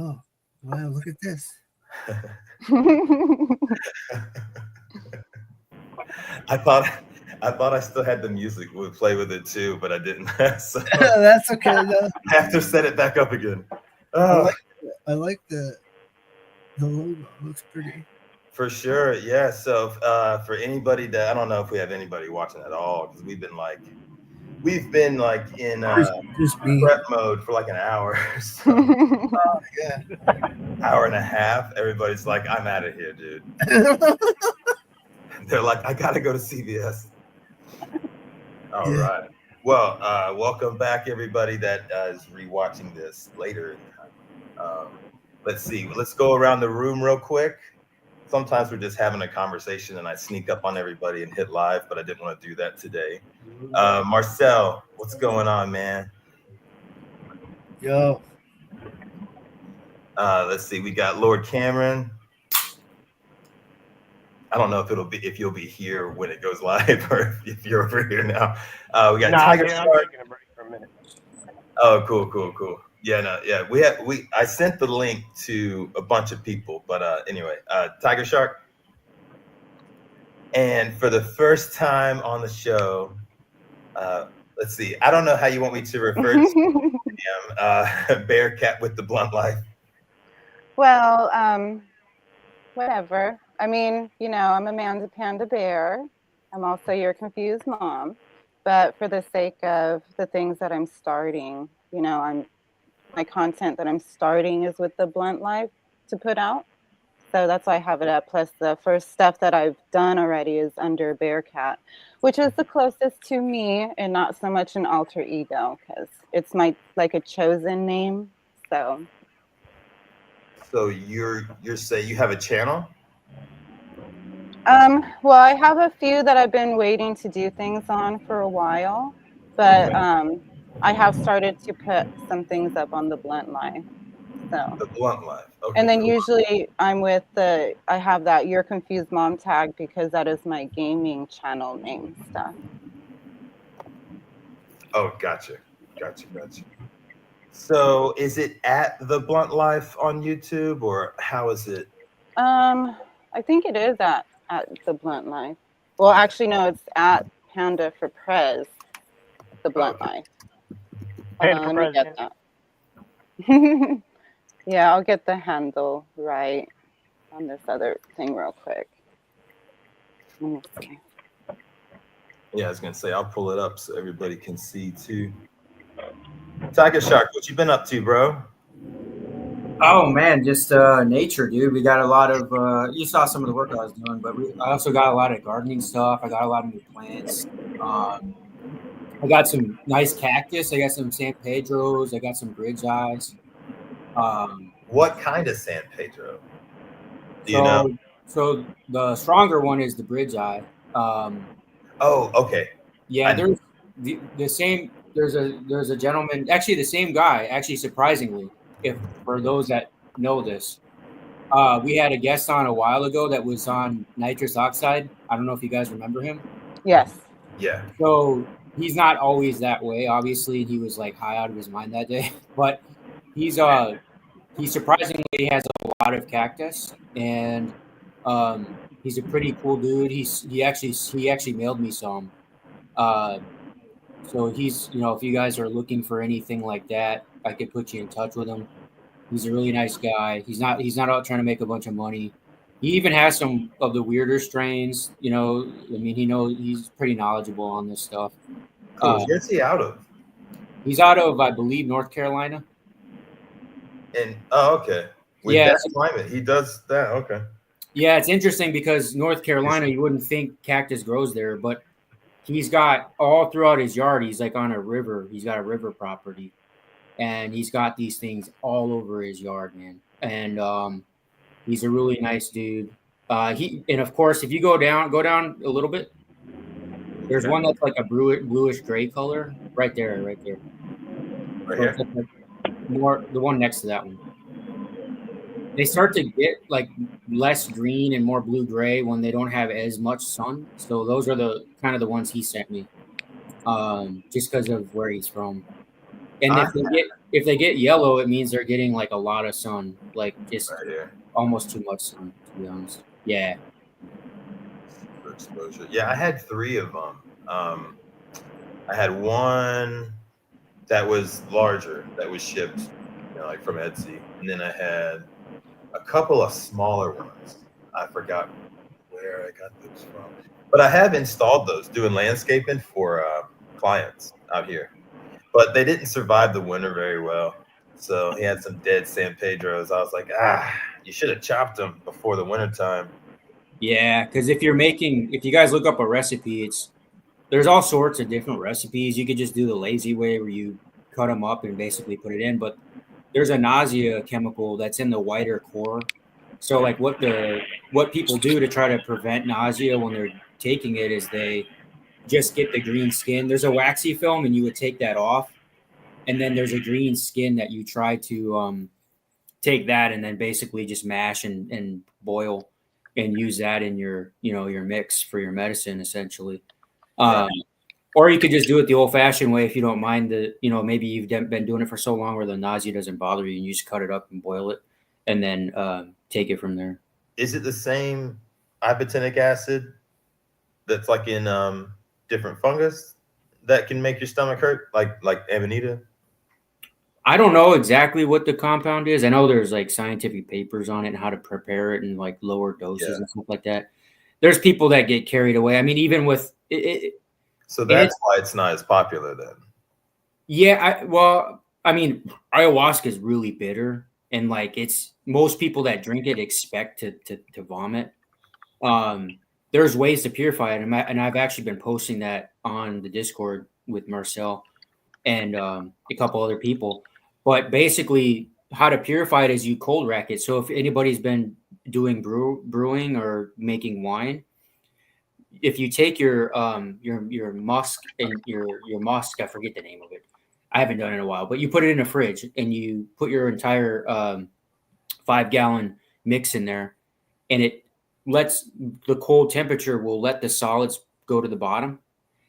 Oh, wow, look at this. I thought I still had the music would play with it too, but I didn't. So That's okay. No, I have to set it back up again. I like the logo. It looks pretty. For sure, yeah. So for anybody that I don't know if we have anybody watching at all because we've been like in Just me. prep mode for like an hour, so Oh, yeah. hour and a half. Everybody's like, I'm out of here, dude. They're like, I gotta go to CVS. All Yeah. right. Well, welcome back, everybody that is rewatching this later in time. Let's see. Let's go around the room real quick. Sometimes we're just having a conversation and I sneak up on everybody and hit live, but I didn't want to do that today. Marcel, what's going on, man? Yo. Let's see. We got Lord Cameron. I don't know if you'll be here when it goes live or if you're over here now. We got Tiger Shark. I'm taking a break for a minute. Oh, cool. Yeah. I sent the link to a bunch of people, but anyway, Tiger Shark. And for the first time on the show, let's see. I don't know how you want me to refer to him, Bearcat with the Blunt Life. Well, whatever. I mean, I'm Amanda Panda Bear. I'm also your confused mom. But for the sake of the things that I'm starting, my content that I'm starting is with the Blunt Life to put out. So that's why I have it up. Plus the first stuff that I've done already is under Bearcat, which is the closest to me and not so much an alter ego because it's like a chosen name. So you're saying you have a channel? Well, I have a few that I've been waiting to do things on for a while, but I have started to put some things up on the Blunt Life. So the Blunt Life. Okay, and then cool. usually I'm I have that You're Confused Mom tag because that is my gaming channel name stuff. Oh, gotcha. So is it at the Blunt Life on YouTube or how is it? I think it is at the Blunt Life. Well, actually, no, it's at Panda for Prez, the Blunt Life. Let me get that. Yeah, I'll get the handle right on this other thing real quick. Let me see. Yeah, I was gonna say I'll pull it up so everybody can see too. Tiger Shark, what you been up to, bro? Oh man, just nature, dude. We got a lot of you saw some of the work I was doing, but I also got a lot of gardening stuff. I got a lot of new plants. I got some nice cactus. I got some San Pedros. I got some bridge eyes. What kind of San Pedro? Do you know? So the stronger one is the bridge eye. Oh, okay. Yeah, there's the same. There's a gentleman, actually the same guy. Actually, surprisingly, if for those that know this, we had a guest on a while ago that was on nitrous oxide. I don't know if you guys remember him. Yes. Yeah. So he's not always that way. Obviously, he was like high out of his mind that day, but he surprisingly has a lot of cactus, and he's a pretty cool dude. He actually mailed me some. So he's, if you guys are looking for anything like that, I could put you in touch with him. He's a really nice guy. He's not out trying to make a bunch of money. He even has some of the weirder strains. I mean, he's pretty knowledgeable on this stuff. Cool. Where's he out of? He's out of, I believe, North Carolina. And okay. With that climate, he does that. Okay. Yeah, it's interesting because North Carolina, you wouldn't think cactus grows there, but he's got all throughout his yard. He's like on a river. He's got a river property, and he's got these things all over his yard, man. And he's a really nice dude. And of course, if you go down a little bit, there's one that's like a bluish gray color right there. Right here. More the one next to that one. They start to get like less green and more blue gray when they don't have as much sun. So those are the kind of the ones he sent me, just because of where he's from. And if they get yellow, it means they're getting like a lot of sun, like just right here. almost too much sun, to be honest. Yeah. For exposure. Yeah, I had 3 of them. I had one that was larger that was shipped, like from Etsy, and then I had a couple of smaller ones. I forgot where I got those from, but I have installed those doing landscaping for clients out here. But they didn't survive the winter very well. So he had some dead San Pedros. I was like, you should have chopped them before the winter time. Yeah, because if you guys look up a recipe, there's all sorts of different recipes. You could just do the lazy way where you cut them up and basically put it in. But there's a nausea chemical that's in the whiter core. So like what people do to try to prevent nausea when they're taking it is they just get the green skin. There's a waxy film and you would take that off. And then there's a green skin that you try to take that and then basically just mash and boil and use that in your mix for your medicine essentially. Or you could just do it the old-fashioned way if you don't mind maybe you've been doing it for so long where the nausea doesn't bother you and you just cut it up and boil it and then take it from there. Is it the same ibotenic acid that's like in different fungus that can make your stomach hurt, like Amanita? I don't know exactly what the compound is. I know there's like scientific papers on it and how to prepare it in like lower doses and stuff like that. There's people that get carried away. I mean, even with it. So that's why it's not as popular then. Yeah, I mean, ayahuasca is really bitter, and like most people that drink it expect to vomit. There's ways to purify it, and I've actually been posting that on the Discord with Marcel and a couple other people. But basically, how to purify it is you cold rack it. So if anybody's been doing brewing or making wine, if you take your musk and your musk, I forget the name of it. I haven't done it in a while, but you put it in a fridge and you put your entire 5-gallon mix in there, and it lets the cold temperature will let the solids go to the bottom,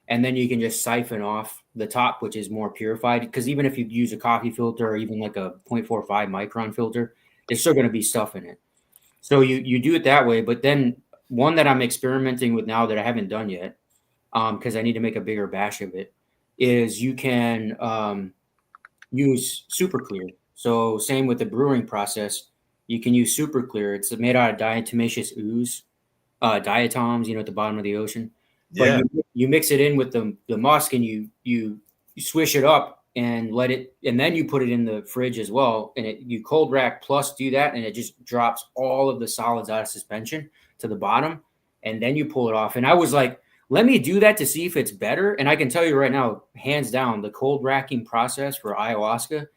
and then you can just siphon off the top, which is more purified. Because even if you use a coffee filter or even like a 0.45 micron filter, there's still going to be stuff in it. So you do it that way. But then one that I'm experimenting with now that I haven't done yet, because I need to make a bigger batch of it, is you can use super clear. So same with the brewing process, you can use super clear. It's made out of diatomaceous ooze, diatoms, at the bottom of the ocean. But you mix it in with the musk and you swish it up and let it, and then you put it in the fridge as well. And you cold rack plus do that, and it just drops all of the solids out of suspension to the bottom, and then you pull it off. And I was like, let me do that to see if it's better. And I can tell you right now, hands down, the cold racking process for ayahuasca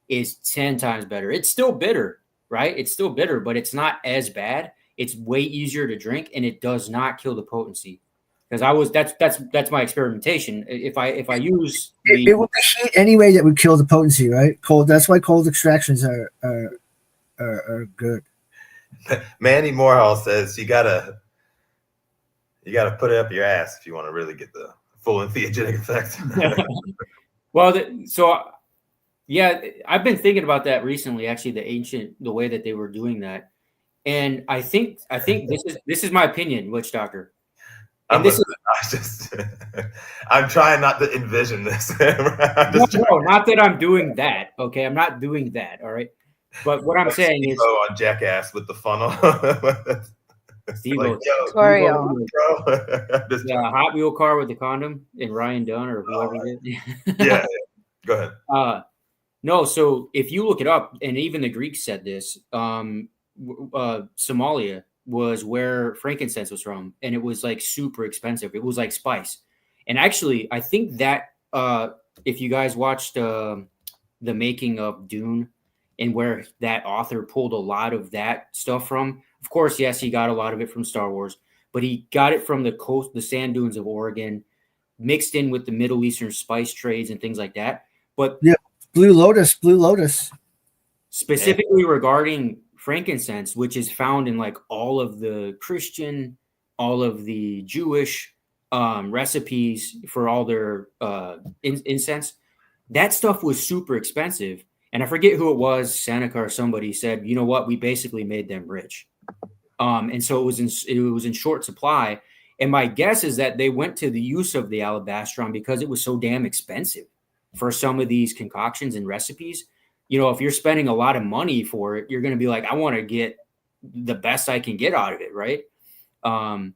is 10 times better. It's still bitter, right? It's still bitter, but it's not as bad. It's way easier to drink, and it does not kill the potency. Because that's my experimentation. If I use it would be heat anyway that would kill the potency, right? Cold. That's why cold extractions are good. Manny Morehouse says you gotta put it up your ass if you want to really get the full entheogenic effect. Well, I've been thinking about that recently. Actually, the way that they were doing that, and I think this is my opinion, WitchDoctor. I'm trying not to envision this. No, not that I'm doing that. Okay, I'm not doing that. All right, but what I'm saying is on Jackass with the funnel. Tutorial. Hot Wheel car with the condom and Ryan Dunn or whoever did. Yeah, go ahead. No, so if you look it up, and even the Greeks said this, Somalia was where frankincense was from, and it was like super expensive. It was like spice. And actually, I think that if you guys watched the making of Dune and where that author pulled a lot of that stuff from, of course, yes, he got a lot of it from Star Wars, but he got it from the coast, the sand dunes of Oregon, mixed in with the Middle Eastern spice trades and things like that. But yeah, Blue Lotus. Specifically regarding frankincense, which is found in like all of the Christian, all of the Jewish recipes for all their incense. that stuff was super expensive. And I forget who it was, Seneca or somebody said, you know what, we basically made them rich. And so it was in short supply. And my guess is that they went to the use of the alabastron because it was so damn expensive for some of these concoctions and recipes. You know, if you're spending a lot of money for it, you're going to be like, I want to get the best I can get out of it, right? And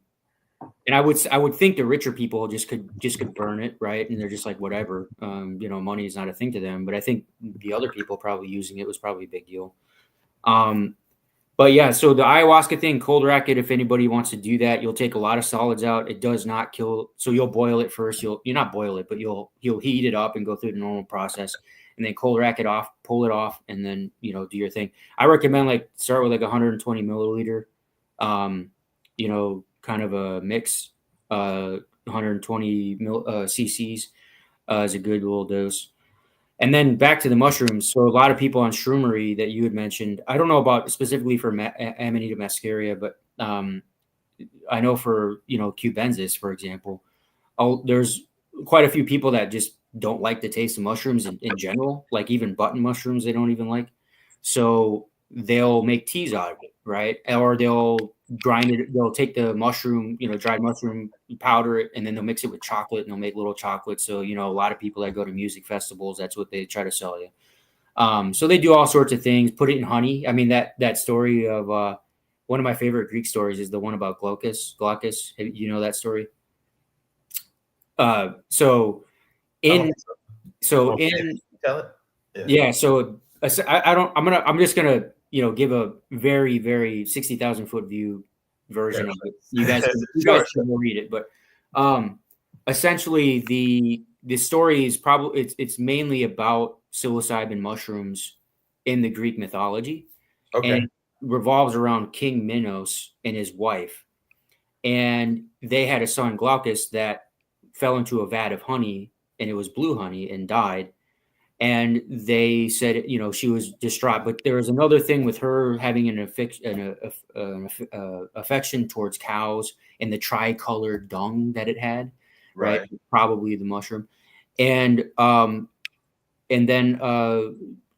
I would think the richer people just could burn it, right? And they're just like, whatever, you know, money is not a thing to them. But I think the other people probably using it was probably a big deal. But yeah, so the ayahuasca thing, cold racket, if anybody wants to do that, you'll take a lot of solids out. It does not kill. So you'll boil it first. You'll not boil it, but you'll heat it up and go through the normal process, and then cold rack it off, pull it off, and then, you know, do your thing. I recommend like start with like 120 milliliter, you know, kind of a mix, 120 cc's is a good little dose. And then back to the mushrooms. So a lot of people on shroomery that you had mentioned, I don't know about specifically for Amanita muscaria, but I know for, you know, cubensis, for example, there's quite a few people that just don't like the taste of mushrooms in general, like even button mushrooms, they don't even like. So they'll make teas out of it, right? Or they'll grind it. They'll take the mushroom, you know, dried mushroom, powder it, and then they'll mix it with chocolate, and they'll make little chocolates. So, you know, a lot of people that go to music festivals, that's what they try to sell you. So they do all sorts of things. Put it in honey. I mean, that story of one of my favorite Greek stories is the one about Glaucus. You know that story? So in tell it. Yeah. So I'm just gonna, you know, give a very, very 60,000 foot view version of it. You guys can read it, but essentially the story is probably it's mainly about psilocybin mushrooms in the Greek mythology, and it revolves around King Minos and his wife, and they had a son Glaucus that fell into a vat of honey, and it was blue honey, and died. And they said, you know, she was distraught. But there was another thing with her having an affection towards cows and the tricolored dung that it had, right? Probably the mushroom. And then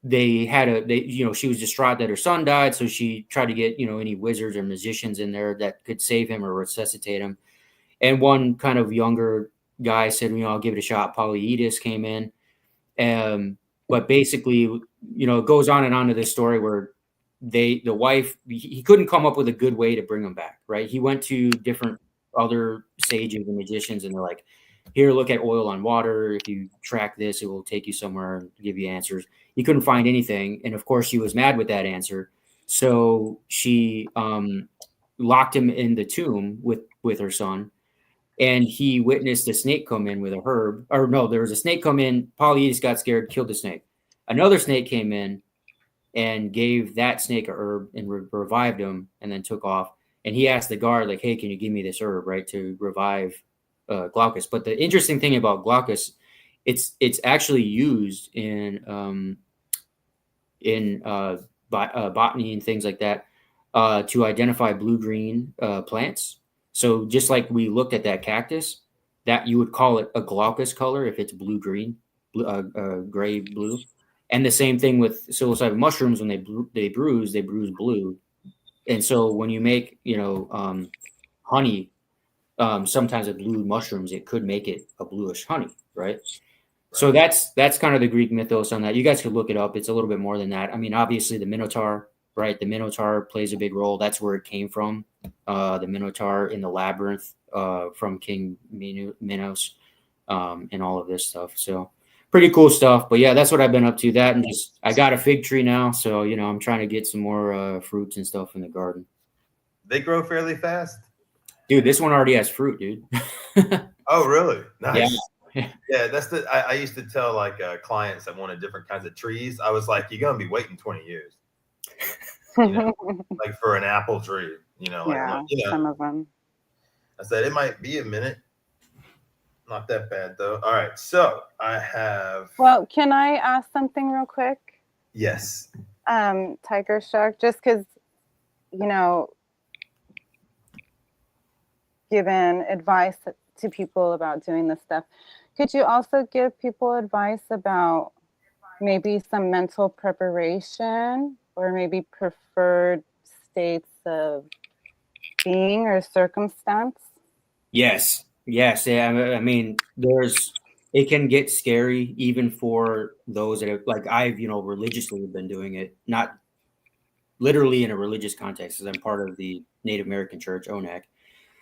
you know, she was distraught that her son died. So she tried to get, you know, any wizards or magicians in there that could save him or resuscitate him. And one kind of younger guy said, you know, I'll give it a shot. Polyidus came in. But basically, you know, it goes on and on to this story where the wife, he couldn't come up with a good way to bring him back, right? He went to different other sages and magicians, and they're like, here, look at oil on water. If you track this, it will take you somewhere and give you answers. He couldn't find anything. And of course, she was mad with that answer. So she locked him in the tomb with her son. And he witnessed a snake come in with a herb. Or no, there was a snake come in. Polyidus got scared, killed the snake. Another snake came in and gave that snake a herb and revived him, and then took off. And he asked the guard, like, hey, can you give me this herb, right, to revive Glaucus? But the interesting thing about Glaucus, it's actually used in botany and things like that to identify blue-green plants. So just like we looked at that cactus, that you would call it a glaucous color if it's blue-green, gray blue. And the same thing with psilocybin mushrooms. When they bruise blue. And so when you make, you know, honey, sometimes with blue mushrooms, it could make it a bluish honey, right? So that's kind of the Greek mythos on that. You guys could look it up. It's a little bit more than that. I mean, obviously the Minotaur, right? The Minotaur plays a big role. That's where it came from. The Minotaur in the labyrinth from King Minos and all of this stuff. So pretty cool stuff. But yeah, that's what I've been up to. That, and just I got a fig tree now, so you know I'm trying to get some more fruits and stuff in the garden. They grow fairly fast, dude. This one already has fruit, dude. Oh, really? Nice. Yeah. Yeah, that's the. I used to tell like clients that wanted different kinds of trees. I was like, you're gonna be waiting 20 years. You know, like for an apple tree, you know, like some of them. I said it might be a minute. Not that bad though. All right, so I have. Well, can I ask something real quick? Yes. Tiger Shark, just because, you know, given advice to people about doing this stuff, Could you also give people advice about maybe some mental preparation or maybe preferred states of being or circumstance? Yes. Yeah, I mean, it can get scary even for those that have, like, I've, religiously been doing it, not literally in a religious context, because I'm part of the Native American Church, ONAC.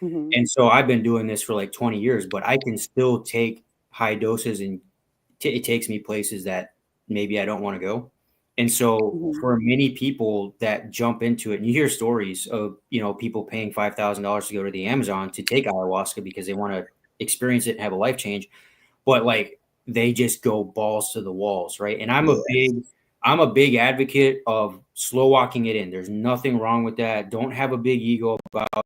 Mm-hmm. And so I've been doing this for like 20 years, but I can still take high doses, and it takes me places that maybe I don't want to go. And so Mm-hmm. for many people that jump into it, and you hear stories of, people paying $5,000 to go to the Amazon to take ayahuasca because they want to experience it and have a life change, but like they just go balls to the walls, right? And I'm a big advocate of slow walking it in. There's nothing wrong with that. Don't have a big ego about,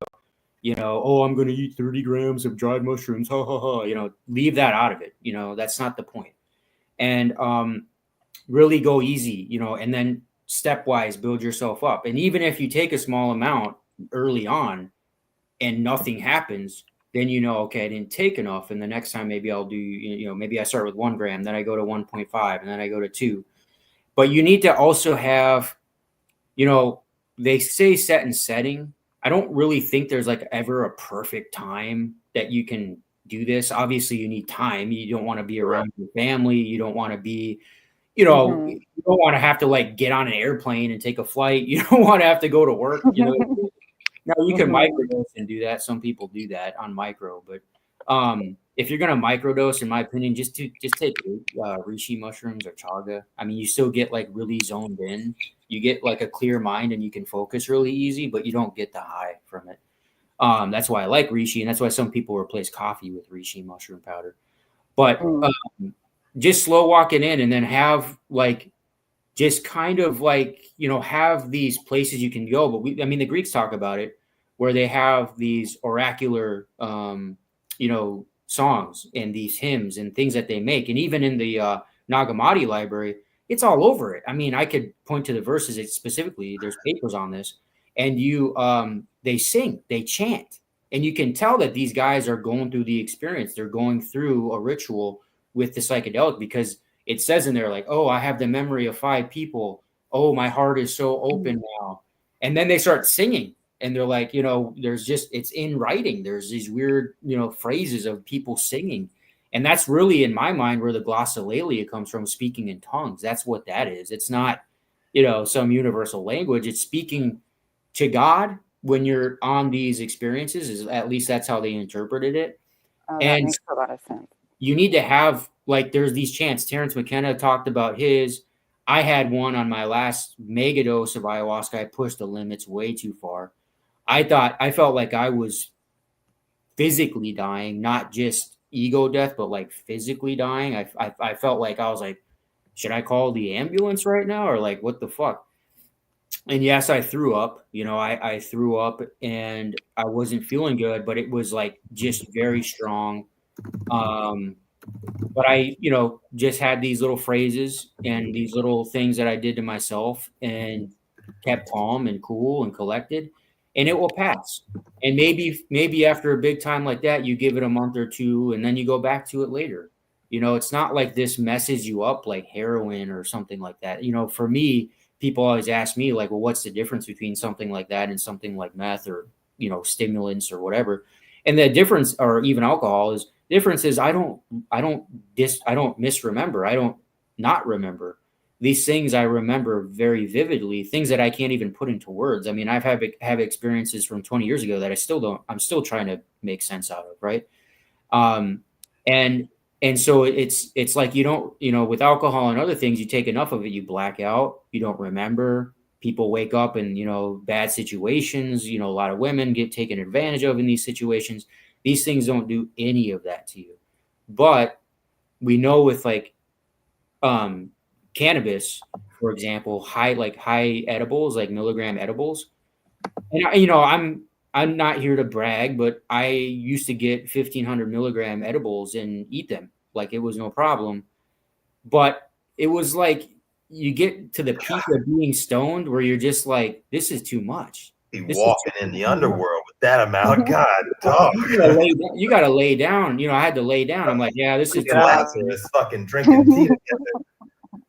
oh, I'm going to eat 30 grams of dried mushrooms. Ha ha ha. Leave that out of it. That's not the point. And really go easy, and then stepwise build yourself up. And even if you take a small amount early on and nothing happens, then okay, I didn't take enough. And the next time maybe I'll do, maybe I start with 1 gram, then I go to 1.5, and then I go to 2. But you need to also have, they say set and setting. I don't really think there's like ever a perfect time that you can do this. Obviously, you need time. You don't want to be around your family. You don't want to be, Mm-hmm. you don't want to have to like get on an airplane and take a flight. You don't want to have to go to work. Now you can microdose and do that. Some people do that on micro, but if you're gonna microdose, in my opinion, just take reishi mushrooms or chaga. I mean, you still get like really zoned in. You get like a clear mind and you can focus really easy, but you don't get the high from it. That's why I like reishi, and that's why some people replace coffee with reishi mushroom powder. But just slow walk it in, and then have like just kind of like, have these places you can go. But the Greeks talk about it, where they have these oracular, songs and these hymns and things that they make. And even in the Nagamati library, it's all over it. I mean, I could point to the verses specifically. There's papers on this, and they sing, they chant, and you can tell that these guys are going through the experience. They're going through a ritual with the psychedelic, because it says in there like, oh, I have the memory of 5 people. Oh, my heart is so open now. And then they start singing, and they're like, it's in writing. There's these weird, phrases of people singing. And that's really, in my mind, where the glossolalia comes from, speaking in tongues. That's what that is. It's not, some universal language. It's speaking to God when you're on these experiences. At least that's how they interpreted it. Oh, that makes a lot of sense. You need to have, like, there's these chants. Terrence McKenna talked about his. I had one on my last mega dose of ayahuasca. I pushed the limits way too far. I felt like I was physically dying, not just ego death, but like physically dying. I felt like I was like, should I call the ambulance right now, or like, what the fuck? And yes, I threw up. I threw up, and I wasn't feeling good, but it was like just very strong. But I, just had these little phrases and these little things that I did to myself, and kept calm and cool and collected, and it will pass. And maybe after a big time like that, you give it a month or 2, and then you go back to it later. It's not like this messes you up like heroin or something like that. For me, people always ask me like, well, what's the difference between something like that and something like meth or, stimulants or whatever? And the difference, or even alcohol, is difference is I don't misremember. I don't not remember. These things I remember very vividly, things that I can't even put into words. I mean, have experiences from 20 years ago that I'm still trying to make sense out of, right? And so it's like, you don't, with alcohol and other things, you take enough of it, you black out, you don't remember. People wake up in, bad situations. A lot of women get taken advantage of in these situations. These things don't do any of that to you. But we know with like cannabis, for example, high edibles, like milligram edibles. And I'm not here to brag, but I used to get 1,500 milligram edibles and eat them like it was no problem. But it was like you get to the peak of being stoned where you're just like, this is too much. Be This walking in the underworld with that amount. God, dog. You gotta lay down. You know, I had to lay down. I'm like, yeah, this is too much. Lazarus fucking drinking tea together.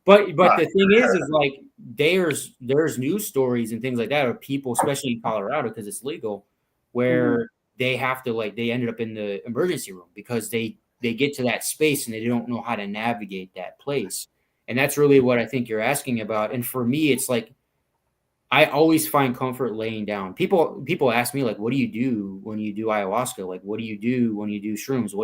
But the thing is like there's news stories and things like that of people, especially in Colorado, because it's legal, where they have to they ended up in the emergency room because they get to that space and they don't know how to navigate that place. And that's really what I think you're asking about. And for me, it's like I always find comfort laying down. People ask me like, what do you do when you do ayahuasca? Like, what do you do when you do shrooms?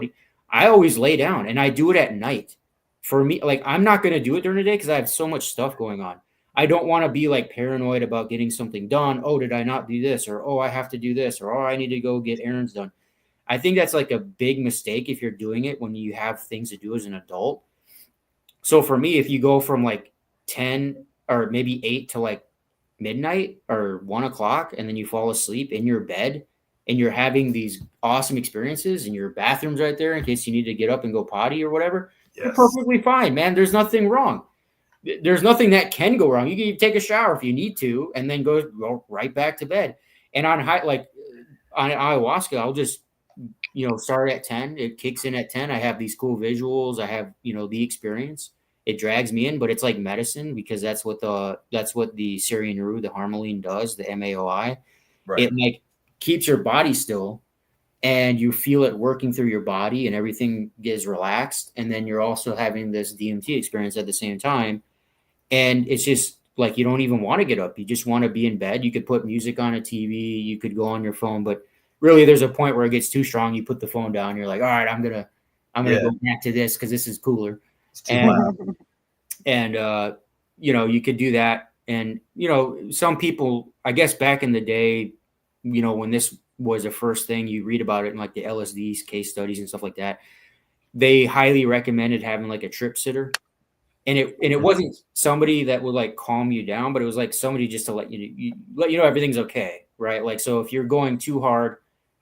I always lay down, and I do it at night. For me, like, I'm not going to do it during the day because I have so much stuff going on. I don't want to be like paranoid about getting something done. Oh, did I not do this? Or, oh, I have to do this. Or, oh, I need to go get errands done. I think that's like a big mistake if you're doing it when you have things to do as an adult. So for me, if you go from like 10 or maybe 8 to like midnight or 1 o'clock, and then you fall asleep in your bed and you're having these awesome experiences and your bathroom's right there in case you need to get up and go potty or whatever, you're perfectly fine, man. There's nothing wrong. There's nothing that can go wrong. You can take a shower if you need to and then go right back to bed. And on ayahuasca, I'll just, start at 10. It kicks in at 10. I have these cool visuals. I have, the experience. It drags me in, but it's like medicine because that's what the Syrian root, the harmaline does, the MAOI. Right. It like keeps your body still and you feel it working through your body and everything is relaxed. And then you're also having this DMT experience at the same time. And it's just like, you don't even want to get up. You just want to be in bed. You could put music on a TV. You could go on your phone, but really there's a point where it gets too strong. You put the phone down. You're like, all right, I'm going to go back to this because this is cooler. And you could do that. And, some people, I guess back in the day, when this was the first thing you read about it in like the LSD case studies and stuff like that, they highly recommended having like a trip sitter. And it wasn't somebody that would like calm you down, but it was like somebody just to let you know everything's okay. Right. Like, so if you're going too hard,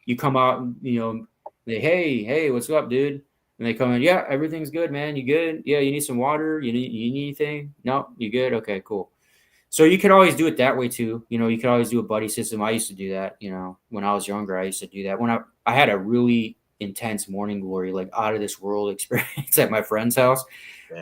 you come out, they, hey, what's up, dude? And they come in, yeah, everything's good, man. You good? Yeah, you need some water? You need anything? No, you good? Okay, cool. So you could always do it that way too. You could always do a buddy system. I used to do that, when I was younger, I used to do that. When I had a really intense morning glory, like out of this world experience at my friend's house,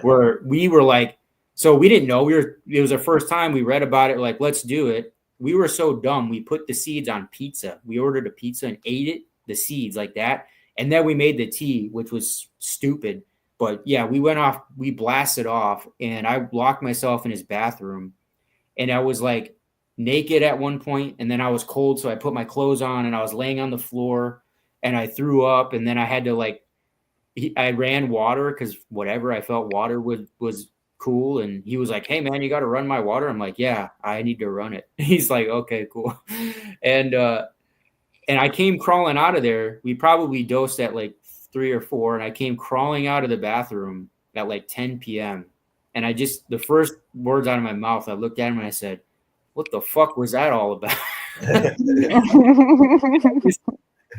where we were like, so we didn't know it was the first time we read about it. Like, let's do it. We were so dumb. We put the seeds on pizza. We ordered a pizza and ate it, the seeds like that. And then we made the tea, which was stupid. But yeah, we blasted off and I locked myself in his bathroom and I was like naked at one point and then I was cold. So I put my clothes on and I was laying on the floor and I threw up. And then I had to I ran water because whatever, I felt water was cool. And he was like, hey man, you got to run my water. I'm like, yeah, I need to run it. He's like, okay, cool. And I came crawling out of there. We probably dosed at like 3 or 4. And I came crawling out of the bathroom at like 10 p.m. And the first words out of my mouth, I looked at him and I said, what the fuck was that all about?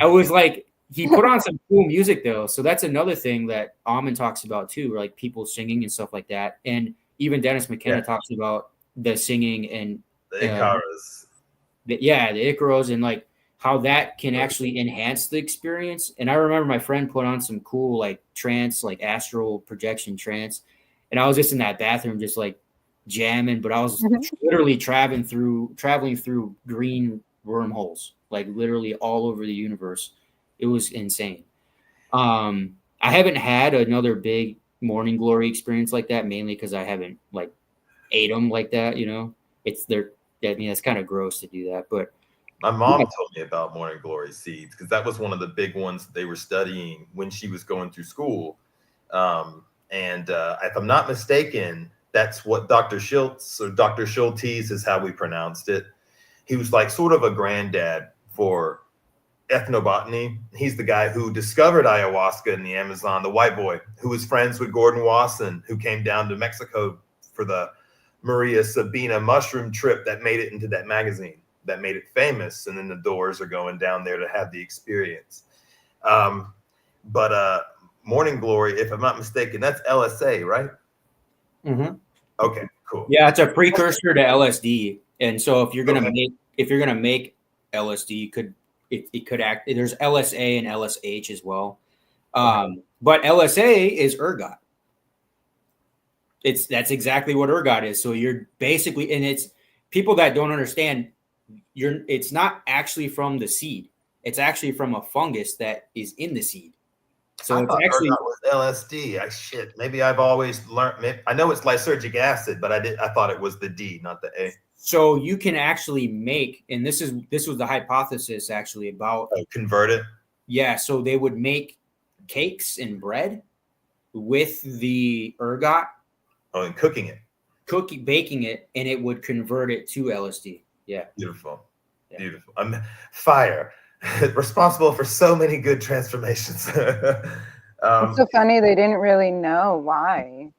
I was like, he put on some cool music though. So that's another thing that Amen talks about too, like people singing and stuff like that. And even Dennis McKenna talks about the singing and the Icaros. The Icaros and like, how that can actually enhance the experience. And I remember my friend put on some cool like trance, like astral projection trance. And I was just in that bathroom, just like jamming, but I was literally traveling through green wormholes, like literally all over the universe. It was insane. I haven't had another big morning glory experience like that, mainly because I haven't like ate them like that, it's kind of gross to do that, but my mom told me about morning glory seeds because that was one of the big ones that they were studying when she was going through school. And if I'm not mistaken, that's what Dr. Schultz or Dr. Schultes is how we pronounced it. He was like sort of a granddad for ethnobotany. He's the guy who discovered ayahuasca in the Amazon, the white boy who was friends with Gordon Wasson, who came down to Mexico for the Maria Sabina mushroom trip that made it into that magazine. That made it famous, and then the doors are going down there to have the experience. But morning glory, if I'm not mistaken, that's LSA, right? Mm-hmm. Okay, cool. Yeah, it's a precursor to LSD, and so if you're gonna make LSD could it could act. There's LSA and LSH as well, but LSA is ergot. That's exactly what ergot is. So you're basically, and it's people that don't understand. It's not actually from the seed. It's actually from a fungus that is in the seed. So I it's thought actually ergot was LSD. Maybe I've always learned. I know it's lysergic acid, but I thought it was the D, not the A. So you can actually make, and this was the hypothesis actually about Convert it. Yeah, so they would make cakes and bread with the ergot. Oh, and cooking it. Baking it, and it would convert it to LSD. Yeah. Beautiful. Yeah. Beautiful. Fire. Responsible for so many good transformations. It's so funny they didn't really know why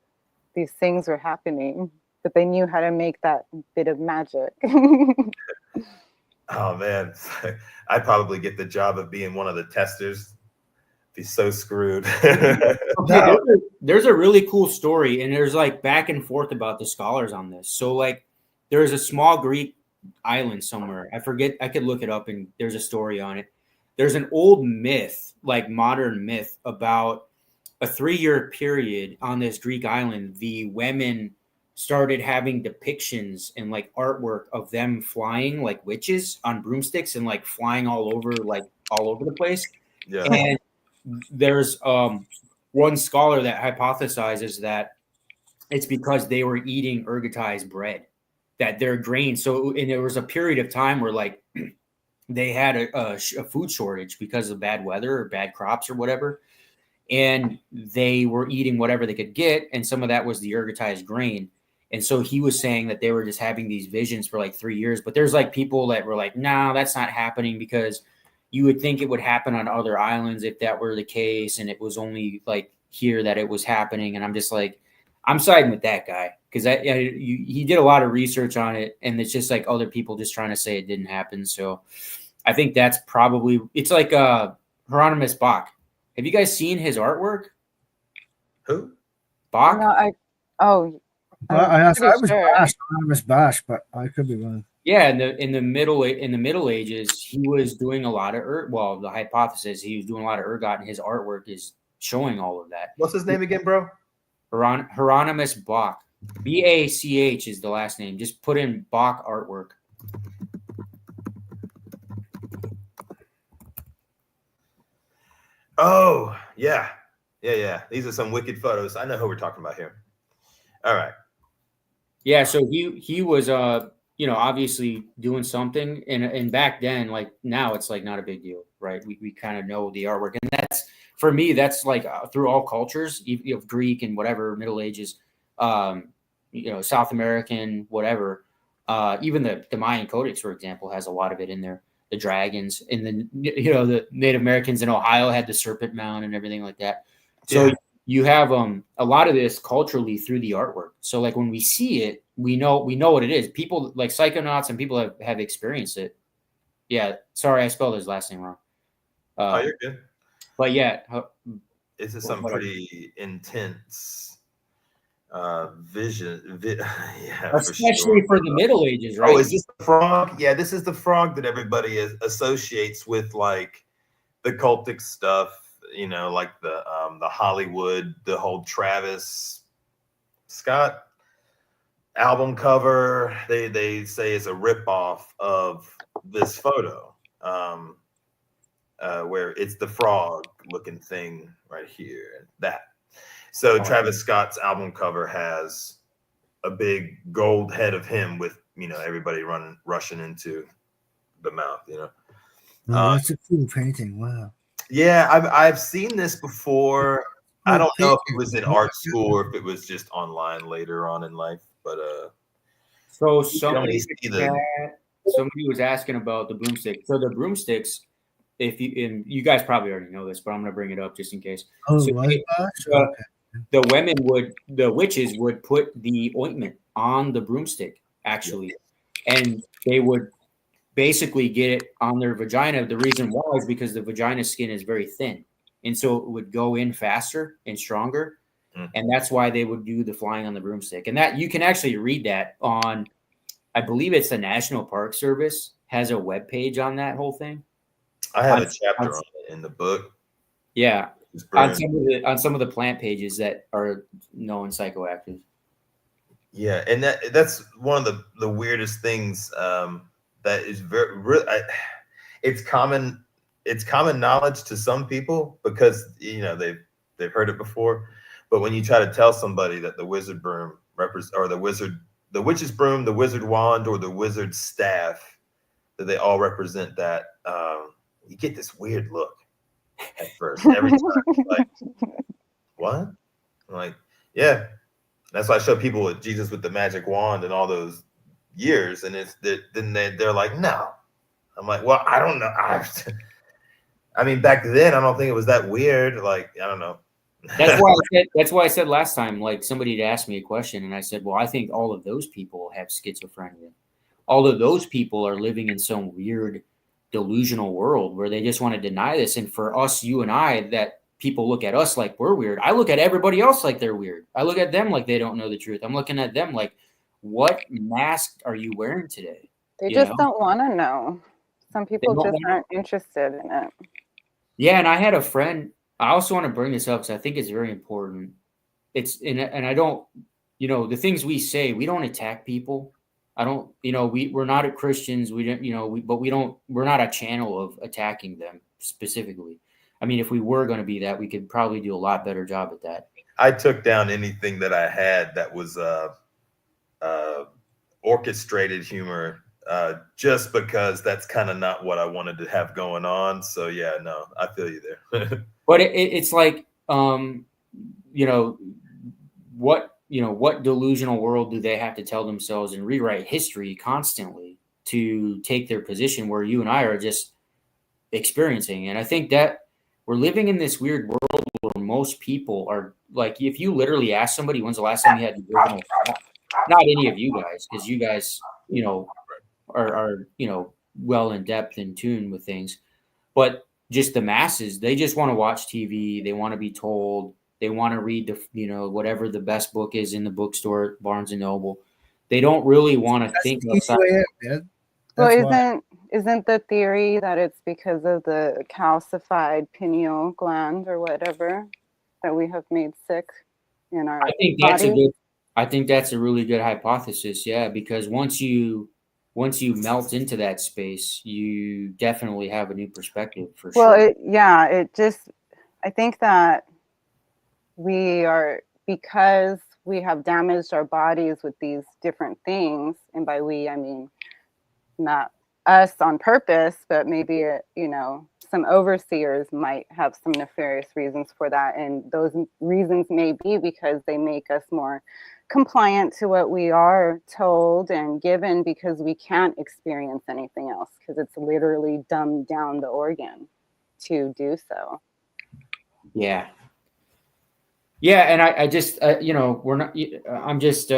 these things were happening, but they knew how to make that bit of magic. Oh man, I'd probably get the job of being one of the testers. Be so screwed. Okay, there's a really cool story, and there's like back and forth about the scholars on this. So like there's a small Greek island somewhere. I forget, I could look it up, and there's a story on it. There's an old myth, like modern myth, about a 3-year period on this Greek island. The women started having depictions and like artwork of them flying like witches on broomsticks and like flying all over the place. Yeah. And there's one scholar that hypothesizes that it's because they were eating ergotized bread, that their grain. So, and there was a period of time where like they had a food shortage because of bad weather or bad crops or whatever. And they were eating whatever they could get. And some of that was the ergotized grain. And so he was saying that they were just having these visions for like 3 years. But there's like people that were like, no, that's not happening, because you would think it would happen on other islands if that were the case. And it was only like here that it was happening. And I'm just like, I'm siding with that guy, because he did a lot of research on it. And it's just like other people just trying to say it didn't happen. So I think that's probably, it's like Hieronymus Bach. Have you guys seen his artwork? Who? Bach? No, I was Bash, but I could be wrong. Yeah, in the Middle Ages, he was doing a lot of the hypothesis, he was doing a lot of ergot, and his artwork is showing all of that. What's his name again, bro? Hieronymus Bach. Bach is the last name. Just put in Bach artwork. Oh, yeah. These are some wicked photos. I know who we're talking about here. All right. Yeah, so he was obviously doing something, and back then, like now, it's like not a big deal, right? We kind of know the artwork, and that's, for me, that's like through all cultures, of Greek and whatever, Middle Ages, South American, whatever. Even the Mayan Codex, for example, has a lot of it in there. The dragons, and then the Native Americans in Ohio had the serpent mound and everything like that. So you have a lot of this culturally through the artwork. So like when we see it, we know what it is. People like psychonauts and people have experienced it. Yeah, sorry, I spelled his last name wrong. Oh, you're good. But yeah, this is some pretty intense vision. Yeah, especially for the Middle Ages, right? Oh, is this the frog? Yeah, this is the frog that everybody associates with like the cultic stuff. Like the Hollywood, the whole Travis Scott album cover. They say is a ripoff of this photo, where it's the frog looking thing right here. That. So Travis Scott's album cover has a big gold head of him with, everybody rushing into the mouth, That's a cool painting. Wow. Yeah, I've seen this before. I don't know if it was in art school or if it was just online later on in life, but so somebody was asking about the broomstick. So the broomsticks, you guys probably already know this, but I'm going to bring it up just in case. The witches would put the ointment on the broomstick, actually, and they would basically get it on their vagina. The reason why is because the vagina skin is very thin, and so it would go in faster and stronger, and that's why they would do the flying on the broomstick. And that you can actually read that on, I believe it's the National Park Service has a web page on that whole thing. I have a chapter on it in the book. Yeah, on some of the plant pages that are known psychoactive. Yeah, and that's one of the weirdest things that is it's common knowledge to some people because they've heard it before, but when you try to tell somebody that the wizard broom or the witch's broom, the wizard wand, or the wizard's staff, that they all represent that, you get this weird look at first every time. Like, what? I'm like, yeah. That's why I show people with Jesus with the magic wand and all those years, and then they're like, no. I'm like, well, I don't know. I mean, back then, I don't think it was that weird. Like, I don't know. That's why I said last time, like, somebody had asked me a question, and I said, well, I think all of those people have schizophrenia. All of those people are living in some weird delusional world where they just want to deny this. And for us, you and I, that people look at us like we're weird. I look at everybody else like they're weird. I look at them like they don't know the truth. I'm looking at them like, what mask are you wearing today? They just don't want to know. Some people just aren't interested in it. Yeah, and I had a friend. I also want to bring this up because I think it's very important. And I don't, the things we say, we don't attack people. I don't, we're not Christians. We don't, we're not a channel of attacking them specifically. I mean, if we were going to be that, we could probably do a lot better job at that. I took down anything that I had that was orchestrated humor, just because that's kind of not what I wanted to have going on. So yeah, no, I feel you there. But it's like, what delusional world do they have to tell themselves and rewrite history constantly to take their position where you and I are just experiencing? And I think that we're living in this weird world where most people are like, if you literally ask somebody, when's the last time you had the original thought? Not any of you guys, because you guys, are well in depth in tune with things, but just the masses, they just want to watch TV. They want to be told. They want to read whatever the best book is in the bookstore, Barnes and Noble. They don't really want to think outside. Well, isn't the theory that it's because of the calcified pineal gland or whatever that we have made sick in our body? I think that's a really good hypothesis. Yeah, because once you melt into that space, you definitely have a new perspective for sure. Well, I think that because we have damaged our bodies with these different things, and by we, I mean not us on purpose, but maybe, some overseers might have some nefarious reasons for that. And those reasons may be because they make us more compliant to what we are told and given, because we can't experience anything else, because it's literally dumbed down the organ to do so. Yeah. Yeah. And I just, we're not, I'm just,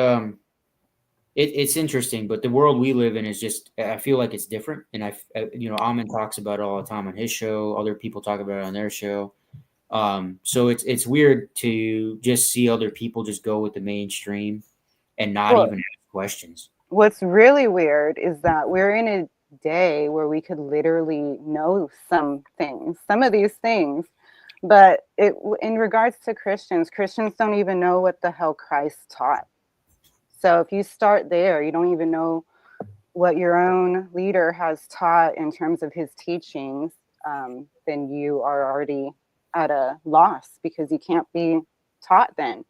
it's interesting, but the world we live in is just, I feel like it's different. And Amin talks about it all the time on his show. Other people talk about it on their show. So it's weird to just see other people just go with the mainstream and not even ask questions. What's really weird is that we're in a day where we could literally know some of these things, but in regards to Christians don't even know what the hell Christ taught. So if you start there, you don't even know what your own leader has taught in terms of his teachings, then you are already at a loss, because you can't be taught then,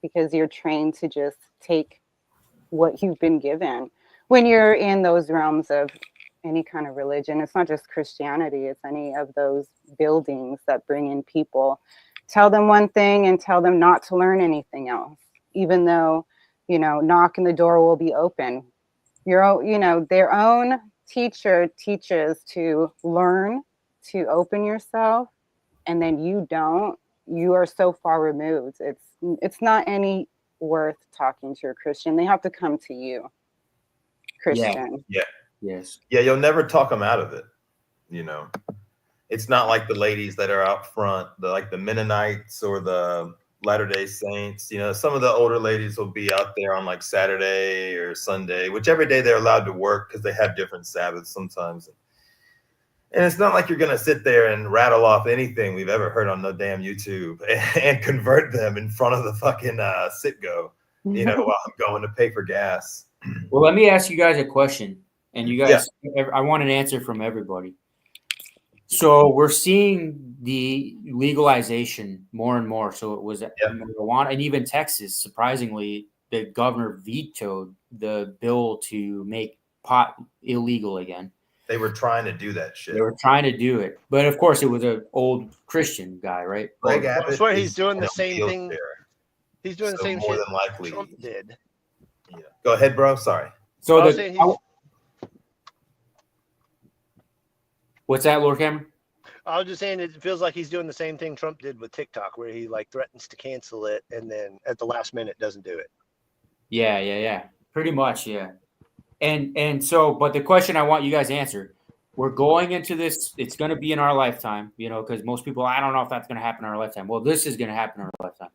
because you're trained to just take what you've been given. When you're in those realms of any kind of religion, it's not just Christianity, it's any of those buildings that bring in people, tell them one thing and tell them not to learn anything else, even though, knock and the door will be open. Their own teacher teaches to learn, to open yourself, and then you are so far removed. It's not any worth talking to a Christian. They have to come to you, Christian. Yeah. Yes. Yeah, you'll never talk them out of it. It's not like the ladies that are out front, like the Mennonites or the Latter-day Saints. You know, some of the older ladies will be out there on like Saturday or Sunday, whichever day they're allowed to work, because they have different Sabbaths sometimes. And it's not like you're going to sit there and rattle off anything we've ever heard on no damn YouTube and convert them in front of the fucking sit-go, you know, while I'm going to pay for gas. Well, let me ask you guys a question. And you guys, I want an answer from everybody. So we're seeing the legalization more and more. So it was marijuana, and even Texas, surprisingly, the governor vetoed the bill to make pot illegal again. They were trying to do that shit. They were trying to do it, but of course, it was an old Christian guy, right? Greg Well, I Abbott swear he's is doing in the a same thing. wheelchair. He's doing the So same more shit than likely Trump did. Yeah. Go ahead, bro. Sorry. So I was saying what's that, Lord Cameron? I was just saying it feels like he's doing the same thing Trump did with TikTok, where he like threatens to cancel it and then at the last minute doesn't do it. Yeah. Pretty much, yeah. And so, but the question I want you guys to answer, we're going into this, it's going to be in our lifetime, you know, because most people, I don't know if that's going to happen in our lifetime. Well, this is going to happen in our lifetime.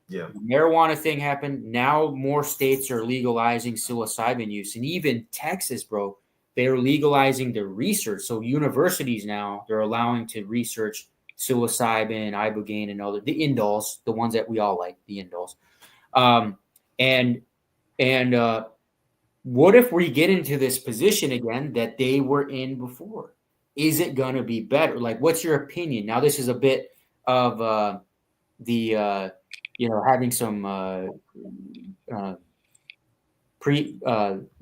Yeah. The marijuana thing happened. Now more states are legalizing psilocybin use. And even Texas, bro, they're legalizing the research. So universities now, they're allowing to research psilocybin, ibogaine, and other, the indoles, the ones that we all like, the indoles. What if we get into this position again that they were in before? Is it going to be better? Like, what's your opinion? Now, this is a bit of having some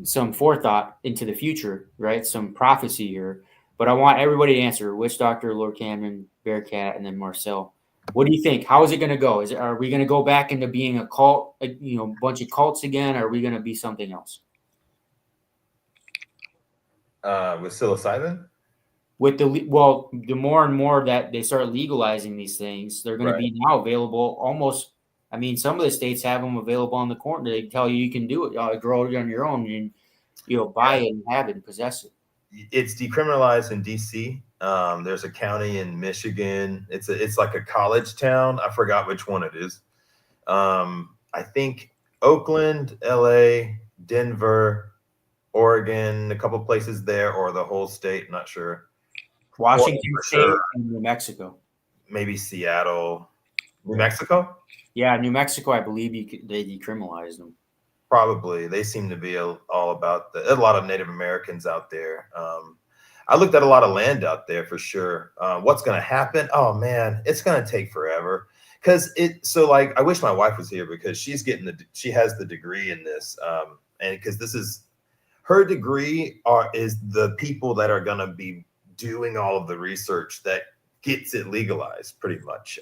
some forethought into the future, right? Some prophecy here. But I want everybody to answer. WitchDoctor, Lord Cameron, Bearcat, and then Marcel. What do you think? How is it going to go? Are we going to go back into being a cult, a bunch of cults again? Or are we going to be something else? With psilocybin? With the more and more that they start legalizing these things, they're going to be now available almost. I mean, some of the states have them available on the corner. They tell you can do it, grow it on your own, and buy it and have it and possess it. It's decriminalized in DC. There's a county in Michigan. It's like a college town. I forgot which one it is. I think Oakland, LA, Denver, Oregon, a couple places there, or the whole state. Not sure. Washington State and New Mexico. Maybe Seattle, New Mexico. Yeah, New Mexico. I believe they decriminalized them. Probably. They seem to be all about a lot of Native Americans out there. I looked at a lot of land out there for sure. What's going to happen? Oh man, it's going to take forever. I wish my wife was here because she has the degree in this. And because this is her degree is the people that are going to be doing all of the research that gets it legalized pretty much.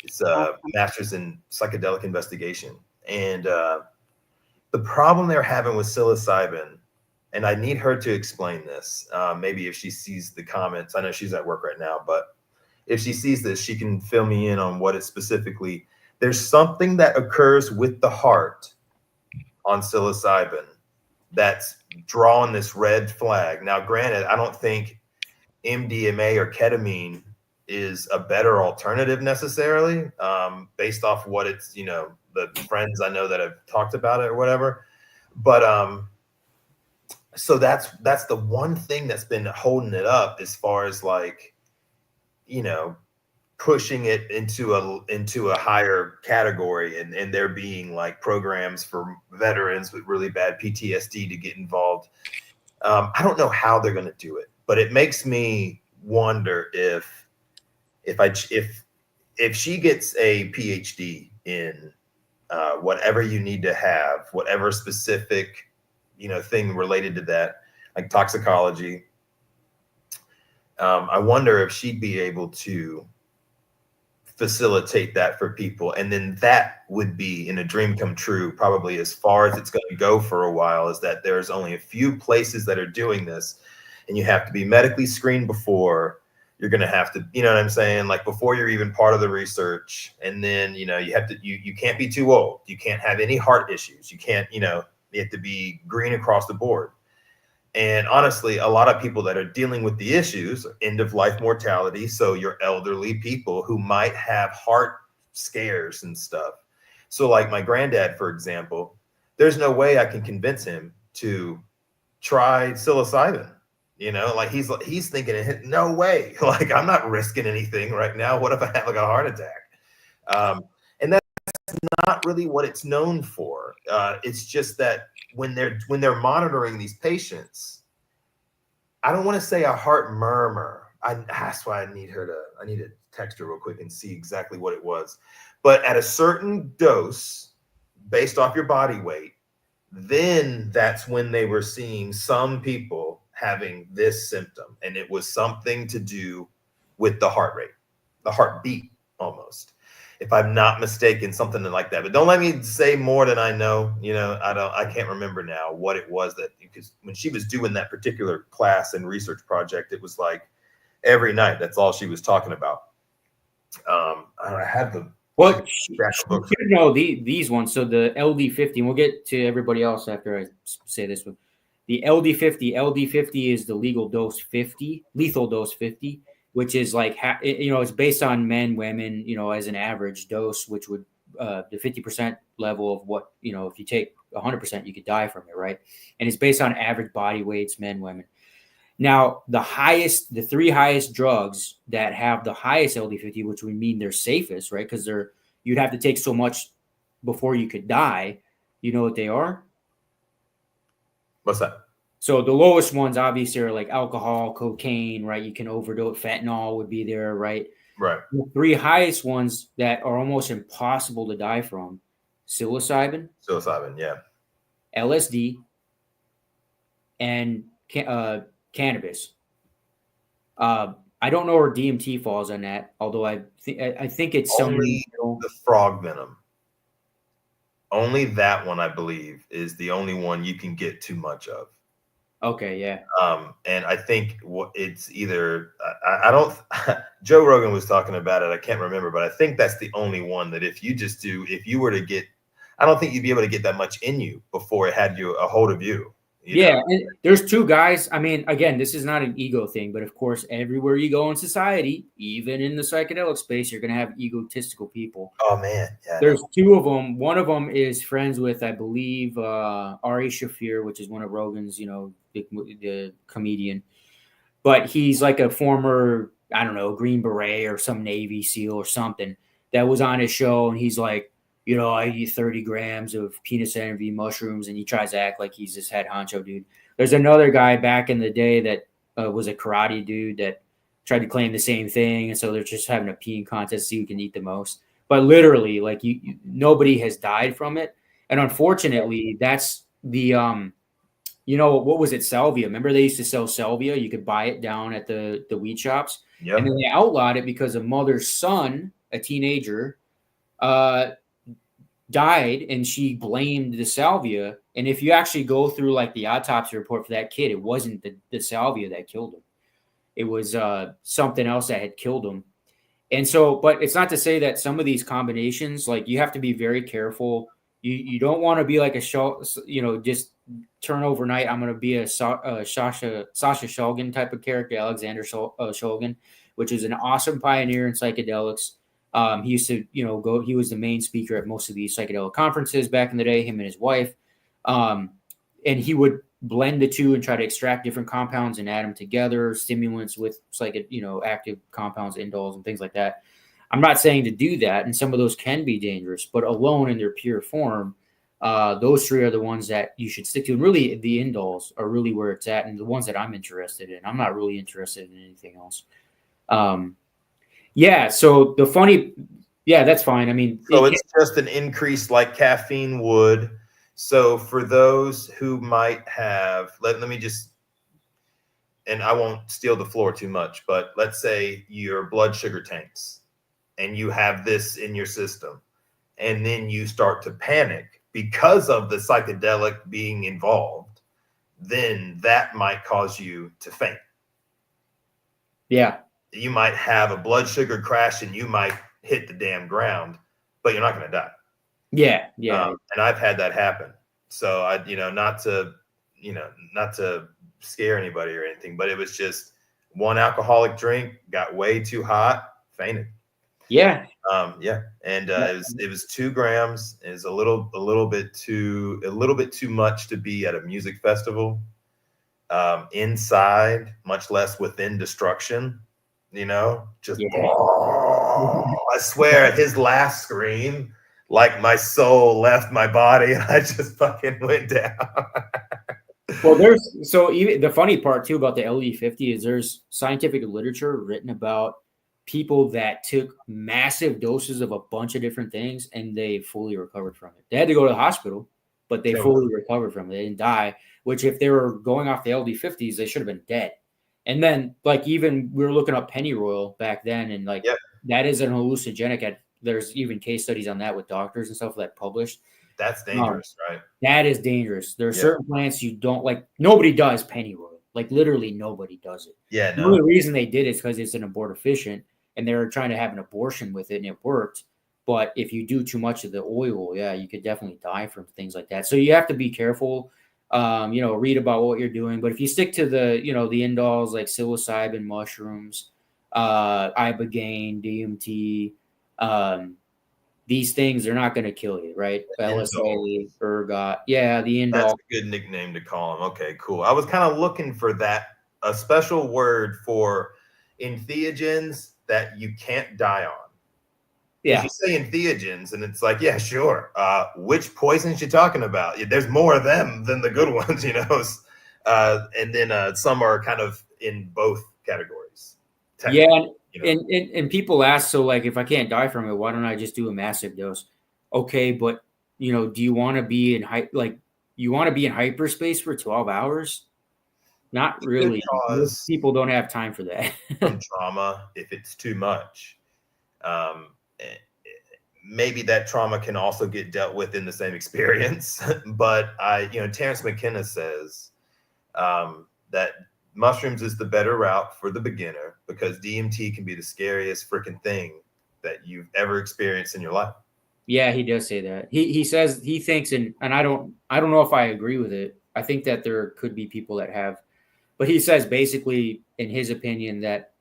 It's a master's in psychedelic investigation. And the problem they're having with psilocybin, and I need her to explain this, maybe if she sees the comments. I know she's at work right now, but if she sees this, she can fill me in on what it's specifically. There's something that occurs with the heart on psilocybin that's drawing this red flag. Now, granted, I don't think MDMA or ketamine is a better alternative necessarily, based off what it's, the friends I know that have talked about it or whatever. But so that's the one thing that's been holding it up as far as like, pushing it into a higher category, and there being like programs for veterans with really bad PTSD to get involved. I don't know how they're going to do it, but it makes me wonder if she gets a PhD in whatever you need to have, whatever specific thing related to that, like toxicology. I wonder if she'd be able to facilitate that for people. And then that would be, in a dream come true, probably as far as it's going to go for a while, is that there's only a few places that are doing this, and you have to be medically screened before. You're going to have to, you know what I'm saying? Like before you're even part of the research. And then, you have to, you can't be too old. You can't have any heart issues. You can't, you have to be green across the board. And honestly, a lot of people that are dealing with the issues, end of life mortality. So your elderly people who might have heart scares and stuff. So like my granddad, for example, there's no way I can convince him to try psilocybin. You know, like he's thinking, no way, like I'm not risking anything right now. What if I have like a heart attack? And that's not really what it's known for. It's just that when they're monitoring these patients, I don't want to say a heart murmur. That's why I need to text her real quick and see exactly what it was. But at a certain dose, based off your body weight, then that's when they were seeing some people having this symptom. And it was something to do with the heart rate, the heartbeat almost, if I'm not mistaken, something like that. But don't let me say more than I know. You know, I can't remember now what it was that, because when she was doing that particular class and research project, it was like every night, that's all she was talking about. I have the you know these ones. So the LD50, and we'll get to everybody else after I say this one. The LD50 is the lethal dose 50, which is like, you know, it's based on men, women, you know, as an average dose, which would the 50% level of what, you know, if you take 100%, you could die from it, right? And it's based on average body weights, men, women. Now, the three highest drugs that have the highest LD50, which would mean they're safest, right? Because you'd have to take so much before you could die. You know what they are? What's that? So the lowest ones obviously are like alcohol, cocaine, right? You can overdose. Fentanyl would be there, right? Right. The three highest ones that are almost impossible to die from: psilocybin, yeah, LSD, and cannabis. I don't know where DMT falls on that, although I think it's only the frog venom. Only that one, I believe, is the only one you can get too much of. Okay, yeah. And I think it's either I don't. Joe Rogan was talking about it. I can't remember, but I think that's the only one that if you were to get, I don't think you'd be able to get that much in you before it had a hold of you. Yeah, and there's two guys. I mean, again, this is not an ego thing, but of course, everywhere you go in society, even in the psychedelic space, you're going to have egotistical people. Oh man, yeah. There's two of them. One of them is friends with, I believe, Ari Shafir, which is one of Rogan's, you know, the comedian. But he's like a former, I don't know, Green Beret or some Navy SEAL or something that was on his show, and he's like, you know, I eat 30 grams of penis envy mushrooms, and he tries to act like he's this head honcho dude. There's another guy back in the day that was a karate dude that tried to claim the same thing, and so they're just having a peeing contest to see who can eat the most. But literally, like nobody has died from it, and unfortunately, that's the you know, what was it, salvia? Remember they used to sell salvia? You could buy it down at the weed shops, and then they outlawed it because a mother's son, a teenager, died, and she blamed the salvia. And if you actually go through like the autopsy report for that kid, it wasn't the salvia that killed him. It was something else that had killed him. And so, but it's not to say that some of these combinations, like you have to be very careful. You don't want to be like a show, you know, just turn overnight. I'm going to be a Sasha Shulgin type of character, Alexander Shulgin, which is an awesome pioneer in psychedelics. He used to, you know, he was the main speaker at most of these psychedelic conferences back in the day, him and his wife. And he would blend the two and try to extract different compounds and add them together, stimulants with active compounds, indoles, and things like that. I'm not saying to do that, and some of those can be dangerous, but alone in their pure form, those three are the ones that you should stick to. And really, the indoles are really where it's at, and the ones that I'm interested in. I'm not really interested in anything else. Yeah, so that's fine. I mean, so it's just an increase like caffeine would. So for those who might have, let me just, and I won't steal the floor too much, but let's say your blood sugar tanks and you have this in your system, and then you start to panic because of the psychedelic being involved, then that might cause you to faint. Yeah. You might have a blood sugar crash and you might hit the damn ground, but you're not going to die. Yeah. Yeah. And I've had that happen. So not to scare anybody or anything, but it was just one alcoholic drink, got way too hot, fainted. Yeah. Yeah, and it was 2 grams. Is a little bit too much to be at a music festival. Inside, much less within destruction. Just Yeah. I swear, his last scream, like my soul left my body, and I just fucking went down. Well, even the funny part too about the LD50 is there's scientific literature written about people that took massive doses of a bunch of different things and they fully recovered from it. They had to go to the hospital, but they fully recovered from it. They didn't die, which if they were going off the LD50s, they should have been dead. And then like even we were looking up pennyroyal back then, and like that is an hallucinogenic. There's even case studies on that with doctors and stuff that published. That's dangerous, right? That is dangerous. There are certain plants you don't like. Nobody does pennyroyal. Like literally nobody does it. Yeah, The only reason they did it is because it's an abortifacient and they were trying to have an abortion with it and it worked. But if you do too much of the oil, you could definitely die from things like that. So you have to be careful, read about what you're doing. But if you stick to the indols like psilocybin mushrooms, ibogaine, DMT, these things, they're not going to kill you, right? LSD, ergot. Yeah, the indol. That's a good nickname to call them. Okay, cool. I was kind of looking for that, a special word for entheogens that you can't die on. Yeah. You say entheogens, and it's like, yeah, sure. Which poisons you talking about? There's more of them than the good ones, and then some are kind of in both categories. Yeah, and people ask, so like, if I can't die from it, why don't I just do a massive dose? Okay, but do you want to be in hyperspace for 12 hours? Not really. Most people don't have time for that. From trauma, if it's too much, maybe that trauma can also get dealt with in the same experience. But Terence McKenna says that mushrooms is the better route for the beginner because DMT can be the scariest freaking thing that you've ever experienced in your life. Yeah, he does say that. He says he thinks, and I don't know if I agree with it. I think that there could be people that have, but he says basically, in his opinion, that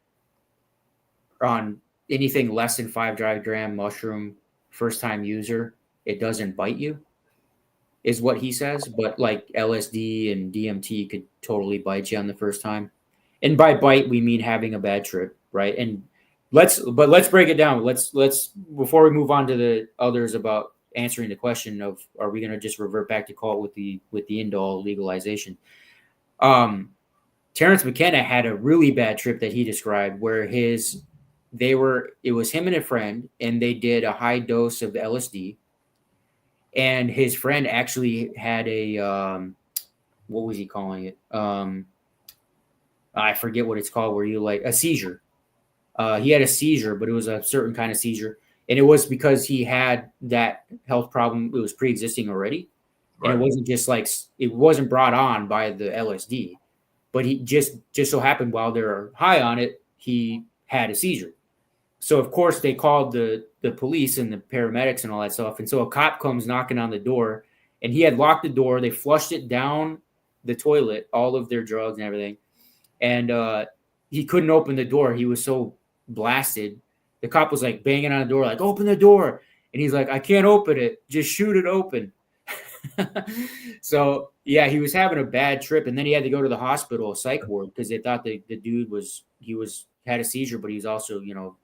on anything less than 5 dry gram mushroom, first time user, it doesn't bite you, is what he says. But like LSD and DMT could totally bite you on the first time. And by bite, we mean having a bad trip, right? And let's break it down. Let's before we move on to the others about answering the question of are we going to just revert back to cult with the indol legalization. Terence McKenna had a really bad trip that he described where it was him and a friend, and they did a high dose of LSD. And his friend actually had a, what was he calling it? I forget what it's called, where you like a seizure. He had a seizure, but it was a certain kind of seizure. And it was because he had that health problem. It was pre-existing already. Right. And it wasn't just like, it wasn't brought on by the LSD, but he just so happened while they were high on it, he had a seizure. So of course they called the police and the paramedics and all that stuff. And so a cop comes knocking on the door, and he had locked the door. They flushed it down the toilet, all of their drugs and everything. And he couldn't open the door. He was so blasted. The cop was like banging on the door, like, open the door. And he's like, I can't open it. Just shoot it open. So yeah, he was having a bad trip. And then he had to go to the hospital, a psych ward, because they thought the dude had a seizure, but he was also,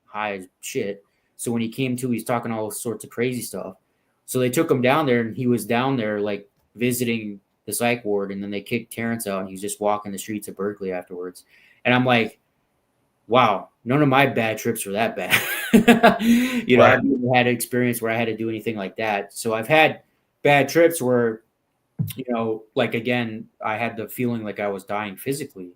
high as shit. So when he came to, he's talking all sorts of crazy stuff. So they took him down there, and he was down there like visiting the psych ward, and then they kicked Terrence out, and he was just walking the streets of Berkeley afterwards. And I'm like, wow, none of my bad trips were that bad. Right. I've never had an experience where I had to do anything like that. So I've had bad trips where, like, again, I had the feeling like I was dying physically.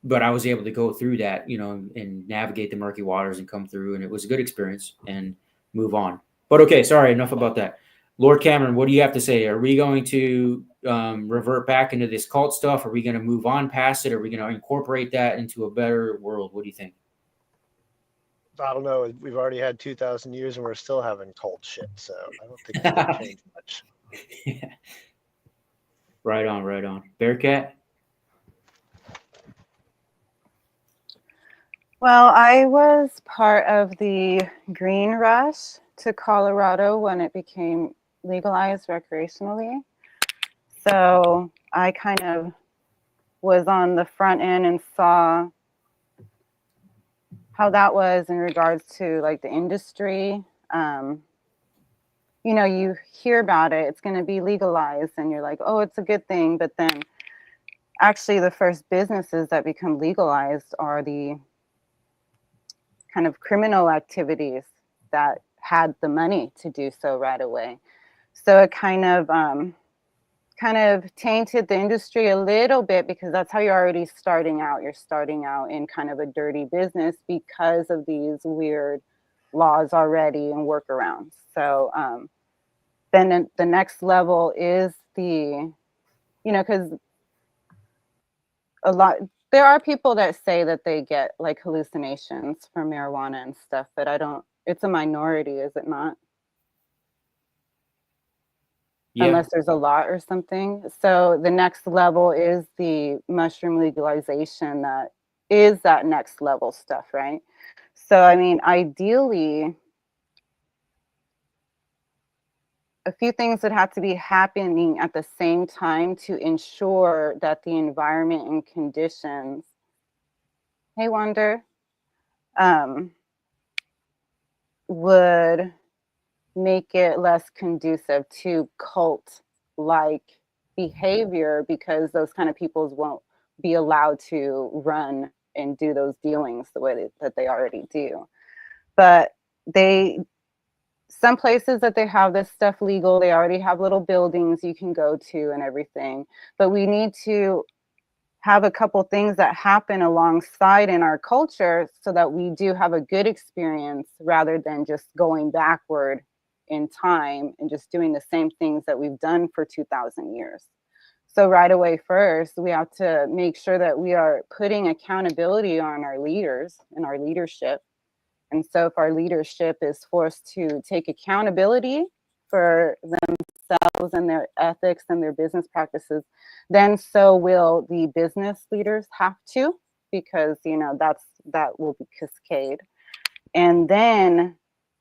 But I was able to go through that, and navigate the murky waters and come through. And it was a good experience and move on. But okay, sorry, enough about that. Lord Cameron, what do you have to say? Are we going to revert back into this cult stuff? Are we going to move on past it? Are we going to incorporate that into a better world? What do you think? I don't know. We've already had 2,000 years and we're still having cult shit. So I don't think it's going to change much. Yeah. Right on. Bearcat? Well, I was part of the green rush to Colorado when it became legalized recreationally. So I kind of was on the front end and saw how that was in regards to like the industry. You know, you hear about it, it's going to be legalized, and you're like, oh, it's a good thing. But then actually, the first businesses that become legalized are the kind of criminal activities that had the money to do so right away. So it kind of tainted the industry a little bit, because that's how you're already starting out. You're starting out in kind of a dirty business because of these weird laws already and workarounds. So then the next level is the, you know, because there are people that say that they get like hallucinations from marijuana and stuff, but I don't, it's a minority, is it not? Yeah. Unless there's a lot or something. So the next level is the mushroom legalization. That is that next level stuff, right? So, I mean, ideally, a few things would have to be happening at the same time to ensure that the environment and conditions, hey, Wonder, would make it less conducive to cult-like behavior, because those kind of peoples won't be allowed to run and do those dealings the way that they already do. But some places that they have this stuff legal, they already have little buildings you can go to and everything. But we need to have a couple things that happen alongside in our culture so that we do have a good experience, rather than just going backward in time and just doing the same things that we've done for 2,000 years. So right away, first, we have to make sure that we are putting accountability on our leaders and our leadership. And so if our leadership is forced to take accountability for themselves and their ethics and their business practices, then so will the business leaders have to, because, you know, that will be cascade. And then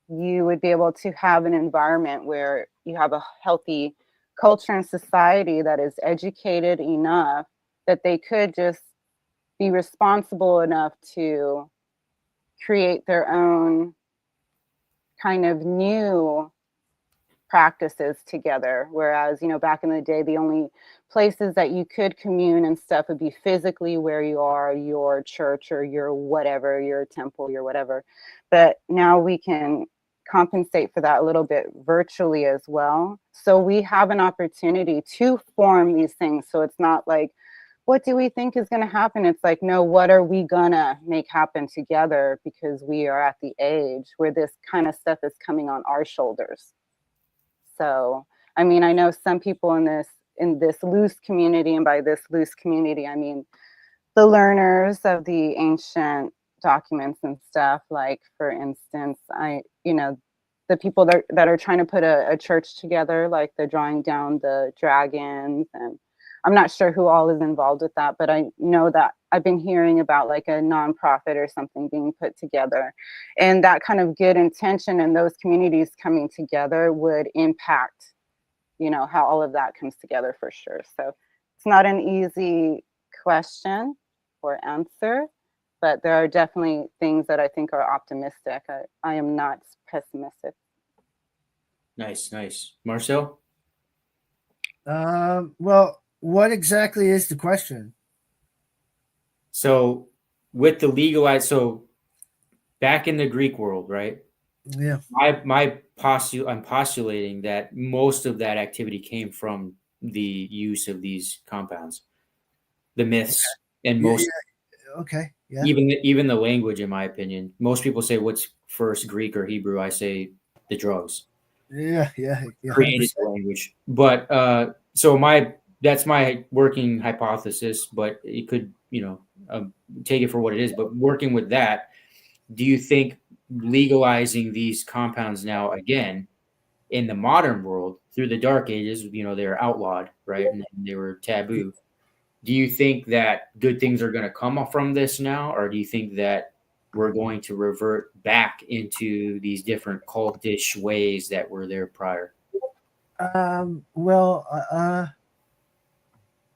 you would be able to have an environment where you have a healthy culture and society that is educated enough that they could just be responsible enough to create their own kind of new practices together. Whereas, you know, back in the day, the only places that you could commune and stuff would be physically where you are, your church or your whatever, your temple, your whatever. But now we can compensate for that a little bit virtually as well. So we have an opportunity to form these things. So it's not like, what do we think is going to happen? It's like, no, what are we gonna make happen together? Because we are at the age where this kind of stuff is coming on our shoulders. So, I mean, I know some people in this loose community, and by this loose community, I mean the learners of the ancient documents and stuff. Like, for instance, the people that are trying to put a church together, like they're drawing down the dragons, and I'm not sure who all is involved with that, but I know that I've been hearing about like a nonprofit or something being put together, and that kind of good intention and those communities coming together would impact, you know, how all of that comes together for sure. So it's not an easy question or answer, but there are definitely things that I think are optimistic. I am not pessimistic. Nice. Marcel? Well, what exactly is the question? So with the legalized, so back in the Greek world, right? Yeah. I'm postulating that most of that activity came from the use of these compounds, the myths, and most Okay. Yeah. even the language. In my opinion, most people say what's first, Greek or Hebrew. I say the drugs Yeah. created 100%. the language. But so that's my working hypothesis. But it could, take it for what it is. But working with that, do you think legalizing these compounds now again in the modern world through the dark ages, they're outlawed, right? And they were taboo. Do you think that good things are going to come from this now? Or do you think that we're going to revert back into these different cultish ways that were there prior?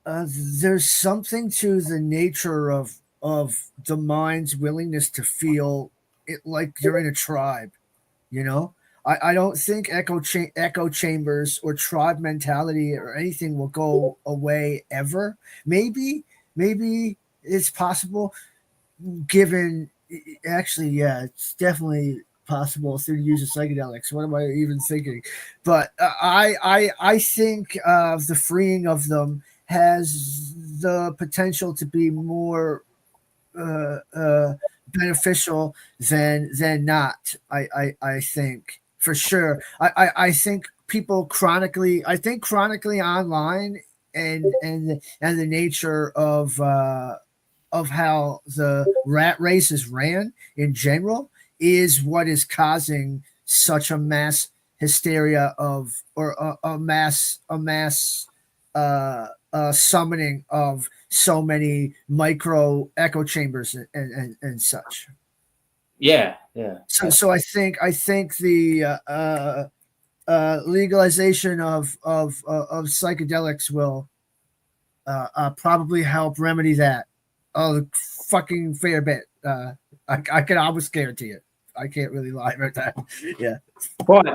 There's something to the nature of the mind's willingness to feel it like you're in a tribe. You know, I don't think echo chambers or tribe mentality or anything will go away ever. Maybe it's possible, given actually, yeah, it's definitely possible through the use of psychedelics. What am I even thinking? But I think the freeing of them has the potential to be more beneficial than not. I think for sure. I think people chronically online and the nature of how the rat race is ran in general is what is causing such a mass hysteria of or a mass summoning of so many micro echo chambers and such. Yeah. So I think the legalization of psychedelics will probably help remedy that. Oh, fucking fair bit. I can almost guarantee it. I can't really lie about that. Yeah. But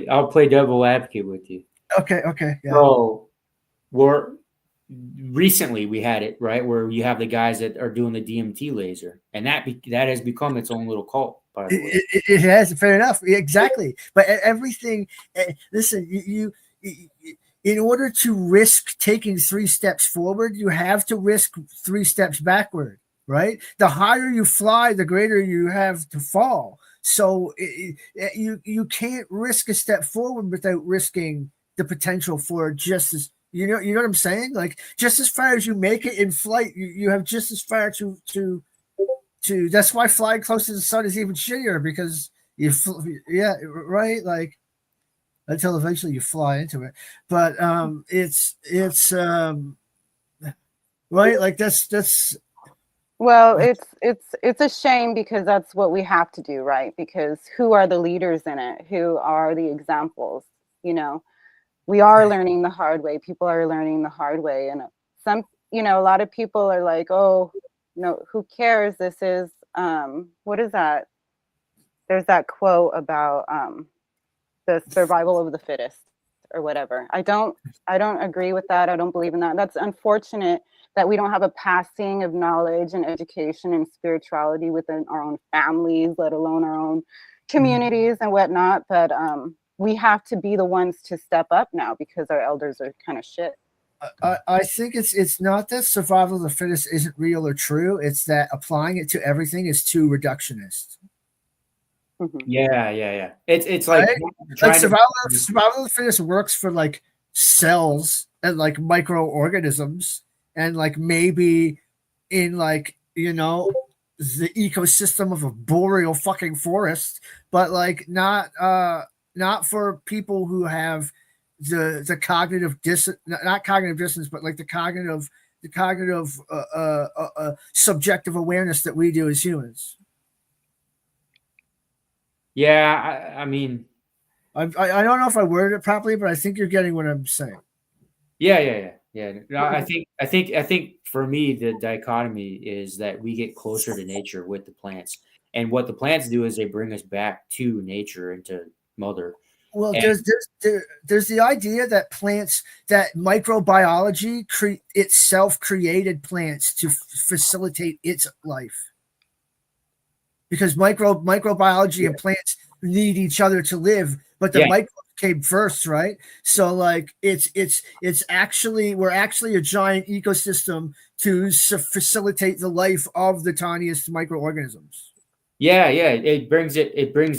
I'll play devil advocate with you. Okay. Yeah. So recently we had it, right, where you have the guys that are doing the DMT laser, and that has become its own little cult, by the way. It has, fair enough. Exactly. But everything, listen, you in order to risk taking 3 steps forward, you have to risk 3 steps backward, right? The higher you fly, the greater you have to fall. So you can't risk a step forward without risking the potential for just as, you know what I'm saying? Like, just as far as you make it in flight, you have just as far to that's why flying close to the sun is even shittier, because yeah, right? Like, until eventually you fly into it. But it's right, like that's Well, it's a shame, because that's what we have to do, right? Because who are the leaders in it? Who are the examples? You know, we are learning the hard way. People are learning the hard way, and some, a lot of people are like, oh, no, who cares? This is what is that? There's that quote about the survival of the fittest or whatever. I don't agree with that. I don't believe in that. That's unfortunate that we don't have a passing of knowledge and education and spirituality within our own families, let alone our own communities and whatnot. But we have to be the ones to step up now, because our elders are kind of shit. I think it's not that survival of the fittest isn't real or true. It's that applying it to everything is too reductionist. Mm-hmm. Yeah. It's like, right? Survival of the fittest works for like cells and like microorganisms, and like maybe in like, the ecosystem of a boreal fucking forest, but like not for people who have the cognitive not cognitive dissonance, but like the cognitive subjective awareness that we do as humans. Yeah, I mean, I don't know if I worded it properly, but I think you're getting what I'm saying. Yeah. No, I think for me, the dichotomy is that we get closer to nature with the plants, and what the plants do is they bring us back to nature and to mother. Well, there's the idea that plants, that microbiology itself created plants to facilitate its life, because microbiology and plants need each other to live, but the microbes came first, right? So like it's actually, we're actually a giant ecosystem to facilitate the life of the tiniest microorganisms. Yeah, it brings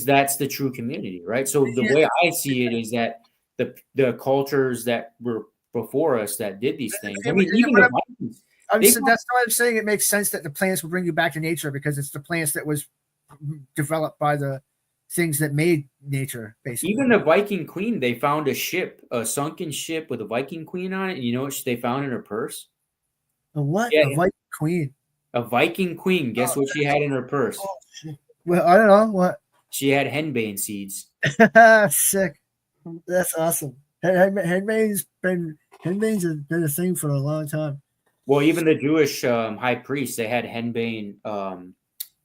that's the true community, right? So the way I see it is that the cultures that were before us that did these things, I mean, even the Vikings, that's why I'm saying it makes sense that the plants will bring you back to nature, because it's the plants that was developed by the things that made nature, basically. Even the Viking queen, they found a sunken ship with a Viking queen on it, and you know what they found in her purse? A what? Yeah. A Viking queen? A Viking queen. Guess what she had in her purse? Well, I don't know what. She had henbane seeds. Sick. That's awesome. Henbane's been a thing for a long time. Well, even the Jewish high priests, they had henbane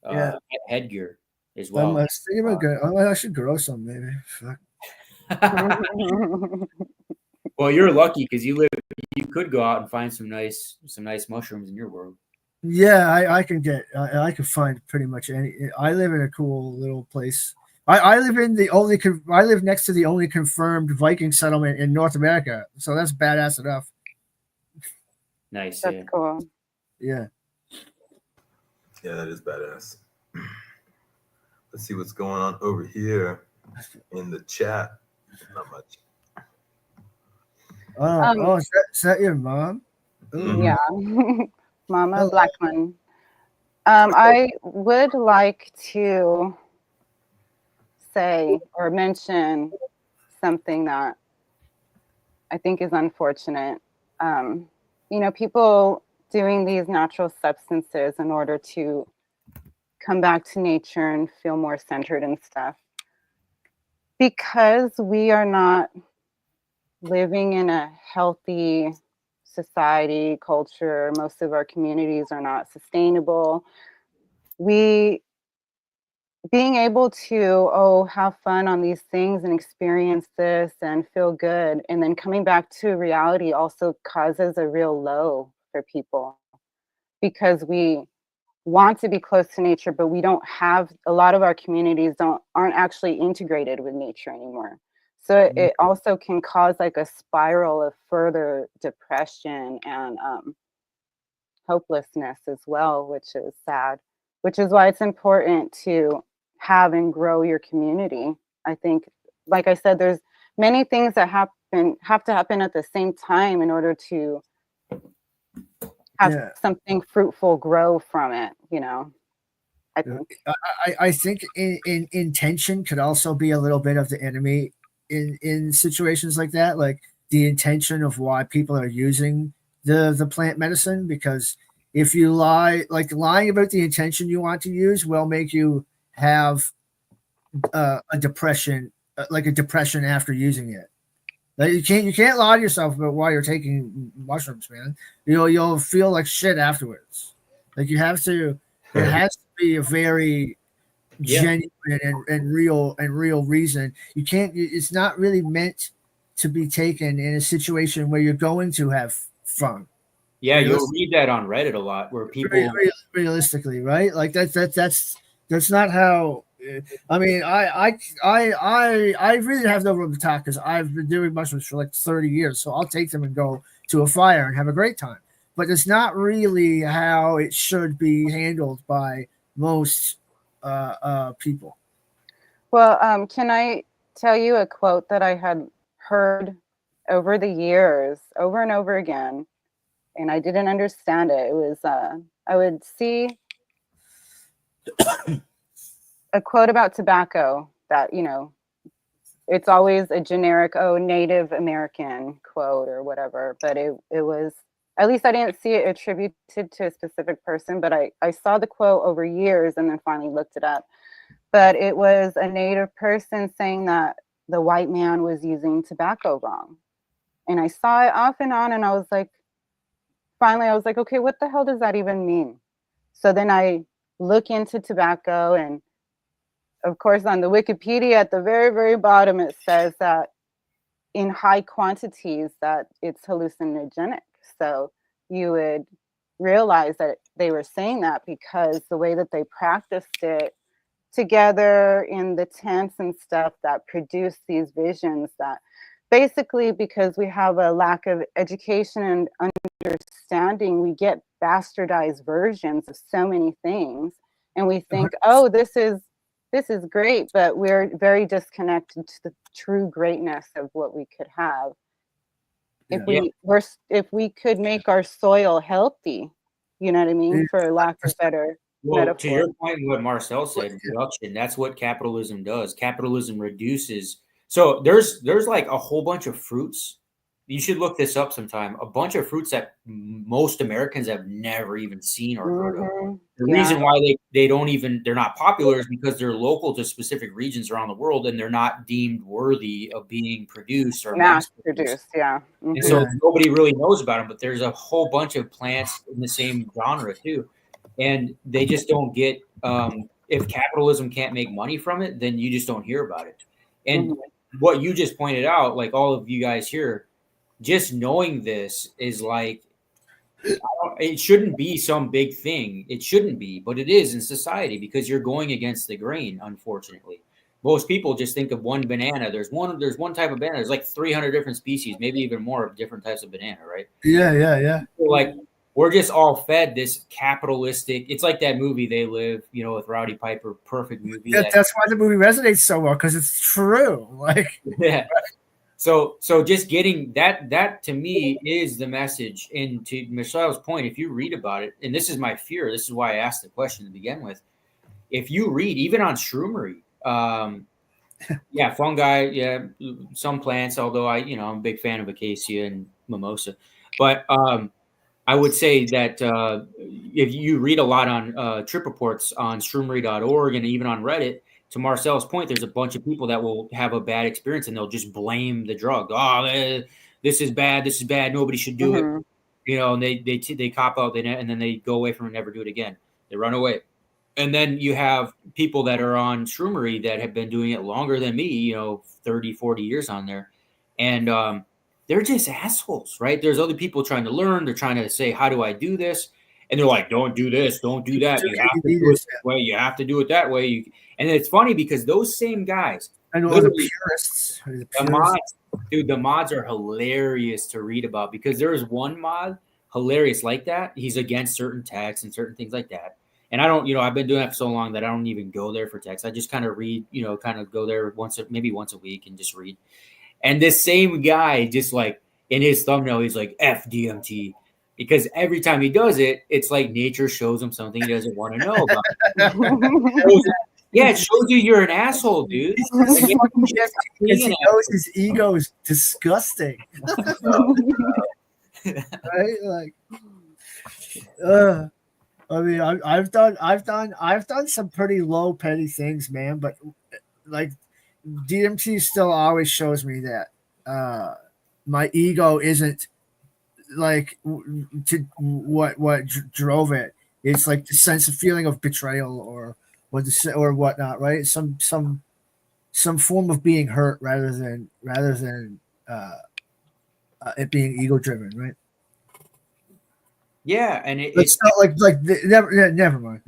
Yeah. headgear as I well. must think I should grow some maybe. Fuck. Well, you're lucky because you could go out and find some nice mushrooms in your world. Yeah, I can find pretty much any. I live in a cool little place. I live next to the only confirmed Viking settlement in North America, so that's badass enough. Nice. That's cool. Yeah. Yeah, that is badass. Let's see what's going on over here in the chat. Not much. Oh, is that your mom? Mhm. Yeah. Mama Hello. Blackman. I would like to say or mention something that I think is unfortunate. People doing these natural substances in order to come back to nature and feel more centered and stuff. Because we are not living in a healthy society, culture, most of our communities are not sustainable. Being able to have fun on these things and experience this and feel good, and then coming back to reality also causes a real low for people, because we want to be close to nature, but we don't have, a lot of our communities aren't actually integrated with nature anymore. So it also can cause like a spiral of further depression and hopelessness as well, which is sad, which is why it's important to have and grow your community. I think, like I said, there's many things that have to happen at the same time in order to have something fruitful grow from it, I think. I think in intention could also be a little bit of the enemy in situations like that, like the intention of why people are using the plant medicine, because if you lying about the intention you want to use will make you have a depression, like a depression after using it. Like you can't lie to yourself about why you're taking mushrooms, man. You'll feel like shit afterwards. Like it has to be a very genuine and real reason. You can't. It's not really meant to be taken in a situation where you're going to have fun. Yeah, you'll read that on Reddit a lot, where people realistically, right? Like that's not how. I mean, I really have no room to talk because I've been doing mushrooms for like 30 years, so I'll take them and go to a fire and have a great time. But it's not really how it should be handled by most people. Well, can I tell you a quote that I had heard over the years, over and over again, and I didn't understand it. It was, I would see a quote about tobacco that, it's always a generic, Native American quote or whatever, but it was, at least I didn't see it attributed to a specific person, but I saw the quote over years and then finally looked it up. But it was a Native person saying that the white man was using tobacco wrong. And I saw it off and on, and I was like, okay, what the hell does that even mean? So then I look into tobacco, and of course on the Wikipedia at the very, very bottom, it says that in high quantities that it's hallucinogenic. So you would realize that they were saying that because the way that they practiced it together in the tents and stuff that produce these visions, that basically because we have a lack of education and understanding, we get bastardized versions of so many things, and we think, this is great, but we're very disconnected to the true greatness of what we could have if we could make our soil healthy, you know what I mean, for lack of better metaphor. To your point, what Marcel said, reduction, that's what capitalism does. Capitalism reduces. So there's like a whole bunch of fruits you should look this up sometime. A bunch of fruits that most Americans have never even seen or heard of. The reason why they're not popular is because they're local to specific regions around the world, and they're not deemed worthy of being produced or mass produced. Yeah. And so nobody really knows about them, but there's a whole bunch of plants in the same genre too. And they just don't get, if capitalism can't make money from it, then you just don't hear about it. And what you just pointed out, like all of you guys here, just knowing this is like, it shouldn't be some big thing. It shouldn't be, but it is in society because you're going against the grain, unfortunately. Most people just think of one banana. There's one type of banana. There's like 300 different species, maybe even more of different types of banana, right? Yeah. So like, we're just all fed this capitalistic. It's like that movie They Live, with Rowdy Piper. Perfect movie. That's why the movie resonates so well, because it's true. Like, yeah. So just getting that to me is the message. And to Michelle's point, if you read about it, and this is my fear, this is why I asked the question to begin with. If you read even on shroomery, fungi, some plants, although I'm a big fan of acacia and mimosa, but I would say that if you read a lot on trip reports on shroomery.org and even on Reddit, to Marcel's point, there's a bunch of people that will have a bad experience and they'll just blame the drug. Oh, this is bad. This is bad. Nobody should do it. And they cop out and then they go away from it and never do it again. They run away. And then you have people that are on shroomery that have been doing it longer than me, 30, 40 years on there. And they're just assholes, right? There's other people trying to learn. They're trying to say, how do I do this? And they're like, don't do this. Don't do that. You have to do it this way. You have to do it that way. And it's funny because those same guys, I know the purists. The mods are hilarious to read about because there is one mod hilarious like that. He's against certain texts and certain things like that. And I don't, I've been doing that for so long that I don't even go there for text. I just kind of read, kind of go there maybe once a week and just read. And this same guy, just like in his thumbnail, he's like F DMT. Because every time he does it, it's like nature shows him something he doesn't want to know about. It shows you you're an asshole, dude. Because he knows his ego is disgusting. Right? Like, I mean, I've done some pretty low petty things, man. But like, DMT still always shows me that my ego isn't like to what drove it. It's like the sense of feeling of betrayal or whatnot, right? Some form of being hurt rather than it being ego driven, right? Yeah, and it's not never mind.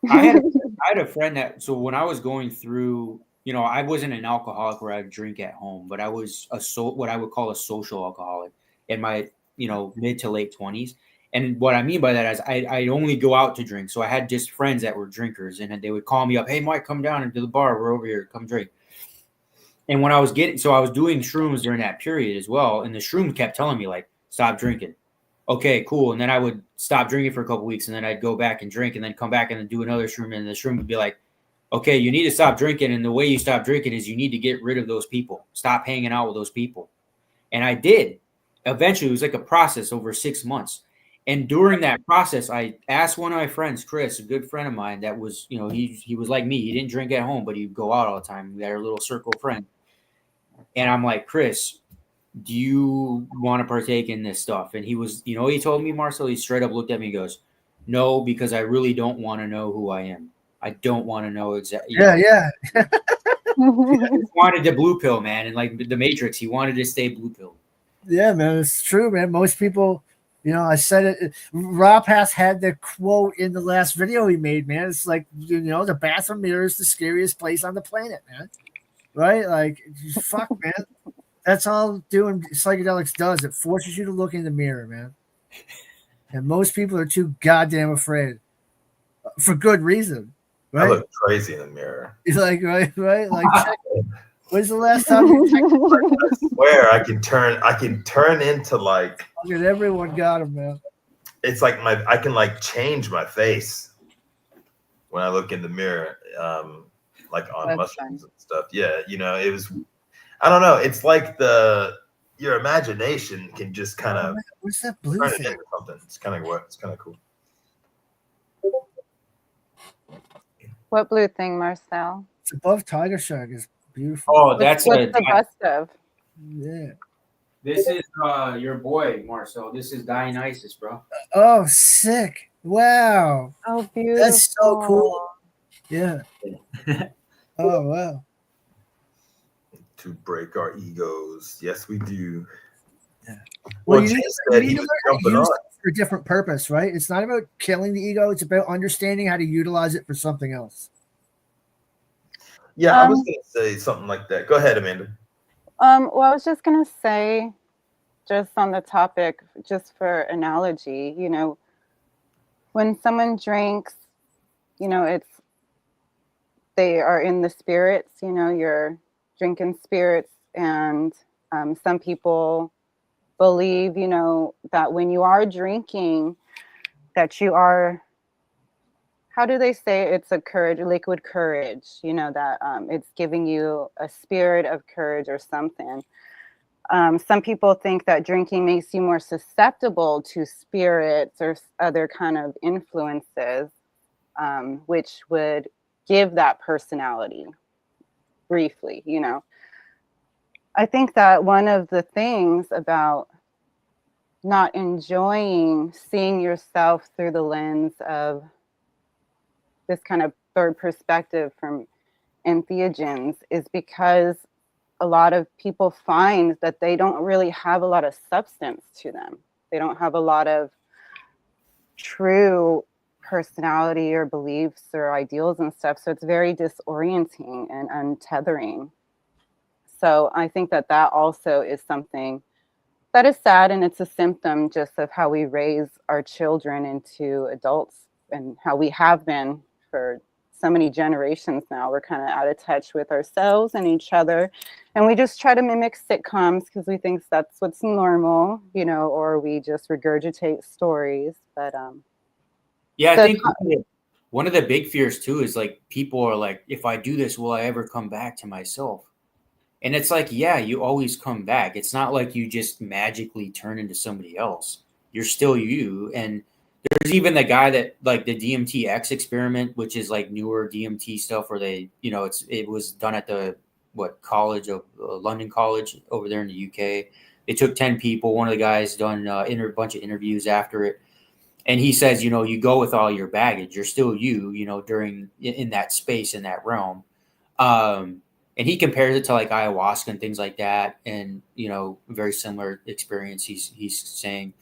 I had a friend that, so when I was going through, I wasn't an alcoholic where I would drink at home, but I was what I would call a social alcoholic in my mid to late 20s. And what I mean by that is I only go out to drink. So I had just friends that were drinkers, and they would call me up, hey Mike, come down into the bar, we're over here, come drink. And when I was doing shrooms during that period as well, and the shroom kept telling me like, stop drinking. Okay, cool. And then I would stop drinking for a couple of weeks, and then I'd go back and drink, and then come back and then do another shroom, and the shroom would be like, okay, you need to stop drinking, and the way you stop drinking is you need to get rid of those people. Stop hanging out with those people. And I did. Eventually, it was like a process over 6 months. And during that process, I asked one of my friends, Chris, a good friend of mine that was, he was like me. He didn't drink at home, but he'd go out all the time. We had our little circle of friends. And I'm like, Chris, do you want to partake in this stuff? And he was, he told me, Marcel, he straight up looked at me and goes, no, because I really don't want to know who I am. I don't want to know exactly. Yeah. He wanted the blue pill, man. And like the Matrix, he wanted to stay blue pill. Yeah, man, it's true, man. Most people, I said it. Rob has had the quote in the last video he made, man. It's like, the bathroom mirror is the scariest place on the planet, man. Right? Like, fuck, man. That's all doing psychedelics does. It forces you to look in the mirror, man. And most people are too goddamn afraid for good reason. Right? I look crazy in the mirror. He's like, right? Like, check it. When's the last time you checked? I swear I can turn into like. Look at everyone got him, man. It's like I can like change my face when I look in the mirror, like on mushrooms and stuff. Yeah, it was. I don't know. It's like your imagination can just kind of what's that blue turn it thing? into something. It's kind of cool. What blue thing, Marcel? It's above Tiger Shark. Is beautiful. Oh, that's What's the bust of? Yeah. This is your boy Marcel. This is Dionysus, bro. Oh, sick! Wow, Oh, beautiful. that's so cool. Yeah. Oh wow. To break our egos. Yes, we do. Yeah. Well, Well, you Jay need said to he learn was how to jumping use on. it for a different purpose, right? It's not about killing the ego. It's about understanding how to utilize it for something else. Yeah, I was going to say something like that. Go ahead, Amanda. Well, I was just going to say, just on the topic, just for analogy, you know, when someone drinks, you know, they are in the spirits, you know, you're drinking spirits, and some people believe, you know, that when you are drinking, that you are, how do they say, it's a courage, liquid courage, you know, that it's giving you a spirit of courage or something. Some people think that drinking makes you more susceptible to spirits or other kind of influences, which would give that personality briefly, you know. I think that one of the things about not enjoying seeing yourself through the lens of this kind of third perspective from entheogens is because a lot of people find that they don't really have a lot of substance to them. They don't have a lot of true personality or beliefs or ideals and stuff. So it's very disorienting and untethering. So I think that that also is something that is sad, and it's a symptom just of how we raise our children into adults and how we have been for so many generations now. We're kind of out of touch with ourselves and each other, and we just try to mimic sitcoms because we think that's what's normal, you know, or we just regurgitate stories. But yeah, I think one of the big fears too is like people are like, if I do this, will I ever come back to myself? And it's like, yeah, you always come back. It's not like you just magically turn into somebody else. You're still you. And there's even the guy that like the DMT-X experiment, which is like newer DMT stuff where they, you know, it was done at the college of London College over there in the UK. They took 10 people. One of the guys done a bunch of interviews after it. And he says, you know, you go with all your baggage. You're still you know, in that space, in that realm. And he compares it to like ayahuasca and things like that. And, you know, very similar experience he's saying.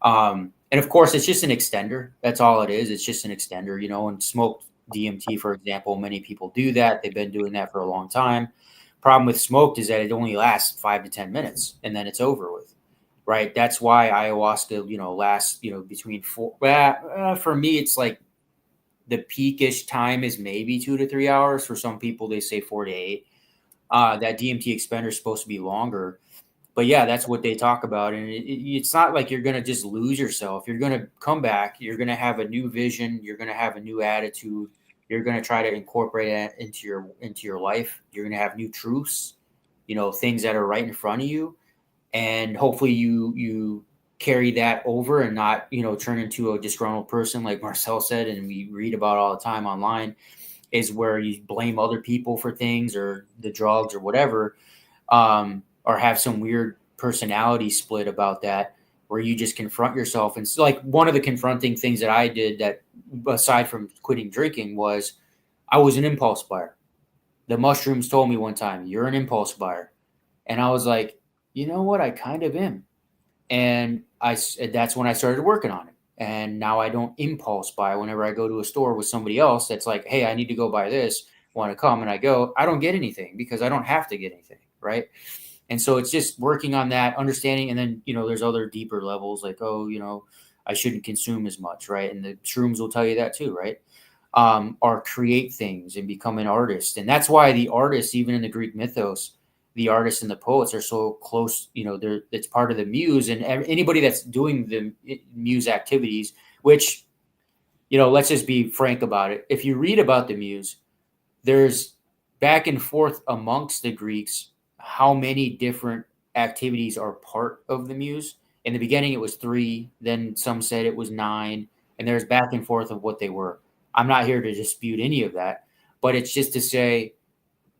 And of course, it's just an extender. That's all it is. It's just an extender, you know, and smoked DMT, for example, many people do that. They've been doing that for a long time. Problem with smoked is that it only lasts 5 to 10 minutes and then it's over with. Right. That's why ayahuasca, you know, lasts, you know, between for me, it's like the peakish time is maybe 2 to 3 hours. For some people, they say 4 to 8. That DMT expander is supposed to be longer. But yeah, that's what they talk about. And it's not like you're going to just lose yourself. You're going to come back. You're going to have a new vision. You're going to have a new attitude. You're going to try to incorporate it into your life. You're going to have new truths, you know, things that are right in front of you. And hopefully you carry that over and not, you know, turn into a disgruntled person like Marcel said, and we read about all the time online, is where you blame other people for things or the drugs or whatever, or have some weird personality split about that, where you just confront yourself. And so, like, one of the confronting things that I did, that aside from quitting drinking, was I was an impulse buyer. The mushrooms told me one time, you're an impulse buyer. And I was like, you know what? I kind of am. And that's when I started working on it. And now I don't impulse buy whenever I go to a store with somebody else that's like, hey, I need to go buy this. Want to come? And I go, I don't get anything because I don't have to get anything. Right. And so it's just working on that, understanding. And then, you know, there's other deeper levels like, oh, you know, I shouldn't consume as much. Right. And the shrooms will tell you that too. Right. Or create things and become an artist. And that's why the artists, even in the Greek mythos, the artists and the poets are so close, you know, it's part of the muse, and anybody that's doing the muse activities, which, you know, let's just be frank about it. If you read about the muse, there's back and forth amongst the Greeks, how many different activities are part of the muse. In the beginning, it was 3. Then some said it was 9, and there's back and forth of what they were. I'm not here to dispute any of that, but it's just to say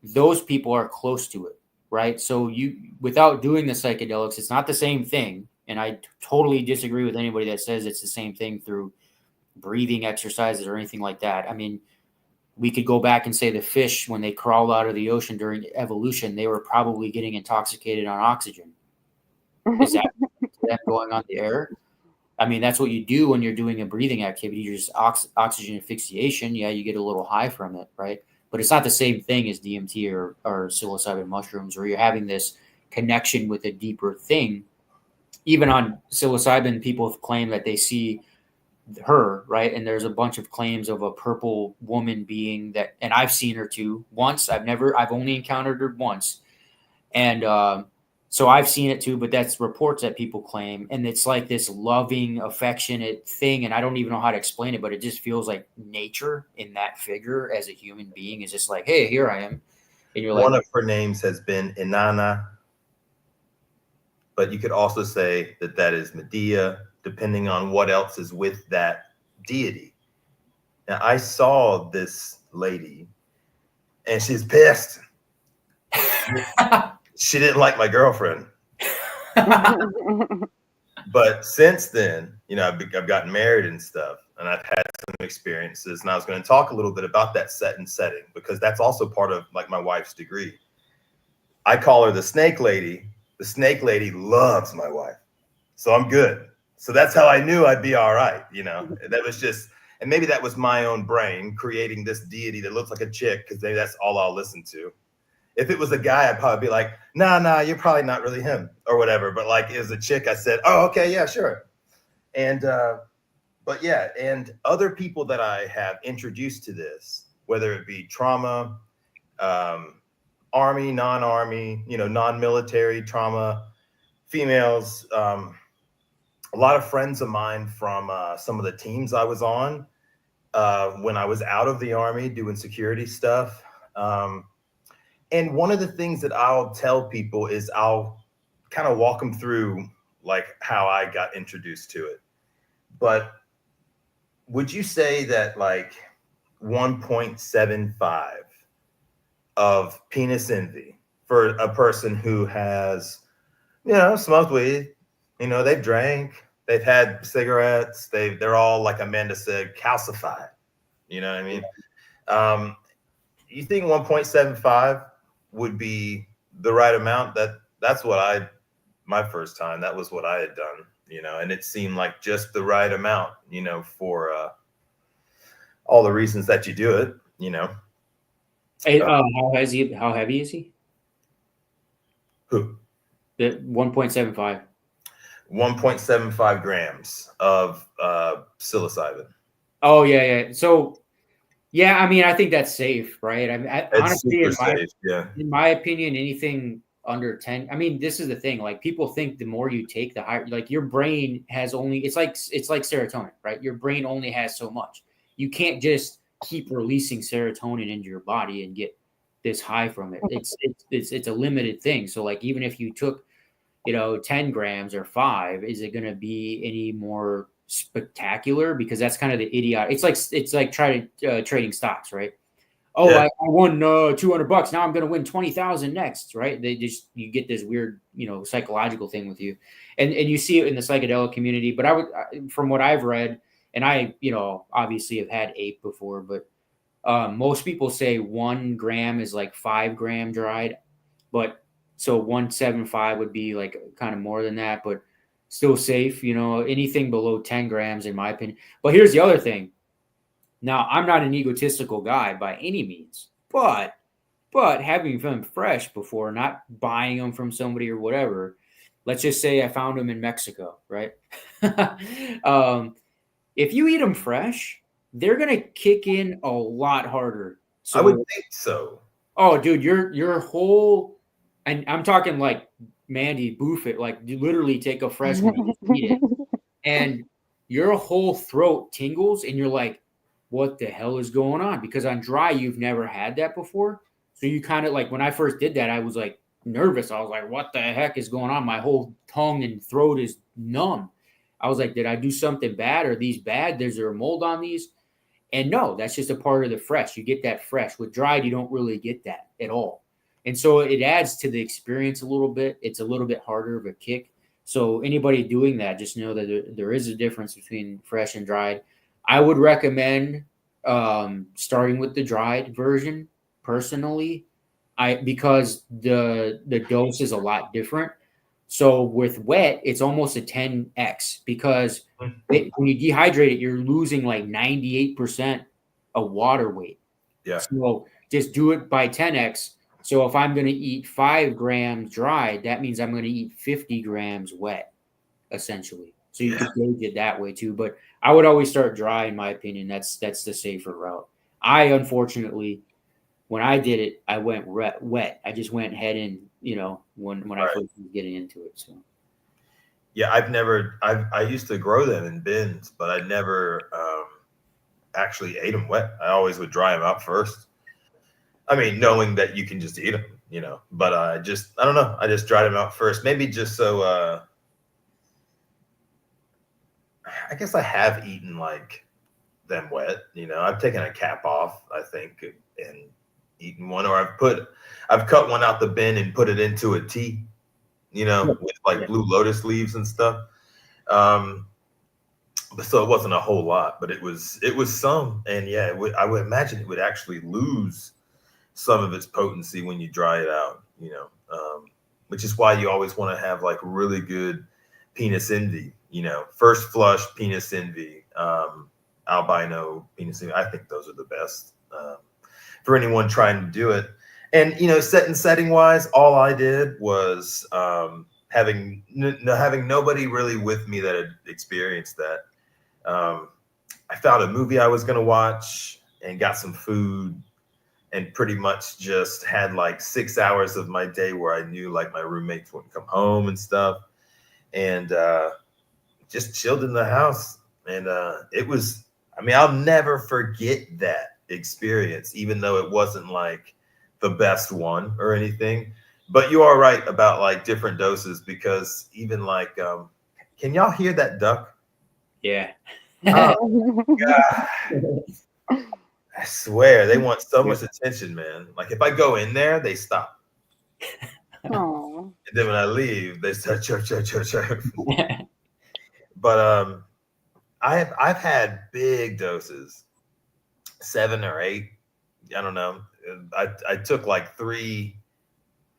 those people are close to it, right? So you, without doing the psychedelics, it's not the same thing. And I totally disagree with anybody that says it's the same thing through breathing exercises or anything like that. I mean, we could go back and say the fish, when they crawled out of the ocean during evolution, they were probably getting intoxicated on oxygen. Is that them going on the air? I mean, that's what you do when you're doing a breathing activity. You're just oxygen asphyxiation. Yeah, you get a little high from it, right? But it's not the same thing as DMT or psilocybin mushrooms, where you're having this connection with a deeper thing. Even on psilocybin, people claim that they see her, right? And there's a bunch of claims of a purple woman being that, and I've seen her too once. I've only encountered her once. And so I've seen it too, but that's reports that people claim. And it's like this loving, affectionate thing. And I don't even know how to explain it, but it just feels like nature in that figure as a human being is just like, hey, here I am. And you're One like, of her names has been Inanna, but you could also say that that is Medea, depending on what else is with that deity. Now, I saw this lady, and she's pissed. She didn't like my girlfriend. But since then, you know, I've gotten married and stuff, and I've had some experiences, and I was going to talk a little bit about that setting, because that's also part of like my wife's degree. I call her the snake lady. The snake lady loves my wife, so I'm good. So that's how I knew I'd be all right. You know, that was just, and maybe that was my own brain creating this deity that looks like a chick, because maybe that's all I'll listen to. If it was a guy, I'd probably be like, nah, you're probably not really him or whatever. But like, as a chick, I said, oh, okay, yeah, sure. And, but yeah, and other people that I have introduced to this, whether it be trauma, army, non-army, you know, non-military trauma, females, a lot of friends of mine from some of the teams I was on when I was out of the army doing security stuff. And one of the things that I'll tell people is I'll kind of walk them through like how I got introduced to it. But would you say that like 1.75 of penis envy for a person who has, you know, smoked weed, you know, they've drank, they've had cigarettes, they're all, like Amanda said, calcified, you know what I mean? You think 1.75 would be the right amount? That's what my first time, that was what I had done, you know, and it seemed like just the right amount, you know, for all the reasons that you do it, you know. hey, how heavy is he? Who? The 1.75. 1.75 grams of psilocybin. Oh yeah. So yeah, I mean, I think that's safe, right? I mean, honestly, in my opinion, anything under 10. I mean, this is the thing. Like, people think the more you take, the higher. Like, your brain has only. It's like serotonin, right? Your brain only has so much. You can't just keep releasing serotonin into your body and get this high from it. It's a limited thing. So, like, even if you took, 10 grams or 5, is it going to be any more spectacular? Because that's kind of the idiot. It's like trading stocks, right? Oh, yeah. I won $200. Now I'm going to win 20,000 next, right? You get this weird, psychological thing with you, and you see it in the psychedelic community. But from what I've read, and I, obviously have had ape before, but most people say 1 gram is like 5 gram dried, but so 1.75 would be like kind of more than that, but still safe, anything below 10 grams, in my opinion. But here's the other thing. Now, I'm not an egotistical guy by any means, but having them fresh before, not buying them from somebody or whatever. Let's just say I found them in Mexico, right? If you eat them fresh, they're going to kick in a lot harder. So, I would think so. Oh, dude, your whole, and I'm talking like Mandy, boof it, like you literally take a fresh one and eat it, and your whole throat tingles, and you're like, what the hell is going on? Because on dry, you've never had that before. So you kind of like, when I first did that, I was like, nervous. I was like, what the heck is going on? My whole tongue and throat is numb. I was like, did I do something bad? Are these bad? Is there a mold on these? And no, that's just a part of the fresh. You get that fresh. With dried, you don't really get that at all. And so it adds to the experience a little bit. It's a little bit harder of a kick. So anybody doing that, just know that there is a difference between fresh and dried. I would recommend starting with the dried version personally, because the dose is a lot different. So with wet, it's almost a 10x, because when you dehydrate it, you're losing like 98% of water weight. Yeah. So just do it by 10x. So if I'm going to eat 5 grams dried, that means I'm going to eat 50 grams wet, essentially. So you can gauge it that way too. But I would always start dry, in my opinion. That's the safer route. I, unfortunately, when I did it, I went wet. I just went head in, when I first was getting into it. So. Yeah, I used to grow them in bins, but I never actually ate them wet. I always would dry them out first. I mean, knowing that you can just eat them, but I don't know. I just dried them out first. Maybe just so, I guess I have eaten like them wet, I've taken a cap off, I think, and eaten one, or I've cut one out the bin and put it into a tea, with like blue lotus leaves and stuff. So it wasn't a whole lot, but it was some, and I would imagine it would actually lose some of its potency when you dry it out, which is why you always want to have like really good penis envy, first flush penis envy, albino penis envy. I think those are the best for anyone trying to do it. And setting wise, all I did was having nobody really with me that had experienced that. I found a movie I was going to watch and got some food, and pretty much just had like 6 hours of my day where I knew like my roommates wouldn't come home and stuff, and just chilled in the house. And it was, I'll never forget that experience, even though it wasn't like the best one or anything. But you are right about like different doses, because even like, can y'all hear that duck? Yeah. Oh, God. I swear they want so much attention, man. Like if I go in there, they stop. Oh. And then when I leave, they start chirp. But I've had big doses, 7 or 8. I don't know. I took like 3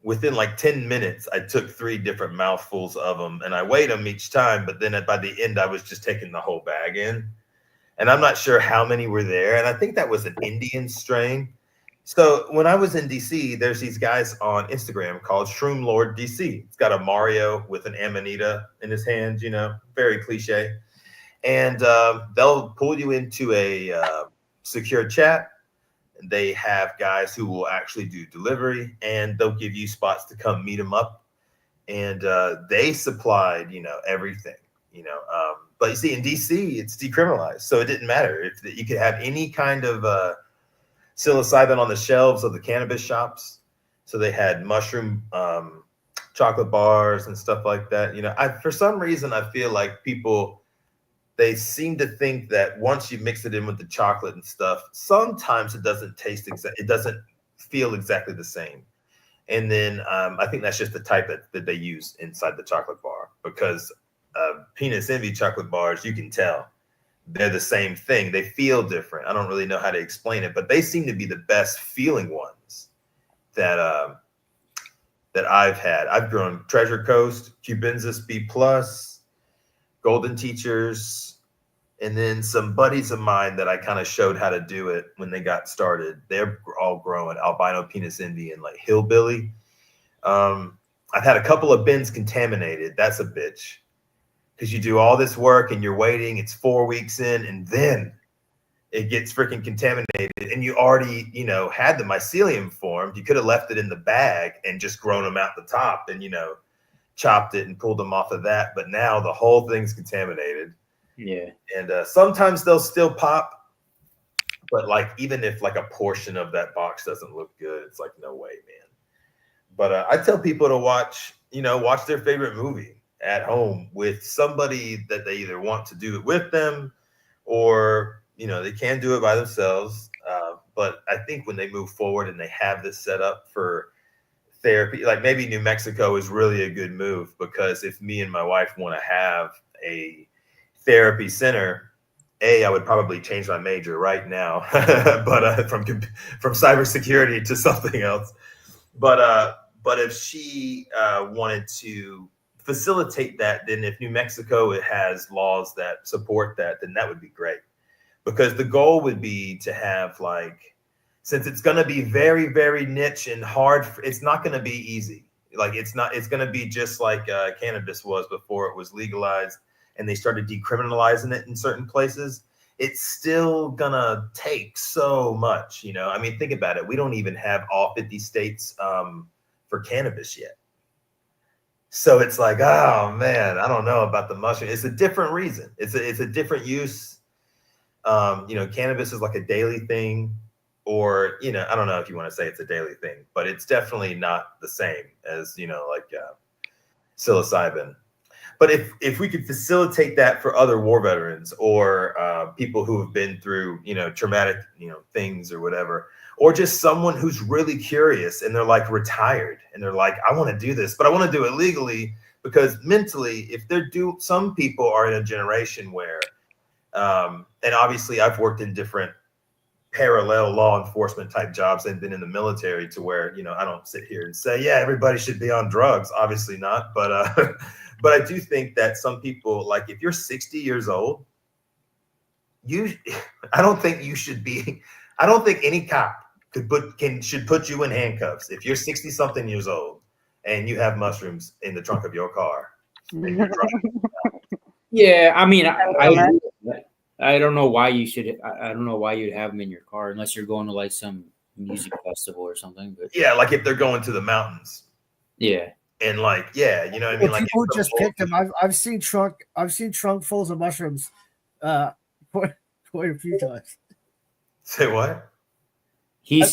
within like 10 minutes. I took 3 different mouthfuls of them, and I weighed them each time. But then by the end, I was just taking the whole bag in. And I'm not sure how many were there. And I think that was an Indian strain. So when I was in DC, there's these guys on Instagram called Shroom Lord DC. It's got a Mario with an Amanita in his hand, very cliche. And they'll pull you into a secure chat. They have guys who will actually do delivery, and they'll give you spots to come meet them up. And they supplied, everything, but you see, in DC, it's decriminalized, so it didn't matter. If you could have any kind of psilocybin on the shelves of the cannabis shops. So they had mushroom chocolate bars and stuff like that. For some reason, I feel like people, they seem to think that once you mix it in with the chocolate and stuff, sometimes it doesn't taste it doesn't feel exactly the same. And then I think that's just the type that they use inside the chocolate bar, because penis envy chocolate bars, you can tell they're the same thing. They feel different. I don't really know how to explain it, but they seem to be the best feeling ones that I've had. I've grown Treasure Coast, Cubensis B+, Golden Teachers, and then some buddies of mine that I kind of showed how to do it when they got started. They're all growing albino penis envy and like hillbilly. I've had a couple of bins contaminated. That's a bitch. Because you do all this work and you're waiting, it's 4 weeks in, and then it gets freaking contaminated, and you already, had the mycelium formed. You could have left it in the bag and just grown them out the top and, chopped it and pulled them off of that. But now the whole thing's contaminated. Yeah. And sometimes they'll still pop, but like, even if like a portion of that box doesn't look good, it's like, no way, man. But I tell people to watch their favorite movie at home with somebody that they either want to do it with them, or they can do it by themselves. But I think when they move forward and they have this set up for therapy, like maybe New Mexico is really a good move, because if me and my wife want to have a therapy center, I would probably change my major right now, but from cybersecurity to something else. But if she wanted to facilitate that, then if New Mexico has laws that support that, then that would be great. Because the goal would be to have, like, since it's going to be very, very niche and hard, it's not going to be easy. Like, it's going to be just like cannabis was before it was legalized and they started decriminalizing it in certain places. It's still going to take so much, I mean, think about it. We don't even have all 50 states for cannabis yet. So it's like, oh man, I don't know about the mushroom. It's a different reason. It's a different use. Cannabis is like a daily thing, or, I don't know if you want to say it's a daily thing, but it's definitely not the same as, like psilocybin. But if we could facilitate that for other war veterans, or people who have been through, traumatic, things or whatever, or just someone who's really curious and they're like retired and they're like, I want to do this, but I want to do it legally, because mentally, some people are in a generation where, and obviously I've worked in different parallel law enforcement type jobs and been in the military, to where, I don't sit here and say, yeah, everybody should be on drugs. Obviously not. But, but I do think that some people, like, if you're 60 years old, I don't think any cop should put you in handcuffs if you're 60 something years old and you have mushrooms in the trunk of your car. And you're driving. Yeah, I mean, I don't know why you should. I don't know why you'd have them in your car unless you're going to like some music festival or something. But yeah, like if they're going to the mountains. Yeah, and like, yeah, you know what I mean. Like people just picked them. I've seen trunkfuls of mushrooms, quite a few times. Say what?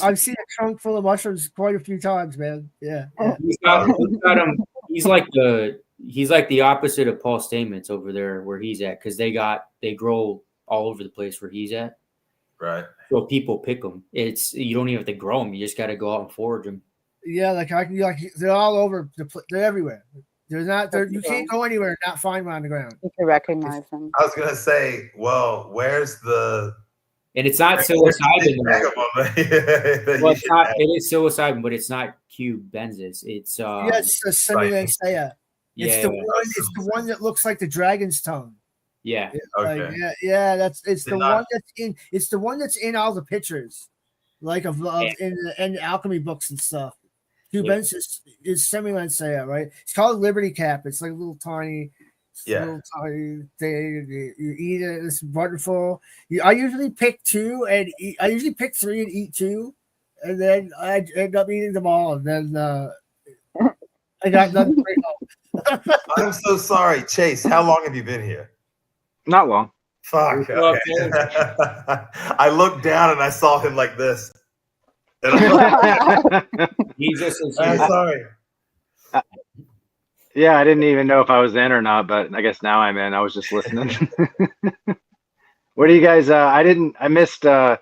I've seen a trunk full of mushrooms quite a few times, man. Yeah. He's got him. He's like the opposite of Paul Stamets over there where he's at, because they grow all over the place where he's at. Right. So people pick them. You don't even have to grow them. You just got to go out and forage them. Yeah, they're all over they're everywhere. You can't go anywhere and not find them on the ground. You can recognize them. I was gonna say, well, where's the? And it's not psilocybin. Well, it's not. It is psilocybin, but it's not cubensis. It's it's a similancia. Yeah, it's the one that looks like the dragon's tongue. Yeah. Okay. It's the one that's in all the pictures, like in the alchemy books and stuff. Cubensis is semilancia, right? It's called Liberty Cap. It's like a little tiny thing. You eat it. It's wonderful. I usually pick 2 and eat. I usually pick 3 and eat 2, and then I end up eating them all. And then I got nothing to bring home. I'm so sorry, Chase. How long have you been here? Not long. Fuck. Okay. I looked down and I saw him like this. I'm sorry. Yeah, I didn't even know if I was in or not, but I guess now I'm in. I was just listening. What do you guys? I missed. I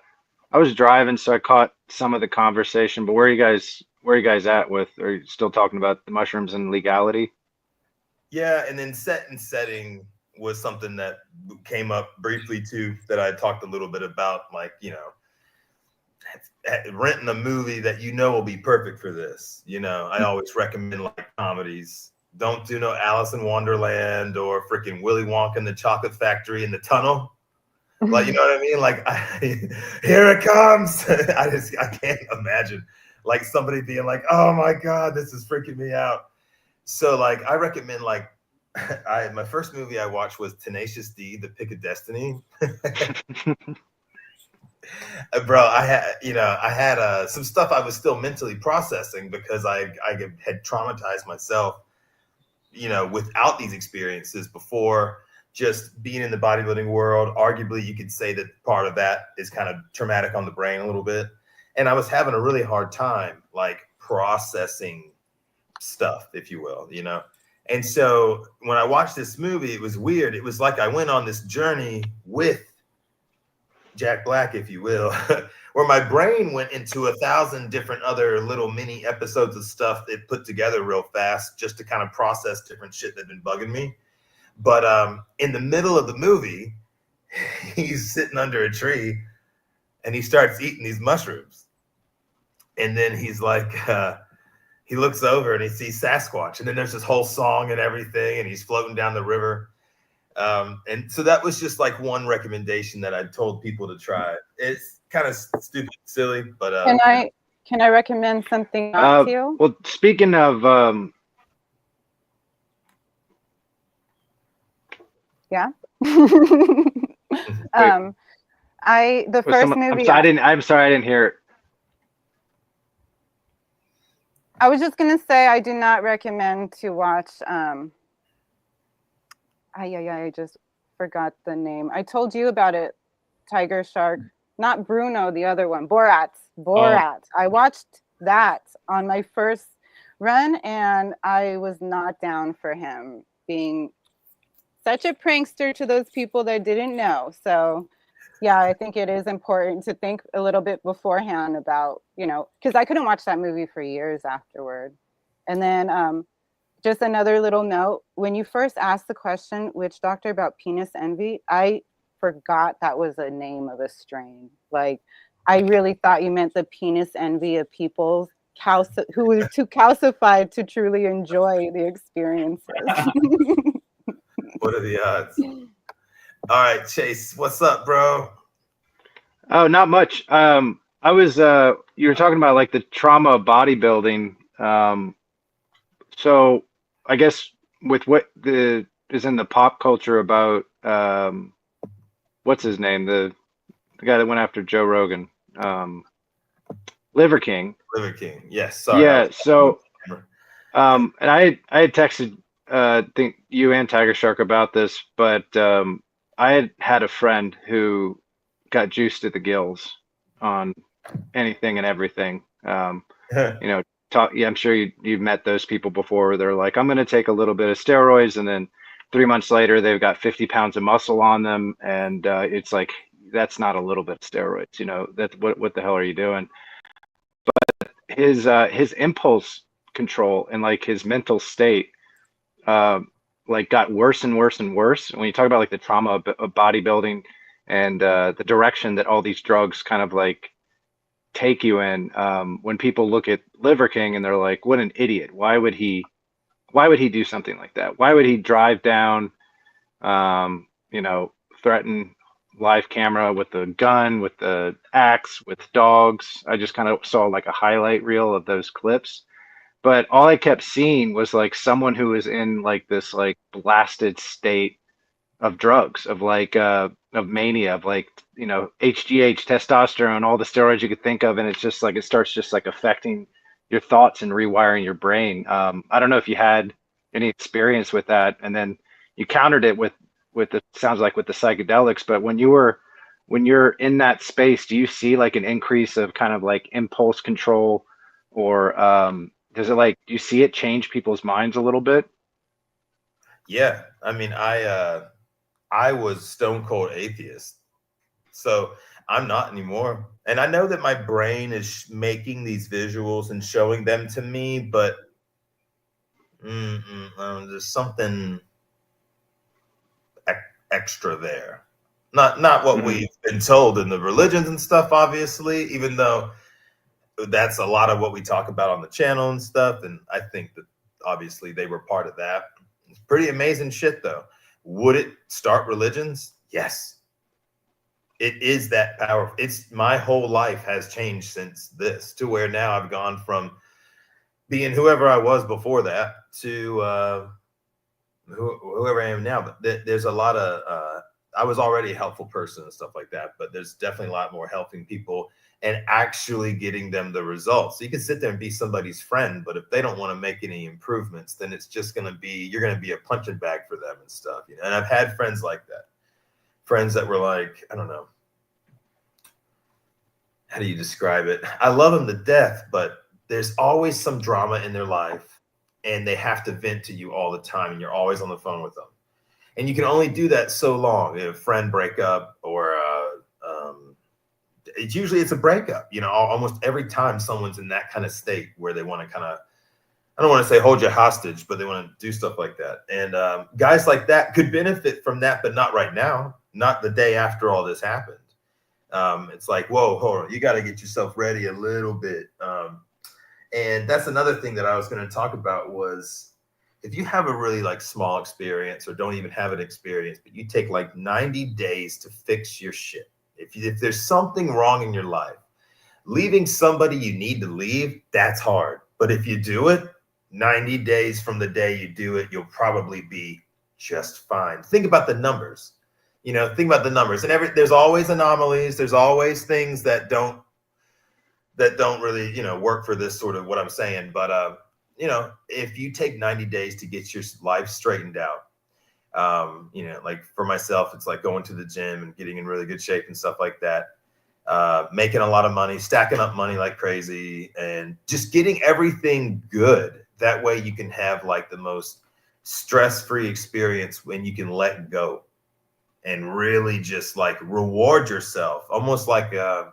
was driving, so I caught some of the conversation. But where are you guys at with? Are you still talking about the mushrooms and legality? Yeah, and then setting was something that came up briefly too, that I talked a little bit about, like, renting a movie that will be perfect for this. I always recommend like comedies. Don't do no Alice in Wonderland or freaking Willy Wonka and the Chocolate Factory in the tunnel. Like, you know what I mean? Like, here it comes. I can't imagine like somebody being like, oh my God, this is freaking me out. So like, I recommend like, my first movie I watched was Tenacious D, The Pick of Destiny. Bro, I had some stuff I was still mentally processing because I had traumatized myself, without these experiences before. Just being in the bodybuilding world, arguably you could say that part of that is kind of traumatic on the brain a little bit. And I was having a really hard time like processing stuff, if you will, you know? And so when I watched this movie, it was weird. It was like I went on this journey with Jack Black, if you will, where my brain went into 1,000 different other little mini episodes of stuff that put together real fast just to kind of process different shit that had been bugging me. But in the middle of the movie, he's sitting under a tree and he starts eating these mushrooms. And then he's like, he looks over and he sees Sasquatch. And then there's this whole song and everything, and he's floating down the river. And so that was just like one recommendation that I told people to try. It's kind of stupid, silly, but can I recommend something not to? Well, speaking of yeah. The first movie. I'm sorry, I didn't hear it. I was just gonna say I do not recommend to watch. I just forgot the name. I told you about it. Tiger Shark, not Bruno, the other one. Borat. Oh. I watched that on my first run, and I was not down for him being such a prankster to those people that didn't know. So, yeah, I think it is important to think a little bit beforehand about, you know, because I couldn't watch that movie for years afterward. And then just another little note, when you first asked the question, WitchDoctor, about penis envy, I forgot that was a name of a strain. Like, I really thought you meant the penis envy of people who were too calcified to truly enjoy the experiences. what are the odds? All right, Chase, what's up, bro? Oh, not much. I was you were talking about like the trauma of bodybuilding. So I guess with what is in the pop culture about what's his name? The guy that went after Joe Rogan. Liver King. Liver King. Yes. Sorry. Yeah. So and I had texted think you and Tiger Shark about this, but I had a friend who got juiced at the gills on anything and everything. You know, I'm sure you've met those people before where they're like, I'm going to take a little bit of steroids, and then 3 months later they've got 50 pounds of muscle on them, and it's like, that's not a little bit of steroids, you know, that's what the hell are you doing? But his impulse control and like his mental state like got worse and worse and worse. When you talk about like the trauma of bodybuilding and the direction that all these drugs kind of like take you in, when people look at Liver King and they're like, what an idiot, why would he do something like that? Why would he drive down you know, threaten live camera with the gun, with the axe, with dogs? I just kind of saw like a highlight reel of those clips, but all I kept seeing was like someone who was in like this like blasted state of drugs, of like of mania, of like, you know, HGH, testosterone, all the steroids you could think of, and it's just like it starts just like affecting your thoughts and rewiring your brain. I don't know if you had any experience with that, and then you countered it with it sounds like with the psychedelics, but when you're in that space, do you see like an increase of kind of like impulse control, or does it like, do you see it change people's minds a little bit? Yeah, I mean, I was stone cold atheist, so I'm not anymore. And I know that my brain is making these visuals and showing them to me, but there's something extra there. Not what we've been told in the religions and stuff, obviously, even though that's a lot of what we talk about on the channel and stuff. And I think that obviously they were part of that. It's pretty amazing shit, though. Would it start religions? Yes. It is that powerful. It's my whole life has changed since this, to where now I've gone from being whoever I was before that to whoever I am now. But there's a lot of I was already a helpful person and stuff like that, but there's definitely a lot more helping people and actually getting them the results. So you can sit there and be somebody's friend, but if they don't want to make any improvements, then it's just going to be, you're going to be a punching bag for them and stuff. You know? And I've had friends like that, friends that were like, I don't know, how do you describe it? I love them to death, but there's always some drama in their life. and they have to vent to you all the time, and you're always on the phone with them. And you can only do that so long. If a friend break up, or it's a breakup. You know, almost every time someone's in that kind of state where they want to kind of, I don't want to say hold you hostage, but they want to do stuff like that. And guys like that could benefit from that, but not right now, not the day after all this happened. It's like, whoa, hold on, you got to get yourself ready a little bit. And that's another thing that I was going to talk about was, if you have a really like small experience, or don't even have an experience, but you take like 90 days to fix your shit. If there's something wrong in your life, leaving somebody you need to leave, that's hard. But if you do it, 90 days from the day you do it, you'll probably be just fine. Think about the numbers. You know, think about the numbers. And there's always anomalies. There's always things that don't really, you know, work for this sort of what I'm saying. But you know, if you take 90 days to get your life straightened out, you know, like for myself, it's like going to the gym and getting in really good shape and stuff like that, making a lot of money, stacking up money like crazy, and just getting everything good. That way you can have like the most stress-free experience when you can let go and really just like reward yourself. Almost like, I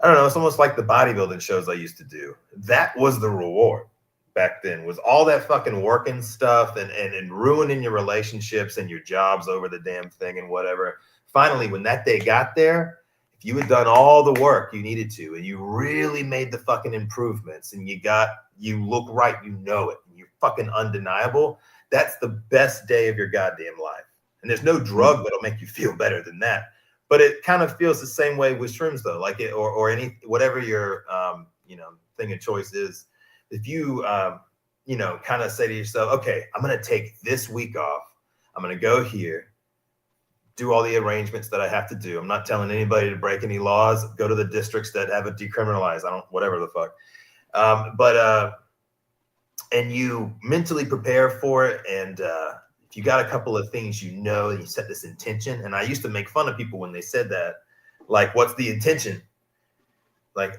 don't know, it's almost like the bodybuilding shows I used to do. That was the reward back then, was all that fucking working stuff and ruining your relationships and your jobs over the damn thing and whatever. Finally, when that day got there, if you had done all the work you needed to, and you really made the fucking improvements, and you look right, you know it, and you're fucking undeniable, that's the best day of your goddamn life. And there's no drug that'll make you feel better than that. But it kind of feels the same way with shrooms, though, like it, or any, whatever your you know, thing of choice is. If you you know, kind of say to yourself, okay, I'm going to take this week off. I'm going to go here, do all the arrangements that I have to do. I'm not telling anybody to break any laws. Go to the districts that have it decriminalized. Whatever the fuck. And you mentally prepare for it. And if you got a couple of things, you know, and you set this intention. And I used to make fun of people when they said that, like, what's the intention? Like,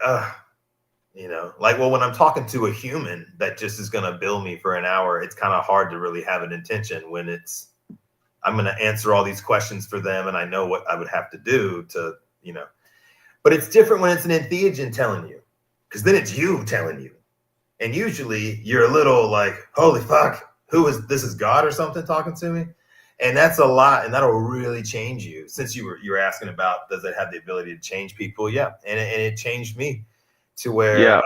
you know, like, well, when I'm talking to a human that just is going to bill me for an hour, it's kind of hard to really have an intention when I'm going to answer all these questions for them, and I know what I would have to do to, you know. But it's different when it's an entheogen telling you, because then it's you telling you. And usually you're a little like, holy fuck, this is God or something talking to me? And that's a lot, and that'll really change you. Since you were asking about, does it have the ability to change people? Yeah, and it changed me to where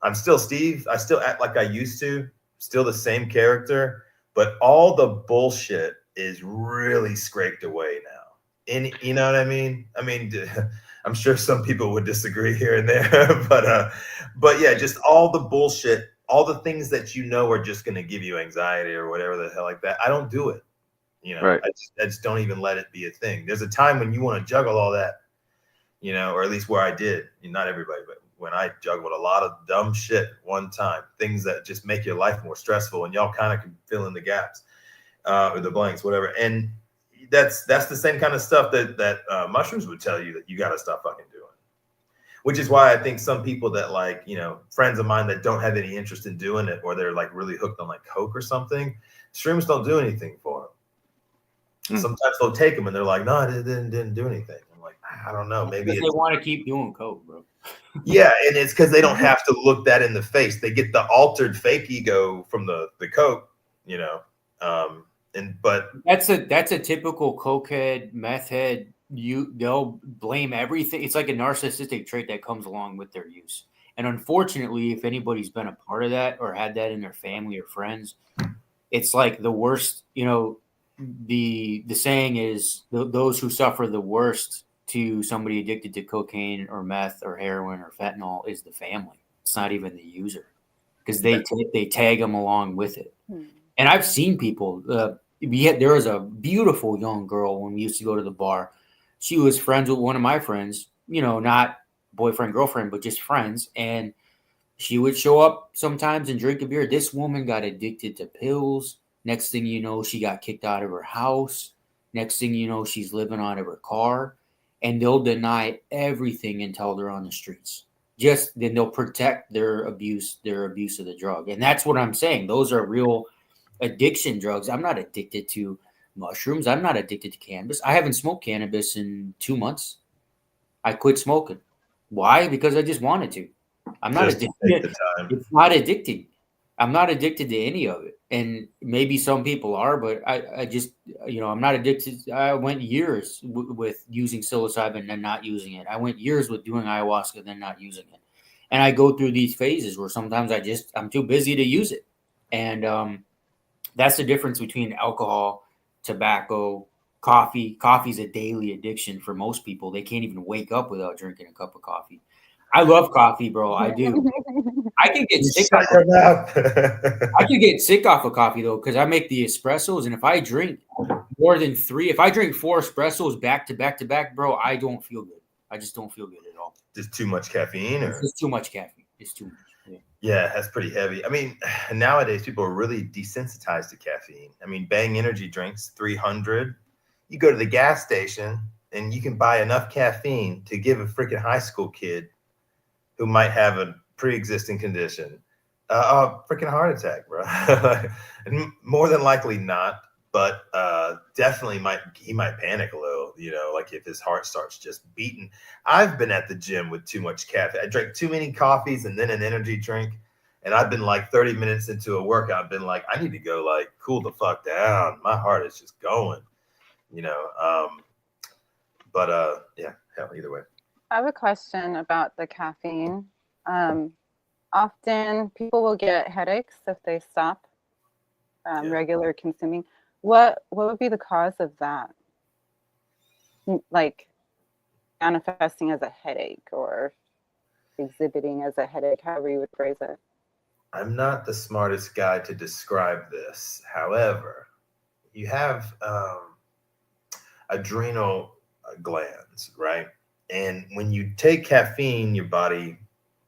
I'm still Steve. I still act like I used to, still the same character, but all the bullshit is really scraped away now. And you know what I mean? I mean, I'm sure some people would disagree here and there, but yeah, just all the bullshit, all the things that you know are just going to give you anxiety or whatever the hell like that. I don't do it. You know, right. I just don't even let it be a thing. There's a time when you want to juggle all that, you know, or at least where I did. Not everybody, but when I juggled a lot of dumb shit at one time, things that just make your life more stressful, and y'all kind of can fill in the gaps or the blanks, whatever. And that's the same kind of stuff that mushrooms would tell you that you got to stop fucking doing. Which is why I think some people that, like, you know, friends of mine that don't have any interest in doing it, or they're like really hooked on like Coke or something, shrooms don't do anything for them. Sometimes they'll take them and they're like, no, it didn't do anything. I'm like, I don't know. Maybe they want to keep doing Coke, bro. Yeah, and it's because they don't have to look that in the face. They get the altered fake ego from the Coke, you know. But that's a typical cokehead, meth head. They'll blame everything. It's like a narcissistic trait that comes along with their use. And unfortunately, if anybody's been a part of that or had that in their family or friends, it's like the worst. You know, the saying is those who suffer the worst to somebody addicted to cocaine or meth or heroin or fentanyl is the family. It's not even the user, because they tag them along with it. And I've seen people. There was a beautiful young girl when we used to go to the bar. She was friends with one of my friends, you know, not boyfriend, girlfriend, but just friends. And she would show up sometimes and drink a beer. This woman got addicted to pills. Next thing you know, she got kicked out of her house. Next thing you know, she's living out of her car. And they'll deny everything until they're on the streets. just then they'll protect their abuse of the drug. And that's what I'm saying. Those are real addiction drugs. I'm not addicted to mushrooms. I'm not addicted to cannabis. I haven't smoked cannabis in 2 months. I quit smoking. Why? Because I just wanted to. I'm not Just to addicted. take the time. It's not addicting. I'm not addicted to any of it. And maybe some people are, but I just, I'm not addicted. I went years with using psilocybin and not using it. I went years with doing ayahuasca and then not using it. And I go through these phases where sometimes I'm too busy to use it. And that's the difference between alcohol, tobacco, coffee. Coffee's a daily addiction for most people. They can't even wake up without drinking a cup of coffee. I love coffee, bro. I do. I can get sick. Shut your mouth. I can get sick off of coffee though, because I make the espressos, and if I drink more than 3, if I drink 4 espressos back to back to back, bro, I don't feel good. I just don't feel good at all. Just too much caffeine, or It's just too much caffeine. It's too much. Yeah. yeah, that's pretty heavy. I mean, nowadays people are really desensitized to caffeine. I mean, Bang energy drinks 300. You go to the gas station and you can buy enough caffeine to give a freaking high school kid who might have a pre-existing condition a freaking heart attack, bro. And more than likely not, but definitely he might panic a little, like if his heart starts just beating. I've been at the gym with too much caffeine. I drank too many coffees and then an energy drink, and I've been like 30 minutes into a workout, I've been like, I need to go like cool the fuck down. My heart is just going, but yeah, hell, either way. I have a question about the caffeine. Often people will get headaches if they stop regular consuming. What would be the cause of that? Like manifesting as a headache or exhibiting as a headache, however you would phrase it. I'm not the smartest guy to describe this. However, you have adrenal glands, right? And when you take caffeine, your body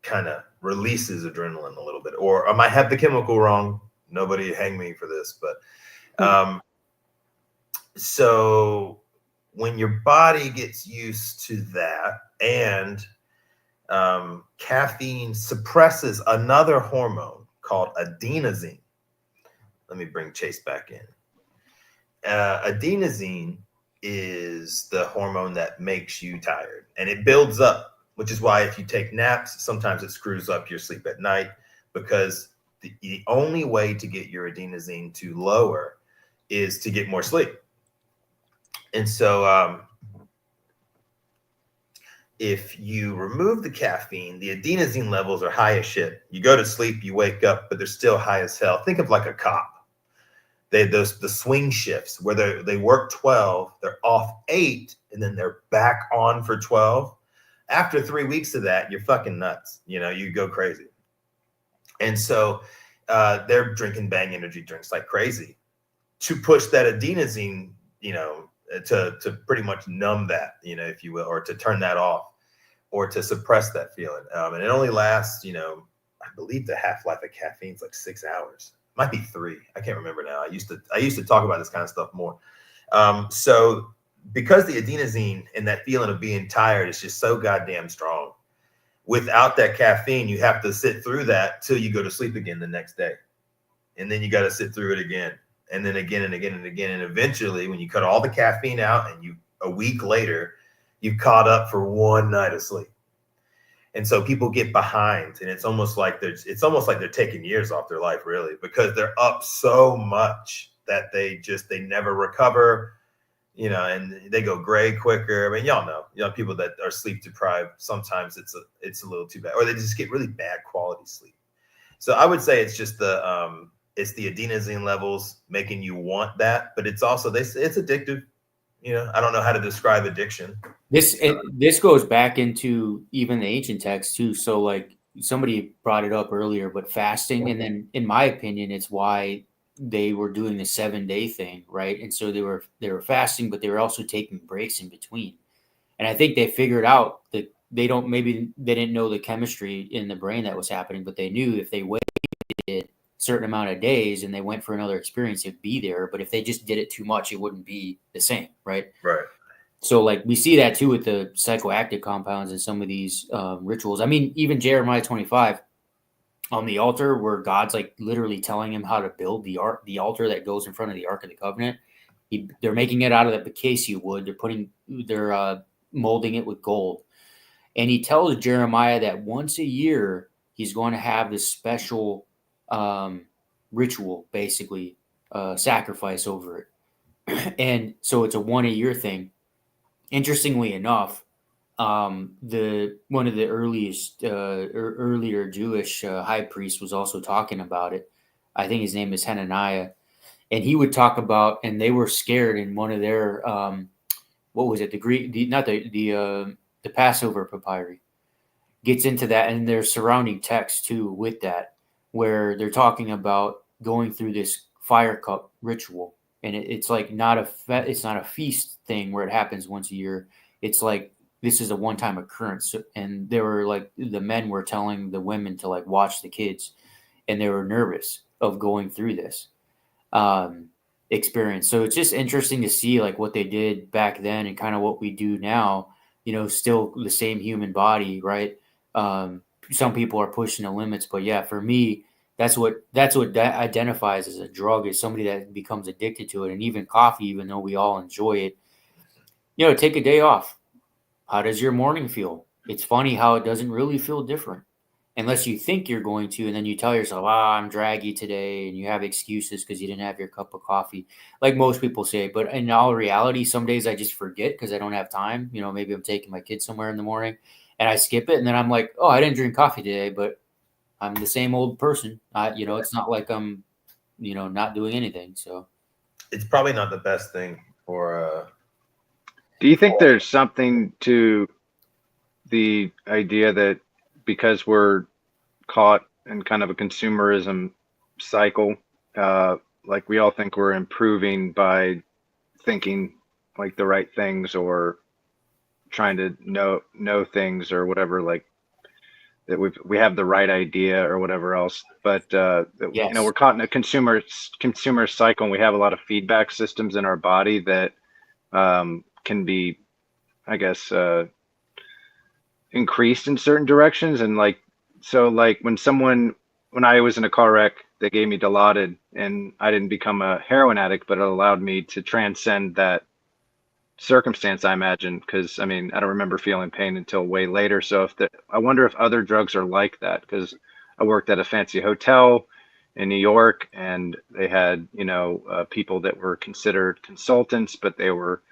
kind of releases adrenaline a little bit. Or I might have the chemical wrong. Nobody hang me for this. But so when your body gets used to that, and caffeine suppresses another hormone called adenosine. Let me bring Chase back in. Adenosine is the hormone that makes you tired, and it builds up, which is why if you take naps, sometimes it screws up your sleep at night, because the only way to get your adenosine to lower is to get more sleep. And so if you remove the caffeine, the adenosine levels are high as shit. You go to sleep, you wake up, but they're still high as hell. Think of like a cop. The swing shifts where they work 12, they're off 8, and then they're back on for 12. After 3 weeks of that, you're fucking nuts. You go crazy. And so they're drinking Bang energy drinks like crazy to push that adenosine, to pretty much numb that, if you will, or to turn that off, or to suppress that feeling. And it only lasts, I believe the half-life of caffeine is like 6 hours. Might be 3. I can't remember now. I used to talk about this kind of stuff more. So because the adenosine and that feeling of being tired is just so goddamn strong, without that caffeine, you have to sit through that till you go to sleep again the next day. And then you got to sit through it again, and then again and again and again. And eventually, when you cut all the caffeine out and a week later, you've caught up for one night of sleep. And so people get behind, and it's almost like they're taking years off their life, really, because they're up so much that they never recover, and they go gray quicker. I mean, y'all know, people that are sleep deprived, sometimes it's a little too bad, or they just get really bad quality sleep. So I would say it's just it's the adenosine levels making you want that, but it's also it's addictive. I don't know how to describe addiction. This goes back into even the ancient texts too. So like somebody brought it up earlier, but fasting, and then in my opinion, it's why they were doing the 7-day thing, right? And so they were fasting, but they were also taking breaks in between. And I think they figured out that they didn't know the chemistry in the brain that was happening, but they knew if they waited a certain amount of days and they went for another experience, it'd be there. But if they just did it too much, it wouldn't be the same, right? Right. So like we see that too with the psychoactive compounds and some of these rituals. I mean, even Jeremiah 25 on the altar, where God's like literally telling him how to build the altar that goes in front of the Ark of the Covenant. They're making it out of the acacia wood. They're molding it with gold. And he tells Jeremiah that once a year he's going to have this special ritual, basically sacrifice over it. And so it's a 1 a year thing. Interestingly enough, one of the earlier Jewish high priests was also talking about it. I think his name is Hananiah, and he would talk about, and they were scared in one of their what was it, the Passover papyri gets into that, and there's surrounding text too with that, where they're talking about going through this fire cup ritual, and it's like it's not a feast thing where it happens once a year. It's like this is a one-time occurrence. And they were like, the men were telling the women to like watch the kids, and they were nervous of going through this experience. So it's just interesting to see like what they did back then and kind of what we do now, still the same human body, right? Some people are pushing the limits, but yeah, for me, that's what identifies as a drug, is somebody that becomes addicted to it. And even coffee, even though we all enjoy it, take a day off. How does your morning feel? It's funny how it doesn't really feel different unless you think you're going to, and then you tell yourself, I'm draggy today, and you have excuses because you didn't have your cup of coffee, like most people say. But in all reality, some days I just forget because I don't have time. Maybe I'm taking my kids somewhere in the morning and I skip it, and then I'm like, I didn't drink coffee today, but I'm the same old person. It's not like I'm, not doing anything. So it's probably not the best thing for Do you think there's something to the idea that because we're caught in kind of a consumerism cycle, like we all think we're improving by thinking like the right things or trying to know things or whatever, like that we have the right idea or whatever else, but yes. We're caught in a consumer cycle, and we have a lot of feedback systems in our body that can be, I guess, increased in certain directions. And like when I was in a car wreck, they gave me Dilaudid, and I didn't become a heroin addict, but it allowed me to transcend that circumstance, I imagine, because I don't remember feeling pain until way later. So I wonder if other drugs are like that, because I worked at a fancy hotel in New York, and they had people that were considered consultants, but they were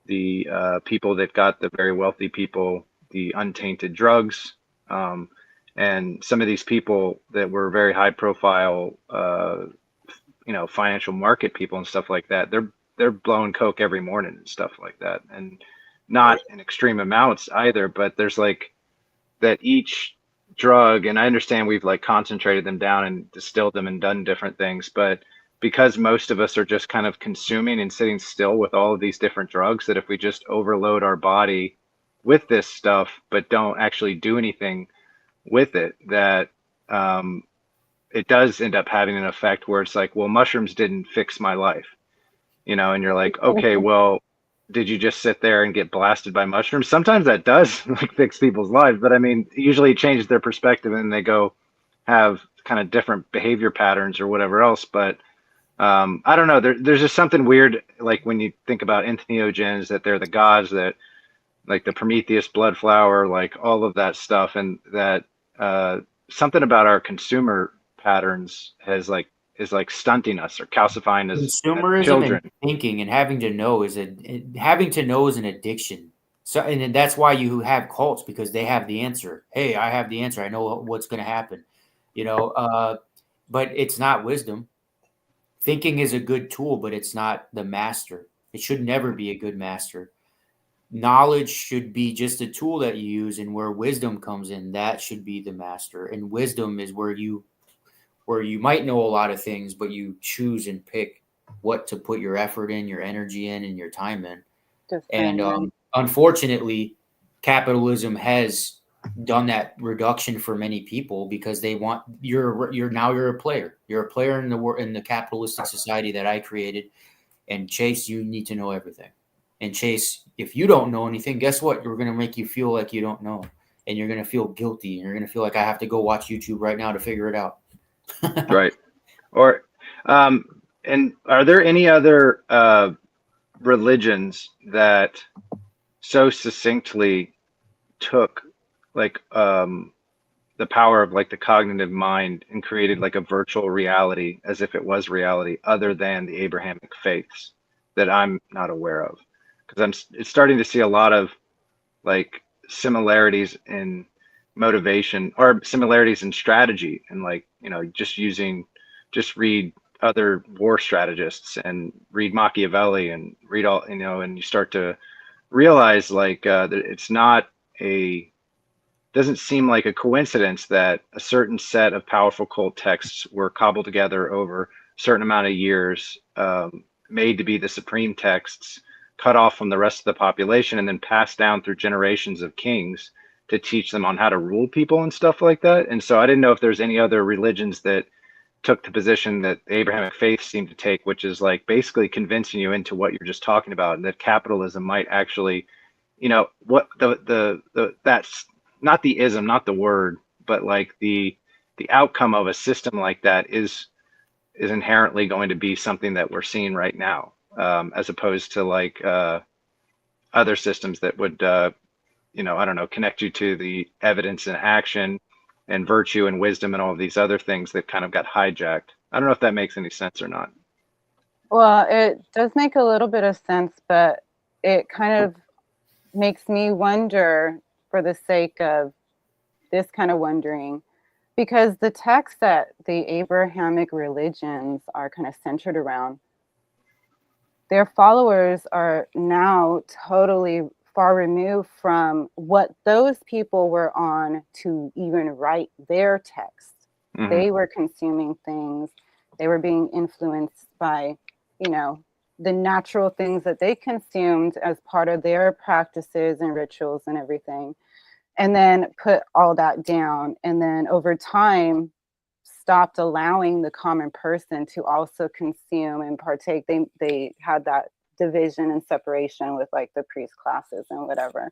the people that got the very wealthy people the untainted drugs, and some of these people that were very high profile financial market people and stuff like that, they're blowing coke every morning and stuff like that, and not in extreme amounts either, but there's like that each drug, and I understand we've like concentrated them down and distilled them and done different things, but because most of us are just kind of consuming and sitting still with all of these different drugs, that if we just overload our body with this stuff but don't actually do anything with it, that it does end up having an effect where it's like, well, mushrooms didn't fix my life, and you're like, okay, well, did you just sit there and get blasted by mushrooms? Sometimes that does like fix people's lives, but usually it changes their perspective and they go have kind of different behavior patterns or whatever else. But I don't know, there's just something weird, like when you think about entheogens, that they're the gods, that like the Prometheus blood flower, like all of that stuff, and that something about our consumer patterns is like stunting us or calcifying us. Consumerism children. And thinking and having to know is an addiction. So, and that's why you have cults, because they have the answer. Hey, I have the answer. I know what's going to happen, but it's not wisdom. Thinking is a good tool, but it's not the master. It should never be a good master. Knowledge should be just a tool that you use, and where wisdom comes in, that should be the master. And wisdom is where you might know a lot of things, but you choose and pick what to put your effort in, your energy in, and your time in. And unfortunately, capitalism has done that reduction for many people, because they want you're a player. You're a player in the capitalistic society that I created. And Chase, you need to know everything. And Chase, if you don't know anything, guess what? We're going to make you feel like you don't know. And you're going to feel guilty. And you're going to feel like I have to go watch YouTube right now to figure it out. Right. Or, and are there any other religions that so succinctly took like the power of like the cognitive mind and created like a virtual reality as if it was reality, other than the Abrahamic faiths, that I'm not aware of? Because it's starting to see a lot of like similarities in motivation or similarities in strategy, and like, you know, just read other war strategists and read Machiavelli and read all, you know, and you start to realize like that it's not a doesn't seem like a coincidence that a certain set of powerful cult texts were cobbled together over a certain amount of years, made to be the supreme texts, cut off from the rest of the population, and then passed down through generations of kings to teach them on how to rule people and stuff like that. And so I didn't know if there's any other religions that took the position that the Abrahamic faith seemed to take, which is like basically convincing you into what you're just talking about, and that capitalism might actually, you know, what the that's not the ism, not the word, but like the outcome of a system like that is inherently going to be something that we're seeing right now, as opposed to like other systems that would, you know, I don't know, connect you to the evidence and action and virtue and wisdom and all of these other things that kind of got hijacked. I don't know if that makes any sense or not. Well, it does make a little bit of sense, but it kind of makes me wonder, for the sake of this kind of wondering, because the texts that the Abrahamic religions are kind of centered around, their followers are now totally far removed from what those people were on to even write their text. Mhm. They were consuming things. They were being influenced by, you know, the natural things that they consumed as part of their practices and rituals and everything, and then put all that down. And then over time, stopped allowing the common person to also consume and partake. They had that division and separation with like the priest classes and whatever.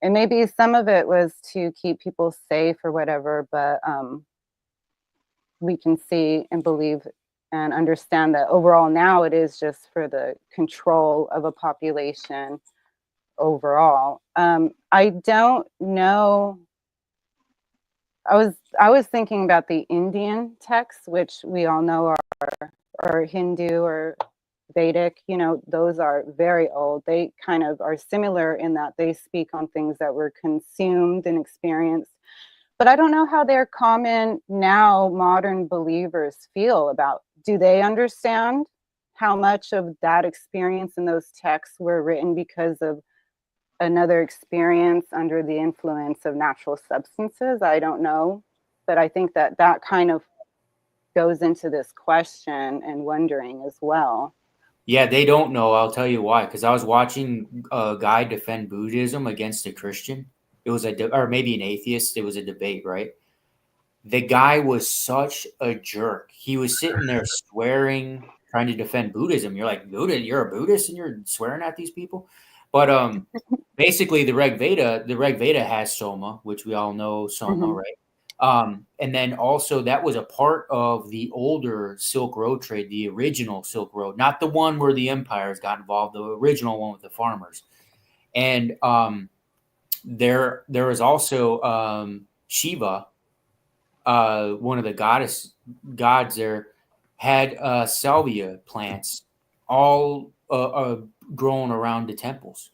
And maybe some of it was to keep people safe or whatever, but we can see and believe and understand that overall now it is just for the control of a population overall. I don't know. I was thinking about the Indian texts, which we all know are Hindu or Vedic. You know, those are very old. They kind of are similar in that they speak on things that were consumed and experienced. But I don't know how their common now modern believers feel about. Do they understand how much of that experience in those texts were written because of another experience under the influence of natural substances? I don't know. But I think that that kind of goes into this question and wondering as well. Yeah, they don't know. I'll tell you why. Because I was watching a guy defend Buddhism against a Christian. It was or maybe an atheist. It was a debate, right? The guy was such a jerk. He was sitting there swearing, trying to defend Buddhism. You're like, Buddha, you're a Buddhist and you're swearing at these people. But basically the Rig Veda has Soma, which we all know Soma, right? And then also that was a part of the older Silk Road trade, the original Silk Road, not the one where the empires got involved, the original one with the farmers. And there is also Shiva, one of the gods there, had salvia plants all grown around the temples.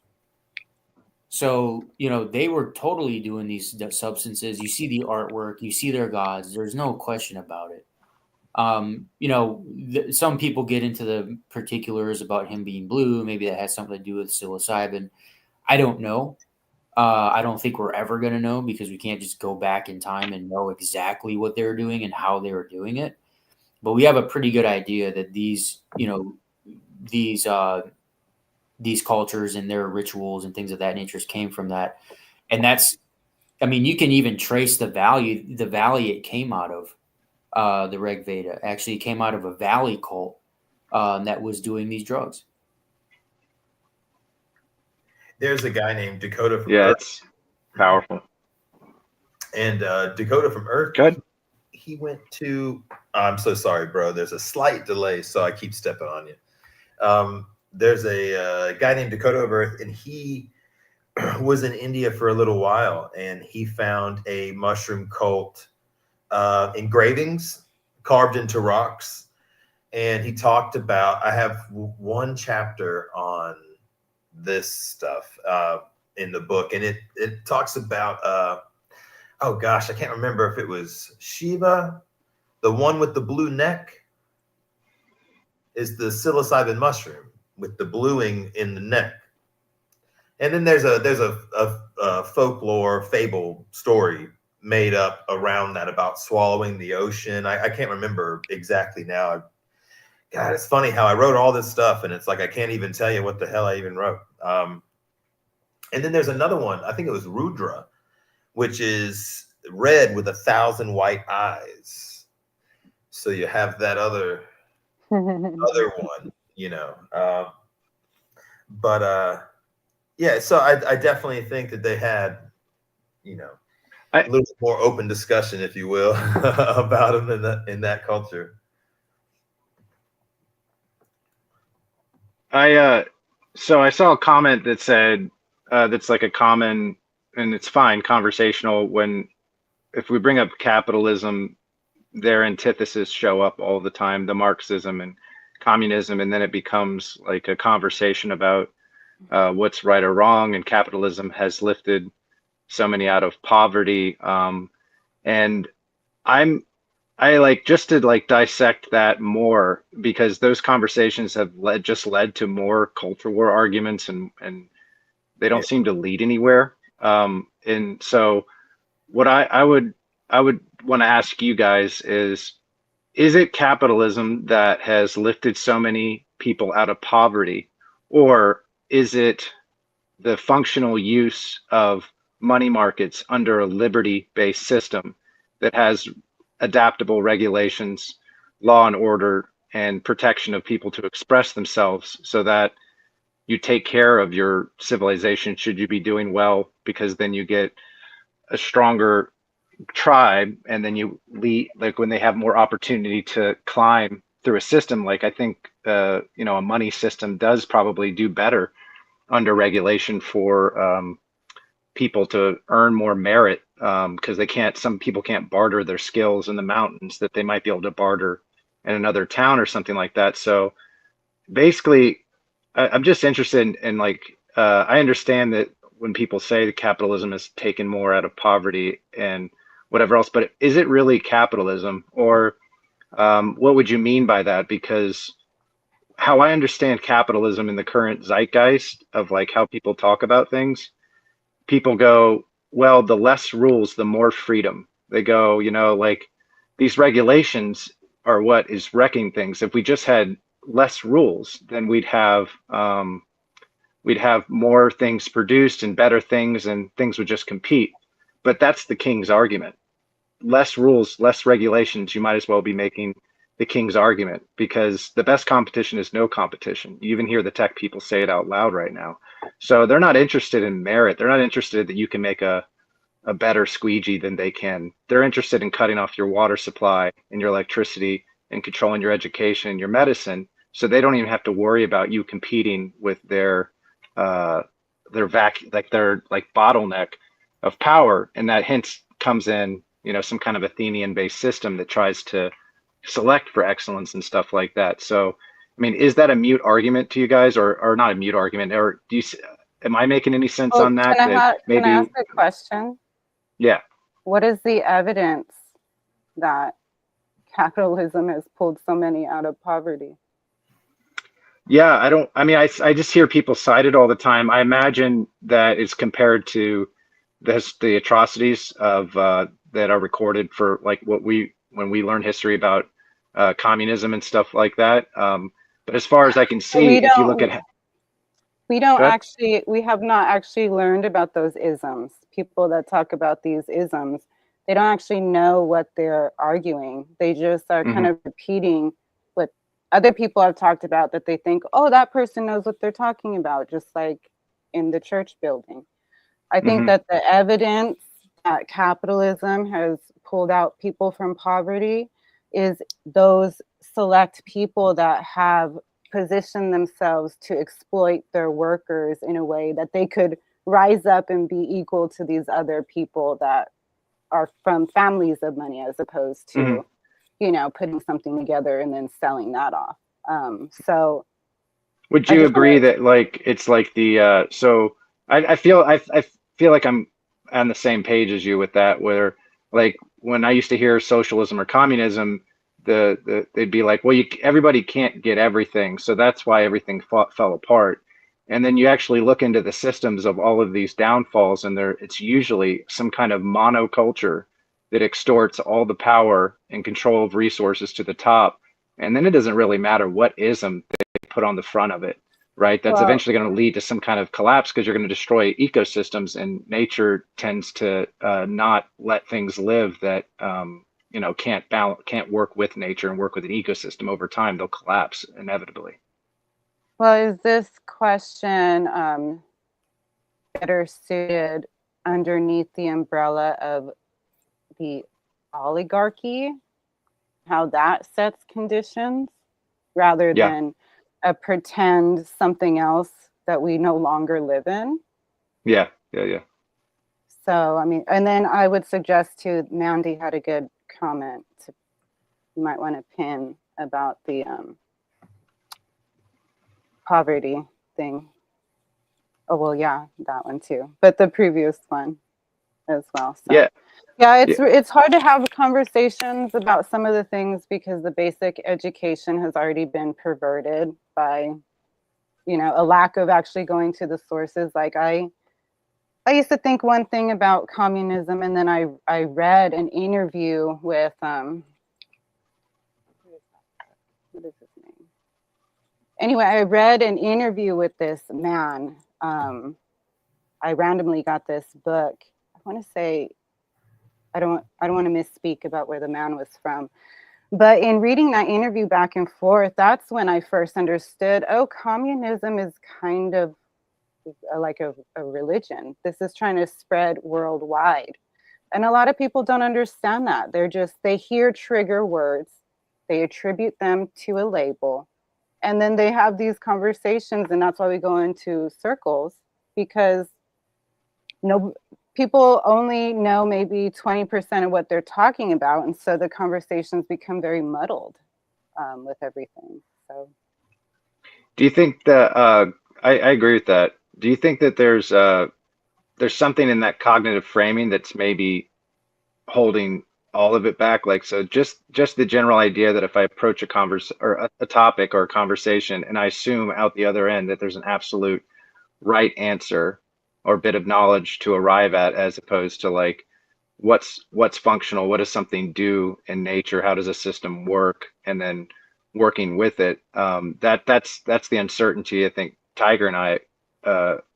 So, you know, they were totally doing these substances. You see the artwork, you see their gods. There's no question about it. You know, some people get into the particulars about him being blue. Maybe that has something to do with psilocybin. I don't know. I don't think we're ever going to know, because we can't just go back in time and know exactly what they were doing and how they were doing it. But we have a pretty good idea that these, you know, these cultures and their rituals and things of that nature came from that. And that's, I mean, you can even trace the valley it came out of. The Rig Veda actually came out of a valley cult that was doing these drugs. There's a guy named Dakota from Yeah, Earth, it's powerful. and Dakota from Earth. Good. He went to. I'm so sorry, bro. There's a slight delay, so I keep stepping on you. There's a guy named Dakota of Earth, and he was in India for a little while, and he found a mushroom cult engravings carved into rocks. And he talked about, I have one chapter on this stuff in the book, and it talks about, oh gosh, I can't remember if it was Shiva, the one with the blue neck, is the psilocybin mushroom with the bluing in the neck. And then there's a folklore fable story made up around that about swallowing the ocean. I can't remember exactly now. God, it's funny how I wrote all this stuff, and it's like I can't even tell you what the hell I even wrote. And then there's another one. I think it was Rudra, which is red with 1,000 white eyes. So you have that other one, you know. Yeah, so I definitely think that they had, you know, a little more open discussion, if you will, about them in that culture. So I saw a comment that said that's like a common, and it's fine, conversational, when if we bring up capitalism, their antithesis show up all the time, the Marxism and communism, and then it becomes like a conversation about what's right or wrong, and capitalism has lifted so many out of poverty. And I like just to like dissect that more, because those conversations have led to more culture war arguments, and they don't seem to lead anywhere. And so what I would want to ask you guys is it capitalism that has lifted so many people out of poverty, or is it the functional use of money markets under a liberty-based system that has adaptable regulations, law and order, and protection of people to express themselves, so that you take care of your civilization should you be doing well, because then you get a stronger tribe, and then you lead, like when they have more opportunity to climb through a system, like I think you know, a money system does probably do better under regulation for people to earn more merit, because some people can't barter their skills in the mountains that they might be able to barter in another town or something like that. So basically, I'm just interested in like, I understand that when people say that capitalism has taken more out of poverty and whatever else, but is it really capitalism, or what would you mean by that? Because how I understand capitalism in the current zeitgeist of like how people talk about things, people go, well, the less rules, the more freedom. They go, you know, like these regulations are what is wrecking things. If we just had less rules, then we'd have more things produced and better things, and things would just compete. But that's the king's argument. Less rules, less regulations, you might as well be making the king's argument, because the best competition is no competition. You even hear the tech people say it out loud right now. So they're not interested in merit. They're not interested that you can make a better squeegee than they can. They're interested in cutting off your water supply and your electricity and controlling your education and your medicine. So they don't even have to worry about you competing with their bottleneck of power. And that hence comes in, you know, some kind of Athenian based system that tries to select for excellence and stuff like that. So, I mean, is that a mute argument to you guys, or not a mute argument? Or do you, am I making any sense on that? Can I ask a question? Yeah. What is the evidence that capitalism has pulled so many out of poverty? Yeah, I just hear people cite it all the time. I imagine that it's compared to the atrocities of that are recorded for like when we learn history about communism and stuff like that. But as far as I can see, if you look at, we have not actually learned about those isms. People that talk about these isms, they don't actually know what they're arguing. They just are kind of repeating what other people have talked about, that they think, oh, that person knows what they're talking about. Just like in the church building. I think Mhm. that the evidence that capitalism has pulled out people from poverty is those select people that have positioned themselves to exploit their workers in a way that they could rise up and be equal to these other people that are from families of money, as opposed to, Mhm. you know, putting something together and then selling that off. So Would I you just agree want that like it's like the so I feel like I'm on the same page as you with that, where like when I used to hear socialism or communism, they'd be like, well, everybody can't get everything, so that's why everything fell apart. And then you actually look into the systems of all of these downfalls, and it's usually some kind of monoculture that extorts all the power and control of resources to the top. And then it doesn't really matter what ism put on the front of it, right? That's well, eventually going to lead to some kind of collapse because you're going to destroy ecosystems, and nature tends to not let things live that you know can't work with nature and work with an ecosystem. Over time, they'll collapse inevitably. well, is this question better suited underneath the umbrella of the oligarchy, how that sets conditions, rather Yeah, than a pretend something else that we no longer live in? yeah, yeah, yeah. So, I mean, and then I would suggest too, Mandy had a good comment you might want to pin about the poverty thing. Oh, well, yeah, that one too, but the previous one as well. So, Yeah, yeah, yeah. it's hard to have conversations about some of the things because the basic education has already been perverted by, you know, a lack of actually going to the sources. Like I used to think one thing about communism, and then I read an interview with what is his name? Anyway, I read an interview with this man. I randomly got this book. I want to say I don't want to misspeak about where the man was from. But in reading that interview back and forth, that's when I first understood, oh, communism is kind of like a religion. This is trying to spread worldwide. And a lot of people don't understand that. They hear trigger words, they attribute them to a label, and then they have these conversations. And that's why we go into circles, because no people only know maybe 20% of what they're talking about. And so the conversations become very muddled with everything. So Do you think that I agree with that? Do you think that there's something in that cognitive framing that's maybe holding all of it back? Like, so just the general idea that if I approach a a topic or a conversation and I assume out the other end that there's an absolute right answer or bit of knowledge to arrive at, as opposed to like what's functional, what does something do in nature, how does a system work, and then working with it. That's the uncertainty I think Tiger and I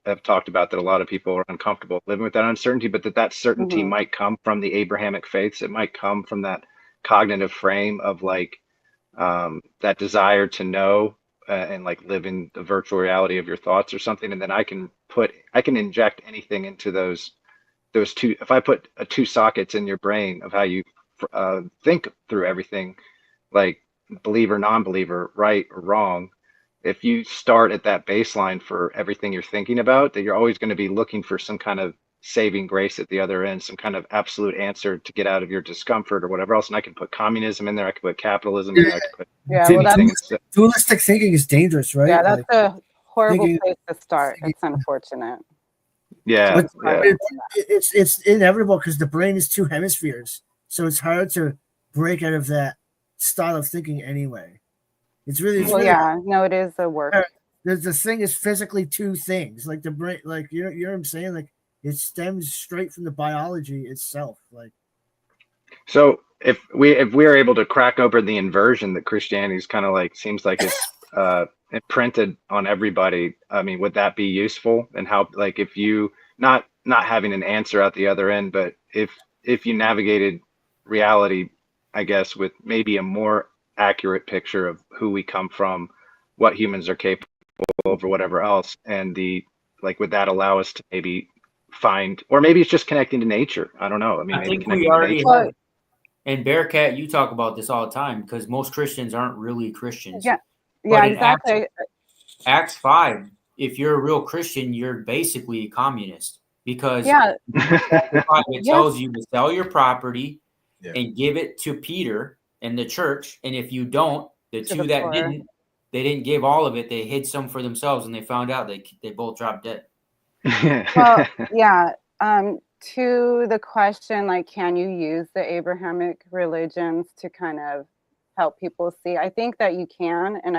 have talked about, that a lot of people are uncomfortable living with that uncertainty, but that certainty mhm. might come from the Abrahamic faiths. It might come from that cognitive frame of like that desire to know and like live in the virtual reality of your thoughts or something. And then I can inject anything into those two. If I put two sockets in your brain of how you think through everything, like believer, non-believer, right or wrong, if you start at that baseline for everything you're thinking about, that you're always going to be looking for some kind of saving grace at the other end, some kind of absolute answer to get out of your discomfort or whatever else. And I can put communism in there, I could put capitalism in there, I could put Yeah, well, anything. Dualistic thinking is dangerous, right? yeah, that's Like a horrible thinking, place to start. It's unfortunate. Yeah, but yeah. it's inevitable because the brain is two hemispheres, so it's hard to break out of that style of thinking anyway. It's Well, really yeah, no, it is a work. the thing is physically two things, like the brain, like you know what I'm saying, like it stems straight from the biology itself. Like So if we are able to crack open the inversion that Christianity is kind of like, seems like it's imprinted on everybody, I mean, would that be useful? And how, like, if you not having an answer out the other end, but if you navigated reality, I guess, with maybe a more accurate picture of who we come from, what humans are capable of, or whatever else, and Like, would that allow us to maybe find, or maybe it's just connecting to nature? I don't know. I mean, I maybe think connecting we to already nature. Well, have. And Bearcat, you talk about this all the time because most Christians aren't really Christians. yeah, But yeah, in exactly. Acts 5, if you're a real Christian, you're basically a communist because Yeah, it yes. tells you to sell your property Yeah. and give it to Peter and the church. And if you don't, the To two the that poor. didn't, they didn't give all of it. They hid some for themselves, and they found out they both dropped dead. Well, yeah. To the question, like, can you use the Abrahamic religions to kind of help people see? I think that you can, and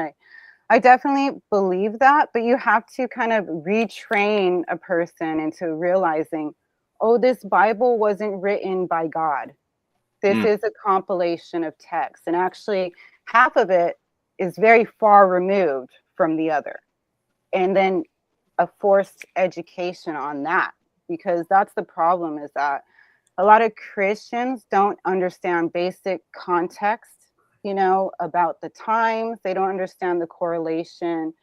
I definitely believe that, but you have to kind of retrain a person into realizing, oh, this Bible wasn't written by God. This is a compilation of texts, and actually half of it is very far removed from the other. And then a forced education on that, because that's the problem, is that a lot of Christians don't understand basic context, about the times. They don't understand the correlation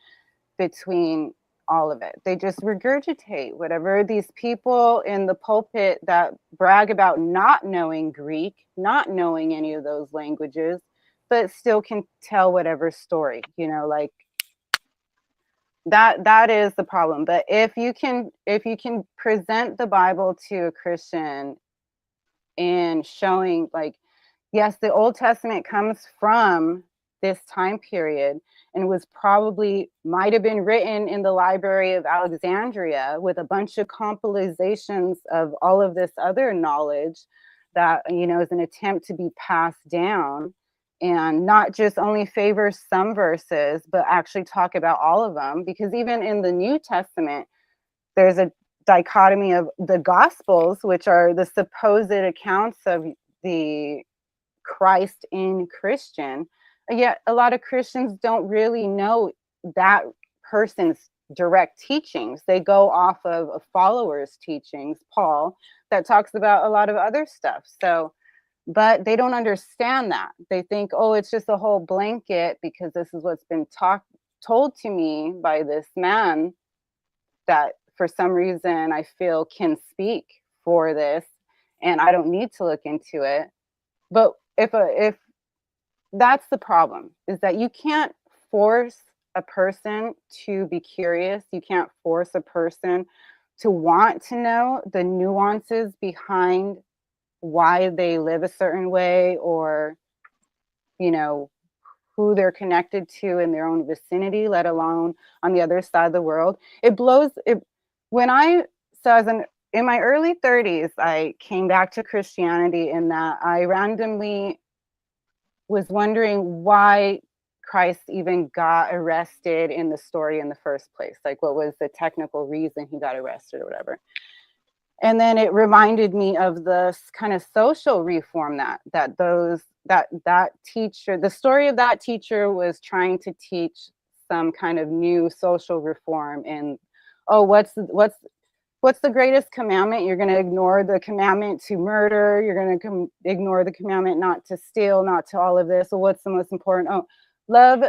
between all of it. They just regurgitate whatever these people in the pulpit that brag about not knowing Greek, not knowing any of those languages, but still can tell whatever story, like that is the problem. But if you can present the Bible to a Christian and showing, like, yes, the Old Testament comes from this time period and might have been written in the Library of Alexandria with a bunch of compilations of all of this other knowledge that, is an attempt to be passed down, and not just only favor some verses, but actually talk about all of them. Because even in the New Testament, there's a dichotomy of the Gospels, which are the supposed accounts of the Christ in Christian. Yet a lot of Christians don't really know that person's direct teachings. They go off of a follower's teachings, Paul, that talks about a lot of other stuff. So, but they don't understand that. They think, oh, it's just a whole blanket because this is what's been told to me by this man that for some reason I feel can speak for this, and I don't need to look into it. But if that's the problem, is that you can't force a person to be curious. You can't force a person to want to know the nuances behind why they live a certain way, or who they're connected to in their own vicinity, let alone on the other side of the world. In my early 30s, I came back to Christianity, in that I randomly was wondering why Christ even got arrested in the story in the first place. Like, what was the technical reason he got arrested or whatever. And then it reminded me of the kind of social reform that teacher, the story of that teacher was trying to teach some kind of new social reform. And, oh, what's the greatest commandment? You're going to ignore the commandment to murder. You're going to ignore the commandment not to steal, not to all of this. So what's the most important? Oh, love,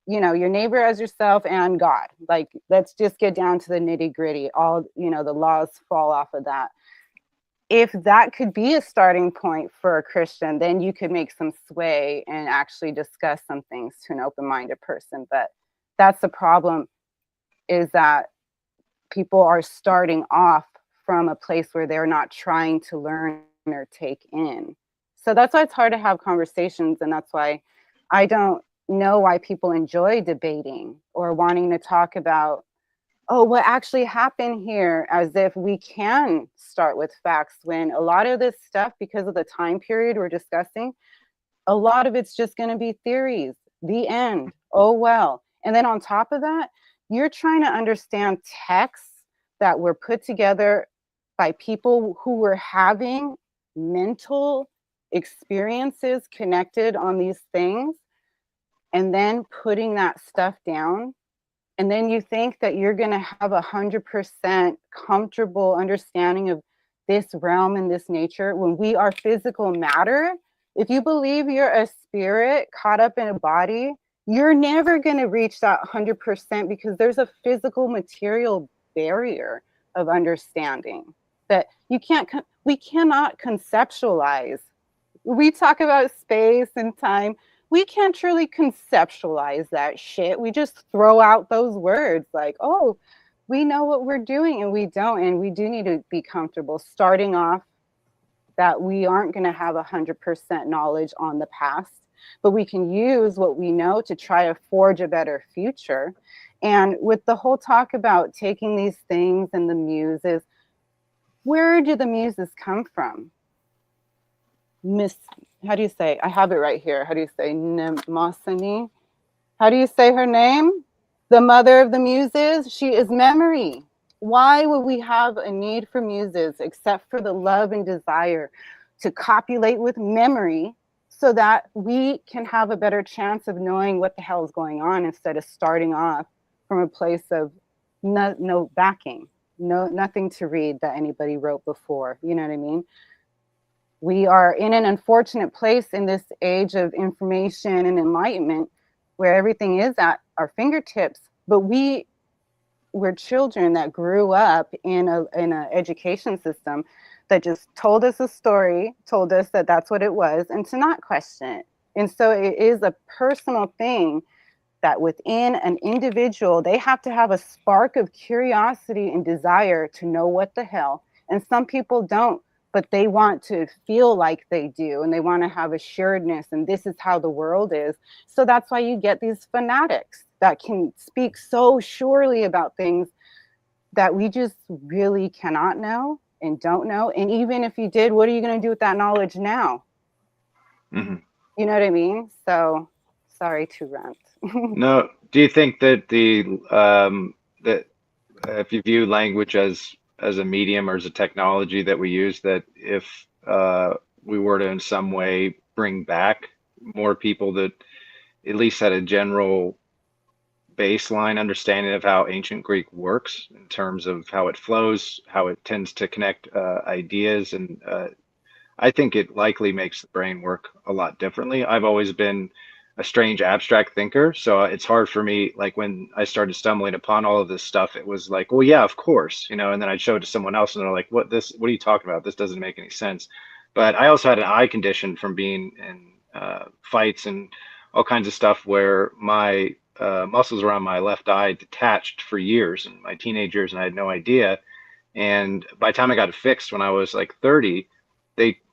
your neighbor as yourself and God. Like, let's just get down to the nitty gritty. All, the laws fall off of that. If that could be a starting point for a Christian, then you could make some sway and actually discuss some things to an open-minded person. But that's the problem, is that people are starting off from a place where they're not trying to learn or take in. So that's why it's hard to have conversations. And that's why I don't know why people enjoy debating or wanting to talk about, oh, what actually happened here, as if we can start with facts, when a lot of this stuff, because of the time period we're discussing, a lot of it's just going to be theories. The end. Oh, well. And then on top of that, you're trying to understand texts that were put together by people who were having mental experiences connected on these things, and then putting that stuff down. And then you think that you're going to have 100% comfortable understanding of this realm and this nature, when we are physical matter. If you believe you're a spirit caught up in a body, you're never going to reach that 100%, because there's a physical material barrier of understanding that we cannot conceptualize. We talk about space and time. We can't truly conceptualize that shit. We just throw out those words like, oh, we know what we're doing, and we don't. And we do need to be comfortable starting off that we aren't going to have 100% knowledge on the past, but we can use what we know to try to forge a better future. And with the whole talk about taking these things and the muses, where do the muses come from? How do you say? I have it right here. How do you say Mnemosyne? How do you say her name? The mother of the muses. She is memory. Why would we have a need for muses except for the love and desire to copulate with memory so that we can have a better chance of knowing what the hell is going on instead of starting off from a place of no backing, nothing to read that anybody wrote before. You know what I mean? We are in an unfortunate place in this age of information and enlightenment where everything is at our fingertips, but we're children that grew up in an education system that just told us a story, told us that that's what it was, and to not question it. And so it is a personal thing that within an individual, they have to have a spark of curiosity and desire to know what the hell. And some people don't, but they want to feel like they do, and they want to have assuredness, and this is how the world is. So that's why you get these fanatics that can speak so surely about things that we just really cannot know and don't know. And even if you did, what are you going to do with that knowledge now? Mm-hmm. You know what I mean? So sorry to rant. No, do you think that that if you view language as a medium or as a technology that we use, that if we were to in some way bring back more people that at least had a general baseline understanding of how ancient Greek works in terms of how it flows, how it tends to connect ideas, and I think it likely makes the brain work a lot differently. I've always been a strange abstract thinker, so it's hard for me, like when I started stumbling upon all of this stuff, it was like, well, yeah, of course, you know, and then I'd show it to someone else and they're like, what are you talking about? This doesn't make any sense. But I also had an eye condition from being in fights and all kinds of stuff where my muscles around my left eye detached for years in my teenage years, and I had no idea. And by the time I got it fixed when I was like 30,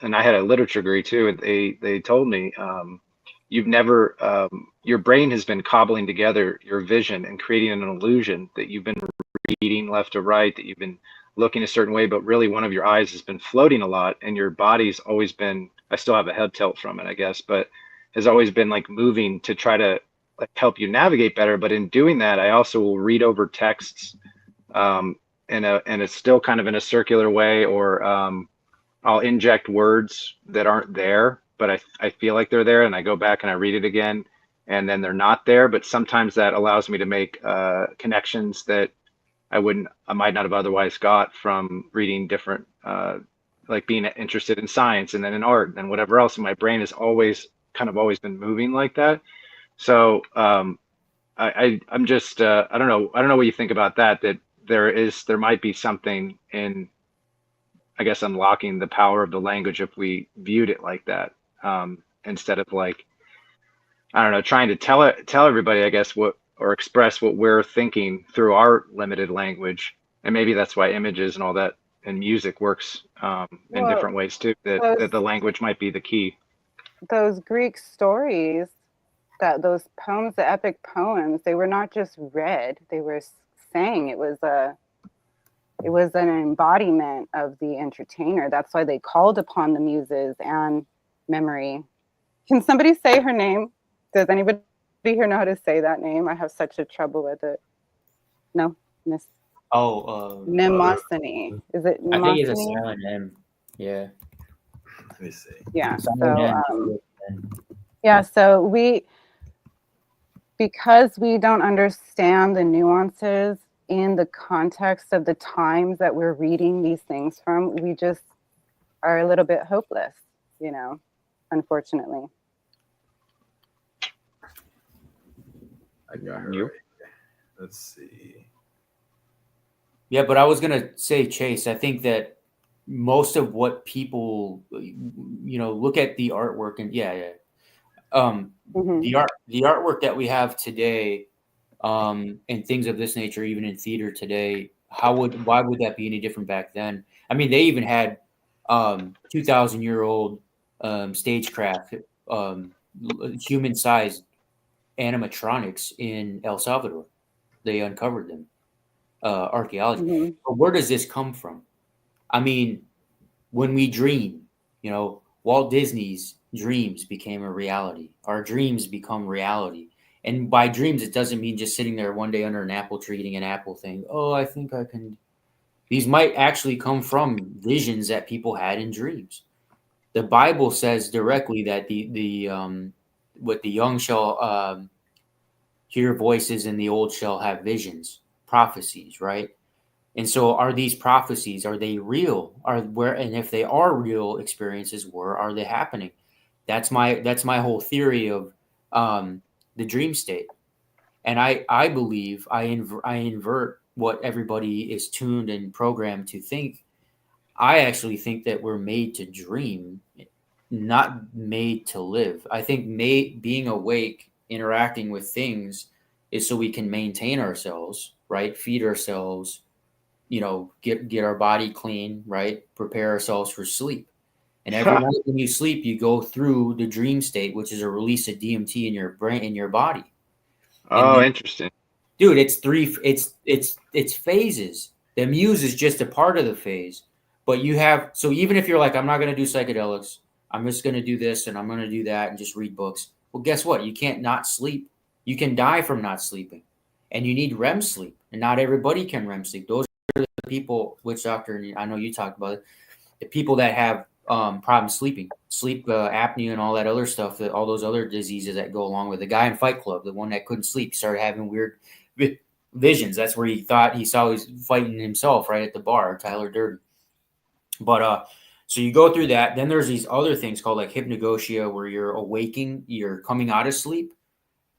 and I had a literature degree too, and they told me, you've never, your brain has been cobbling together your vision and creating an illusion that you've been reading left to right, that you've been looking a certain way, but really one of your eyes has been floating a lot, and your body's always been, I still have a head tilt from it, I guess, but has always been like moving to try to like help you navigate better. But in doing that, I also will read over texts, and it's still kind of in a circular way, or I'll inject words that aren't there, but I feel like they're there, and I go back and I read it again, and then they're not there. But sometimes that allows me to make connections that I might not have otherwise got from reading different, like being interested in science and then in art and whatever else. And my brain has always been moving like that. So I'm just I don't know what you think about that. That there might be something in, I guess, unlocking the power of the language if we viewed it like that, instead of like, I don't know, trying to tell everybody, I guess, or express what we're thinking through our limited language. And maybe that's why images and all that and music works in different ways too. That the language might be the key. Those Greek stories, those poems, the epic poems, they were not just read; they were sang. It was an embodiment of the entertainer. That's why they called upon the muses and memory. Can somebody say her name? Does anybody here know how to say that name? I have such a trouble with it. No, Miss. Mnemosyne. Is it Mnemosyne? I think it's a silent M. Yeah. Let me see. Yeah. So because we don't understand the nuances in the context of the times that we're reading these things from, we just are a little bit hopeless, you know, unfortunately. I got her. Right. Let's see. Yeah, but I was gonna say, Chase, I think that most of what people, look at the artwork and Hmm. the artwork that we have today, and things of this nature, even in theater today, why would that be any different back then? I mean, they even had 2,000-year-old stagecraft, human-sized animatronics in El Salvador. They uncovered them, archaeology. Hmm. But where does this come from? I mean, when we dream, Walt Disney's dreams became a reality. Our dreams become reality. And by dreams, it doesn't mean just sitting there one day under an apple tree eating an apple thing. Oh, I think I can. These might actually come from visions that people had in dreams. The Bible says directly that what the young shall hear voices and the old shall have visions, prophecies, right? And so are these prophecies, are they real? And if they are real experiences, where are they happening? That's my whole theory of the dream state. And I believe I invert what everybody is tuned and programmed to think. I actually think that we're made to dream, not made to live. I think being awake, interacting with things, is so we can maintain ourselves, right? Feed ourselves, get our body clean, right? Prepare ourselves for sleep. And every night when you sleep, you go through the dream state, which is a release of DMT in your brain, in your body. And Oh, then, interesting. dude, it's phases. The muse is just a part of the phase. But so even if you're like, I'm not going to do psychedelics, I'm just going to do this and I'm going to do that and just read books. Well, guess what? You can't not sleep. You can die from not sleeping. And you need REM sleep. And not everybody can REM sleep. Those people, WitchDoctor, I know you talked about it, the people that have problems sleeping, sleep apnea and all that other stuff, all those other diseases that go along with the guy in Fight Club, the one that couldn't sleep, started having weird visions. That's where he thought he saw he was fighting himself right at the bar, Tyler Durden. But so you go through that. Then there's these other things called like hypnagogia, where you're awaking, you're coming out of sleep,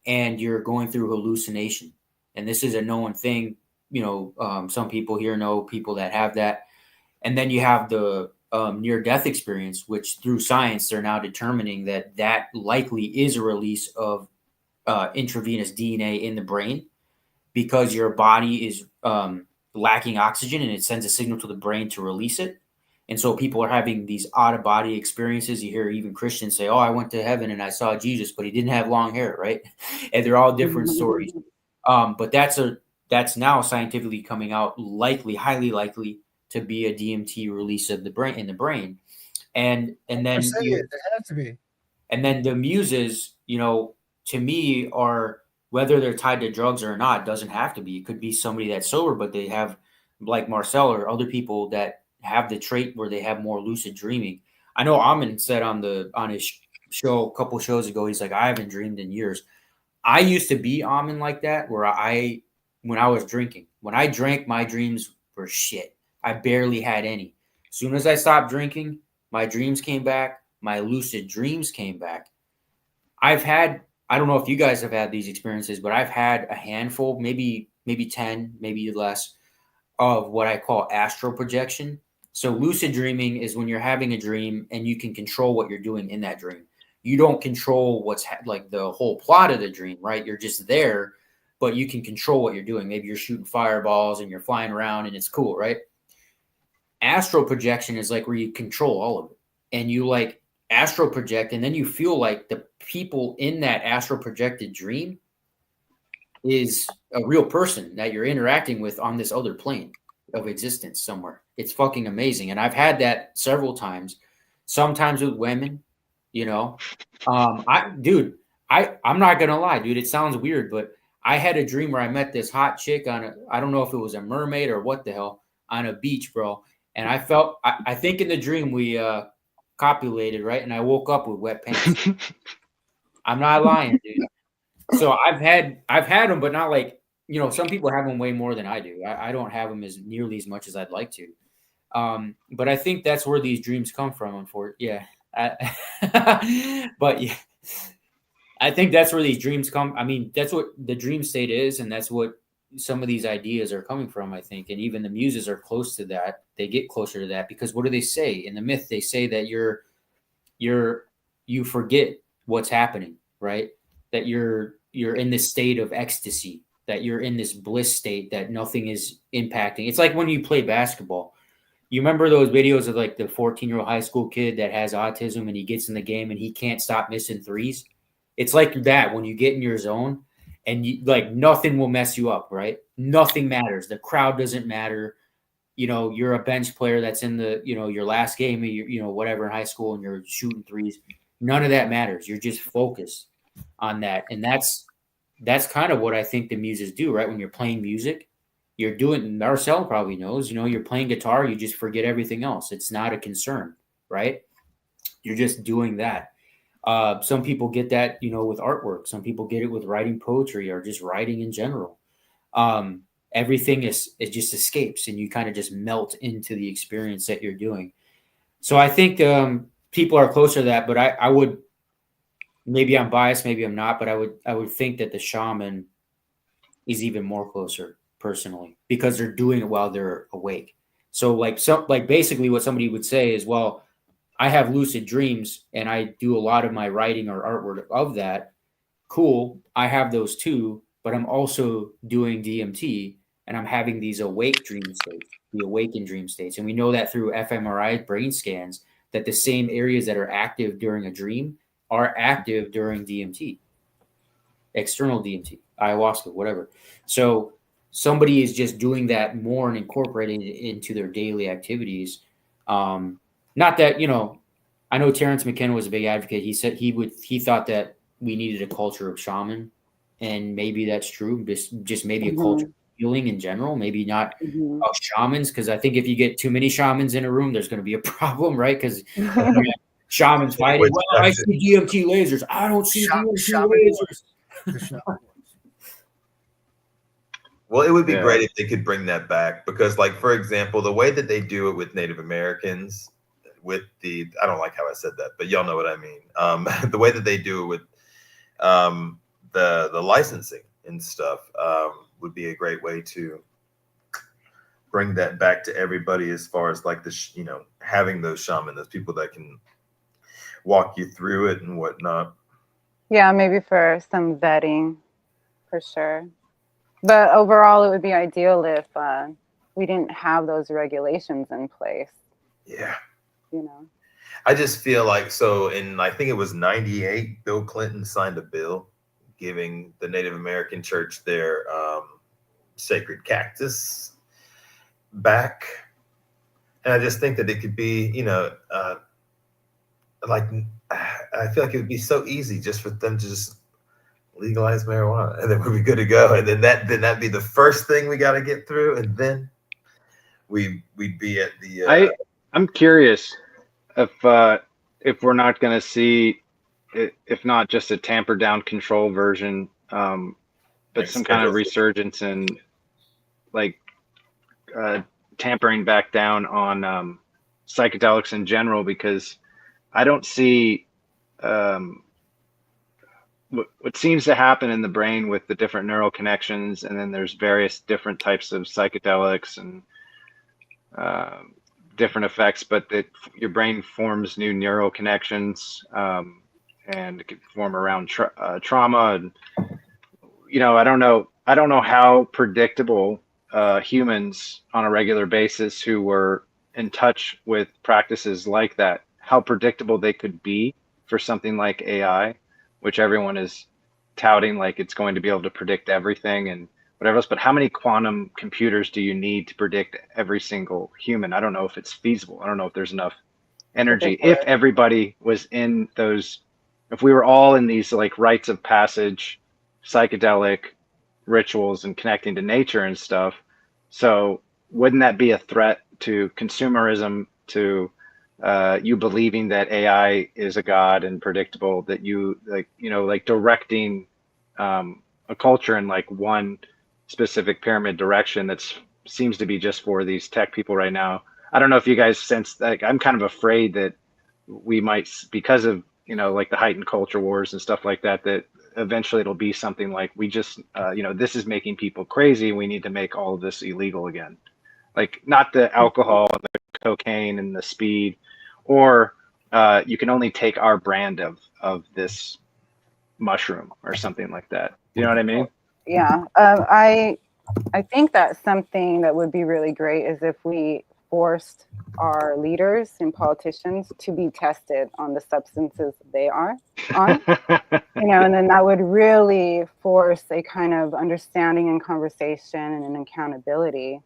and you're going through hallucination. And this is a known thing. Some people here know people that have that. And then you have the near-death experience, which through science they're now determining that likely is a release of intravenous DNA in the brain, because your body is lacking oxygen and it sends a signal to the brain to release it. And so people are having these out-of-body experiences. You hear even Christians say, "Oh, I went to heaven and I saw Jesus, but he didn't have long hair," right? And they're all different stories. But that's now scientifically coming out, highly likely to be a DMT release of the brain in the brain. And then It has to be. and then the muses, to me, are, whether they're tied to drugs or not, doesn't have to be. It could be somebody that's sober, but they have, like Marcel or other people that have the trait where they have more lucid dreaming. I know Amin said on his show a couple shows ago, he's like, I haven't dreamed in years. I used to be Amin like that, where when I was drinking, when I drank, my dreams were shit. I barely had any. As soon as I stopped drinking, my dreams came back. My lucid dreams came back. I don't know if you guys have had these experiences, but I've had a handful, maybe 10, maybe less, of what I call astral projection. So lucid dreaming is when you're having a dream and you can control what you're doing in that dream. You don't control what's like the whole plot of the dream, right? You're just there, but you can control what you're doing. Maybe you're shooting fireballs and you're flying around and it's cool, right? Astral projection is like where you control all of it, and you like astral project, and then you feel like the people in that astral projected dream is a real person that you're interacting with on this other plane of existence somewhere. It's fucking amazing. And I've had that several times, sometimes with women, I'm not going to lie, dude. It sounds weird, but I had a dream where I met this hot chick I don't know if it was a mermaid or what the hell, on a beach, bro. And I think in the dream we copulated, right? And I woke up with wet pants. I'm not lying, dude. So I've had them, but not like, some people have them way more than I do. I don't have them as nearly as much as I'd like to. But I think that's where these dreams come from. Yeah. But yeah, I think that's where these dreams come. I mean, that's what the dream state is. And that's what some of these ideas are coming from, I think. And even the muses are close to that. They get closer to that because what do they say in the myth? They say that you forget what's happening, right? That you're in this state of ecstasy, that you're in this bliss state, that nothing is impacting. It's like when you play basketball. You remember those videos of like the 14-year-old high school kid that has autism and he gets in the game and he can't stop missing threes? It's like that when you get in your zone and you like nothing will mess you up, right? Nothing matters. The crowd doesn't matter. You know, you're a bench player that's in the, you know, your last game of your, you know, whatever in high school and you're shooting threes. None of that matters. You're just focused on that. And that's kind of what I think the muses do, right? When you're playing music, you're doing, Marcel probably knows, you know, you're playing guitar, you just forget everything else. It's not a concern, right? You're just doing that. Some people get that, you know, with artwork. Some people get it with writing poetry or just writing in general. Everything it just escapes and you kind of just melt into the experience that you're doing. So I think people are closer to that, but I would, maybe I'm biased, maybe I'm not, but I would think that the shaman is even more closer personally because they're doing it while they're awake. So like basically what somebody would say is, well, I have lucid dreams and I do a lot of my writing or artwork of that. Cool. I have those too, but I'm also doing DMT and I'm having these awake dream states, the awakened dream states. And we know that through fMRI brain scans that the same areas that are active during a dream are active during DMT, external DMT, ayahuasca, whatever. So somebody is just doing that more and incorporating it into their daily activities. Not that, you know, I know Terrence McKenna was a big advocate. He said he thought that we needed a culture of shaman, and maybe that's true. Just maybe a culture of healing in general, maybe not of shamans, because I think if you get too many shamans in a room, there's going to be a problem, right? Because shamans fighting. Well, I see DMT lasers. I don't see DMT lasers. Well, it would be great if they could bring that back because, like, for example, the way that they do it with Native Americans, with I don't like how I said that, but y'all know what I mean. The way that they do it with the licensing and stuff would be a great way to bring that back to everybody as far as like you know, having those shaman, those people that can walk you through it and whatnot. Yeah, maybe for some vetting, for sure. But overall, it would be ideal if we didn't have those regulations in place. Yeah. You know, I just feel like, so in, I think it was 98, Bill Clinton signed a bill giving the Native American church their sacred cactus back. And I just think that it could be, you know, like, I feel like it would be so easy just for them to just legalize marijuana and then we'd be good to go. And then that'd be the first thing we got to get through. And then we'd be at the, I'm curious if we're not going to see, if not just a tampered down control version, but some kind of resurgence in like tampering back down on psychedelics in general, because I don't see what seems to happen in the brain with the different neural connections, and then there's various different types of psychedelics and different effects, but your brain forms new neural connections, and it can form around trauma. And you know, I don't know how predictable humans on a regular basis who were in touch with practices like that, how predictable they could be for something like AI, which everyone is touting like it's going to be able to predict everything and whatever else. But how many quantum computers do you need to predict every single human? I don't know if it's feasible. I don't know if there's enough energy. If everybody was in those, if we were all in these like rites of passage, psychedelic rituals and connecting to nature and stuff. So wouldn't that be a threat to consumerism, to you believing that AI is a god and predictable, that you like, you know, like directing a culture in like one specific pyramid direction that seems to be just for these tech people right now? I don't know if you guys sense, like, I'm kind of afraid that we might, because of, you know, like the heightened culture wars and stuff like that, that eventually it'll be something like, we just, this is making people crazy. We need to make all of this illegal again. Like, not the alcohol, the cocaine, and the speed, or you can only take our brand of this mushroom or something like that. You know what I mean? Yeah. I think that something that would be really great is if we forced our leaders and politicians to be tested on the substances they are on, and then that would really force a kind of understanding and conversation and an accountability.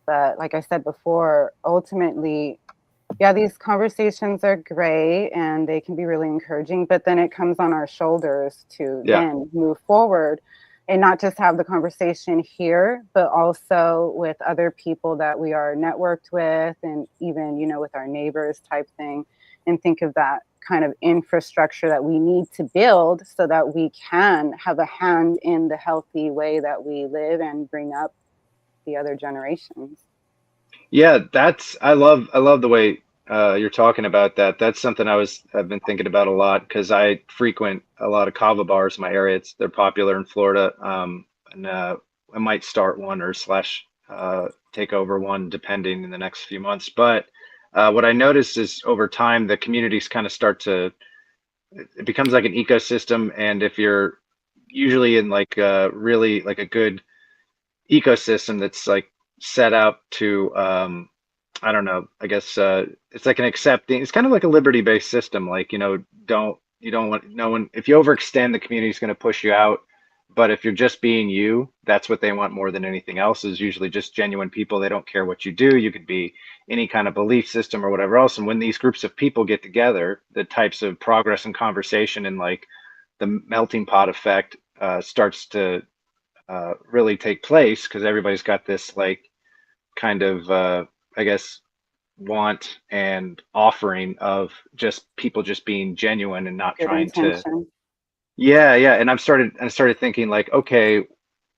But like I said before, ultimately, yeah, these conversations are great and they can be really encouraging, but then it comes on our shoulders to then move forward and not just have the conversation here, but also with other people that we are networked with, and even, with our neighbors type thing, and think of that kind of infrastructure that we need to build so that we can have a hand in the healthy way that we live and bring up the other generations. Yeah, I love the way you're talking about that. That's something I've been thinking about a lot, because I frequent a lot of kava bars in my area. They're popular in Florida, and I might start one or take over one depending in the next few months. But what I noticed is over time the communities kind of it becomes like an ecosystem, and if you're usually in like really like a good ecosystem that's like set up to I don't know, I guess it's like it's kind of like a liberty-based system. Like, you don't want no one, if you overextend, the community is going to push you out. But if you're just being you, that's what they want more than anything else, is usually just genuine people. They don't care what you do. You could be any kind of belief system or whatever else. And when these groups of people get together, the types of progress and conversation and like the melting pot effect starts to really take place, because everybody's got this like kind of I guess want and offering of just people just being genuine and not Good trying intention. to. Yeah, and I started thinking like, okay,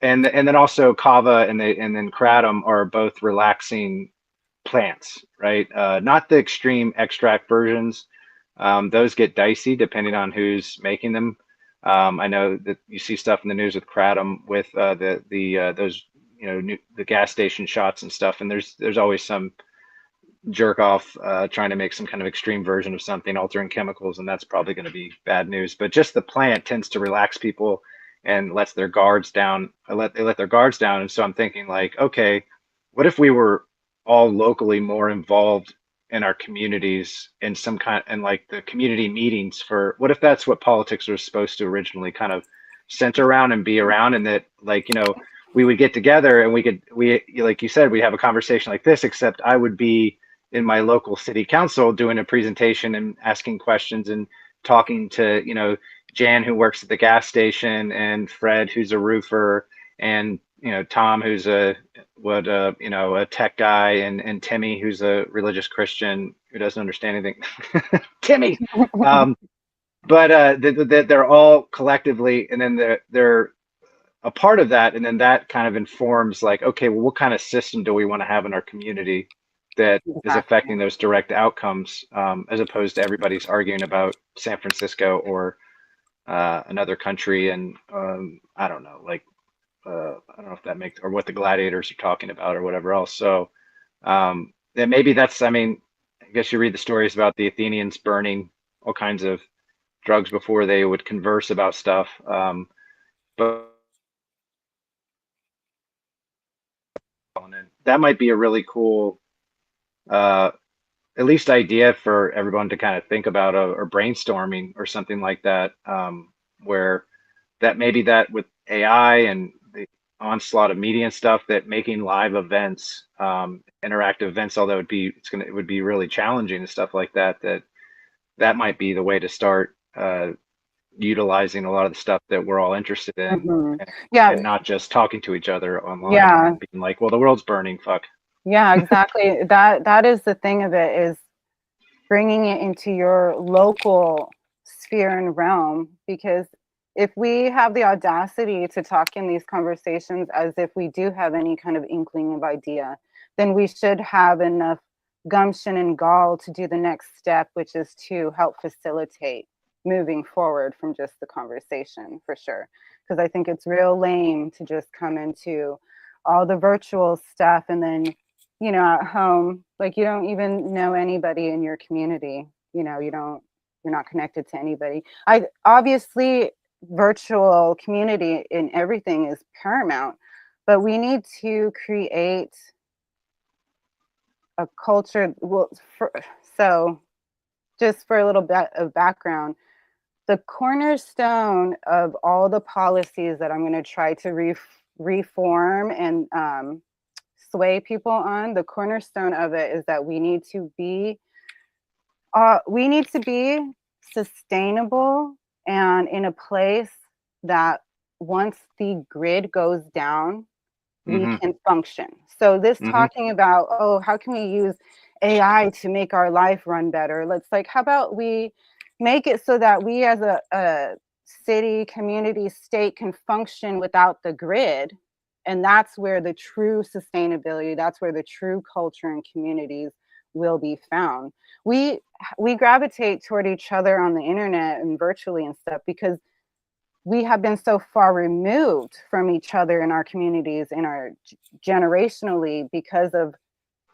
and then also kava and then kratom are both relaxing plants, right? Not the extreme extract versions. Those get dicey depending on who's making them. I know that you see stuff in the news with kratom with those the gas station shots and stuff, and there's always some jerk off trying to make some kind of extreme version of something, altering chemicals, and that's probably going to be bad news. But just the plant tends to relax people and lets their guards down. They let their guards down, and so I'm thinking like, okay, what if we were all locally more involved in our communities in some kind, and like the community meetings for, what if that's what politics was supposed to originally kind of center around and be around, and that like, we would get together and we like you said, we have a conversation like this, except I would be in my local city council doing a presentation and asking questions and talking to, Jan, who works at the gas station, and Fred, who's a roofer, and, Tom, who's a tech guy, and Timmy, who's a religious Christian who doesn't understand anything. Timmy. But they're all collectively, and then they're a part of that. And then that kind of informs like, okay, well, what kind of system do we want to have in our community that is affecting those direct outcomes, as opposed to everybody's arguing about San Francisco or another country. And I don't know, like, I don't know if that makes, or what the gladiators are talking about or whatever else. So then maybe that's, I guess you read the stories about the Athenians burning all kinds of drugs before they would converse about stuff. But that might be a really cool at least idea for everyone to kind of think about, or brainstorming or something like that, where that maybe that with AI and the onslaught of media and stuff, that making live events, interactive events, although it would be really challenging and stuff like that, that might be the way to start utilizing a lot of the stuff that we're all interested in, and not just talking to each other online and being like, well, the world's burning, fuck. Yeah, exactly. That is the thing of it, is bringing it into your local sphere and realm. Because if we have the audacity to talk in these conversations as if we do have any kind of inkling of idea, then we should have enough gumption and gall to do the next step, which is to help facilitate moving forward from just the conversation, for sure. Because I think it's real lame to just come into all the virtual stuff and then, you know, at home, like you don't even know anybody in your community. You know, you're not connected to anybody. Obviously virtual community in everything is paramount, but we need to create a culture. Well, so just for a little bit of background, the cornerstone of all the policies that I'm going to try to reform and sway people on, the cornerstone of it is that we need to be sustainable and in a place that once the grid goes down, we can function. So this talking about, oh, how can we use AI to make our life run better? Let's like, how about we make it so that we as a city, community, state can function without the grid. And that's where the true sustainability, that's where the true culture and communities will be found. We gravitate toward each other on the internet and virtually and stuff because we have been so far removed from each other in our communities, in our generationally, because of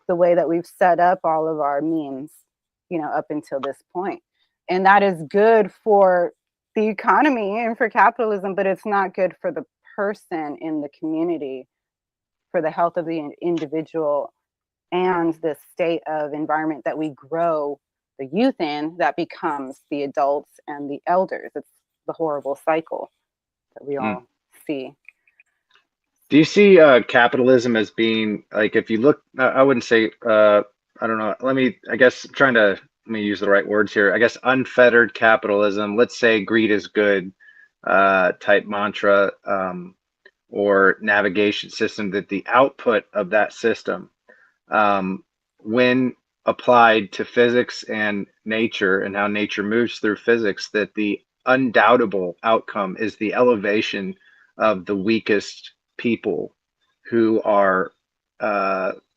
the way that we've set up all of our means, you know, up until this point. And that is good for the economy and for capitalism, but it's not good for the person in the community, for the health of the individual and the state of environment that we grow the youth in that becomes the adults and the elders. It's the horrible cycle that we all see. Do you see capitalism as being like, if you look, I wouldn't say, I don't know, let me use the right words here. I guess unfettered capitalism, let's say greed is good type mantra or navigation system, that the output of that system, when applied to physics and nature and how nature moves through physics, that the undoubtable outcome is the elevation of the weakest people who are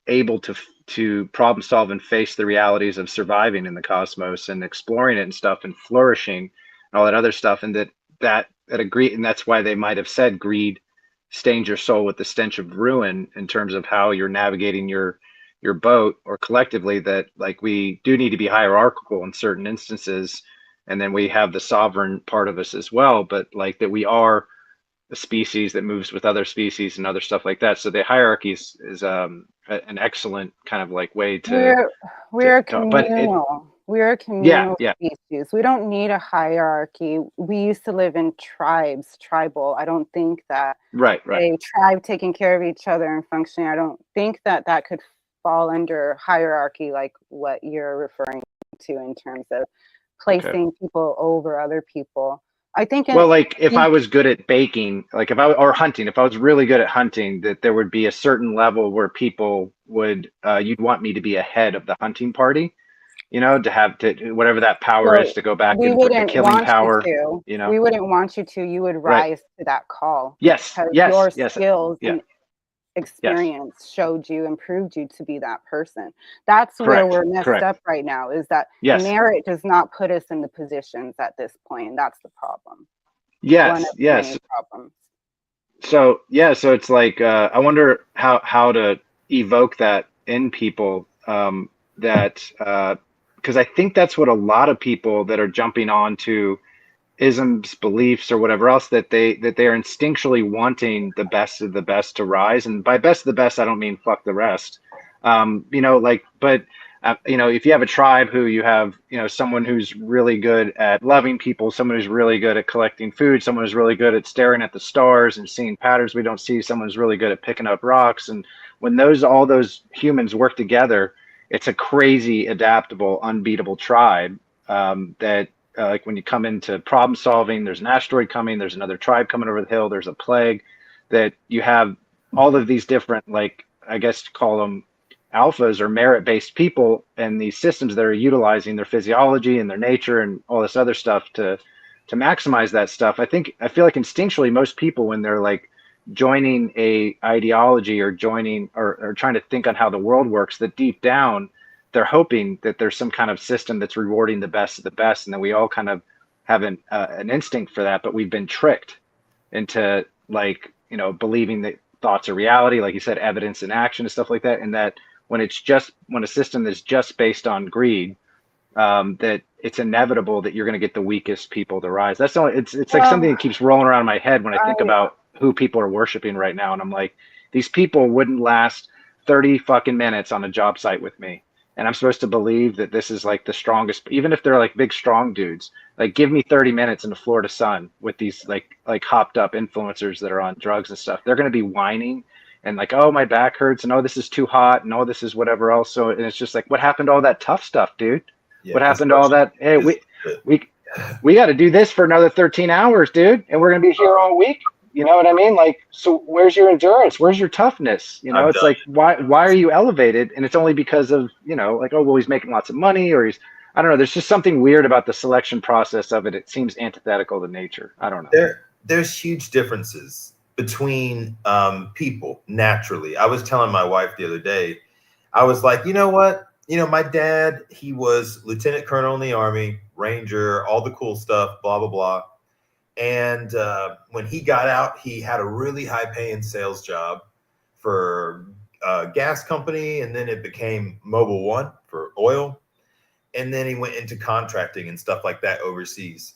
able to problem solve and face the realities of surviving in the cosmos and exploring it and stuff and flourishing and all that other stuff, and that agree, and that's why they might have said greed stains your soul with the stench of ruin in terms of how you're navigating your boat, or collectively, that like we do need to be hierarchical in certain instances, and then we have the sovereign part of us as well, but like that we are a species that moves with other species and other stuff like that. So the hierarchy is an excellent kind of like way to we're communal. We're a communal species. We don't need a hierarchy. We used to live in tribal. I don't think that a tribe taking care of each other and functioning, I don't think that could fall under hierarchy like what you're referring to in terms of placing people over other people. I think if I was good at baking, like or hunting, if I was really good at hunting, that there would be a certain level where people would you'd want me to be ahead of the hunting party, you know, to have to whatever that power is, to go back and the killing power. You know, we wouldn't want you to. You would rise to that call. Yes, because your skills and experience showed you and proved you to be that person. That's where we're messed up right now, is that merit does not put us in the positions at this point, and that's the problem. Yes. Problems. So it's like I wonder how to evoke that in people, that because I think that's what a lot of people that are jumping on to isms, beliefs, or whatever else, that they are instinctually wanting the best of the best to rise. And by best of the best, I don't mean fuck the rest. You know, like, but you know, if you have a tribe who you have, you know, someone who's really good at loving people, someone who's really good at collecting food, someone who's really good at staring at the stars and seeing patterns we don't see, someone who's really good at picking up rocks. And when all those humans work together, it's a crazy, adaptable, unbeatable tribe that like when you come into problem solving, there's an asteroid coming, there's another tribe coming over the hill, there's a plague, that you have all of these different, like, I guess call them alphas or merit-based people, and these systems that are utilizing their physiology and their nature and all this other stuff to maximize that stuff. I feel like instinctually most people, when they're like joining a ideology or joining or trying to think on how the world works, that deep down they're hoping that there's some kind of system that's rewarding the best of the best, and that we all kind of have an instinct for that, but we've been tricked into, like, you know, believing that thoughts are reality, like you said, evidence in action and stuff like that. And that when a system that's just based on greed, that it's inevitable that you're going to get the weakest people to rise. That's all. It's like something that keeps rolling around in my head when I think about who people are worshiping right now. And I'm like, these people wouldn't last 30 fucking minutes on a job site with me. And I'm supposed to believe that this is like the strongest, even if they're like big, strong dudes. Like, give me 30 minutes in the Florida sun with these like hopped up influencers that are on drugs and stuff. They're going to be whining and like, oh, my back hurts, and oh, this is too hot, and oh, this is whatever else. So, and it's just like, what happened to all that tough stuff, dude? Yeah, what happened to all that? Hey, we got to do this for another 13 hours, dude, and we're going to be here all week. You know what I mean? Like, so where's your endurance? Where's your toughness? You know, it's like, why are you elevated? And it's only because of, you know, like, oh, well, he's making lots of money, or he's, I don't know. There's just something weird about the selection process of it. It seems antithetical to nature. I don't know. There's huge differences between people naturally. I was telling my wife the other day, I was like, you know what? You know, my dad, he was lieutenant colonel in the Army, Ranger, all the cool stuff, blah, blah, blah. And when he got out, he had a really high-paying sales job for a gas company, and then it became Mobil 1 for oil. And then he went into contracting and stuff like that overseas.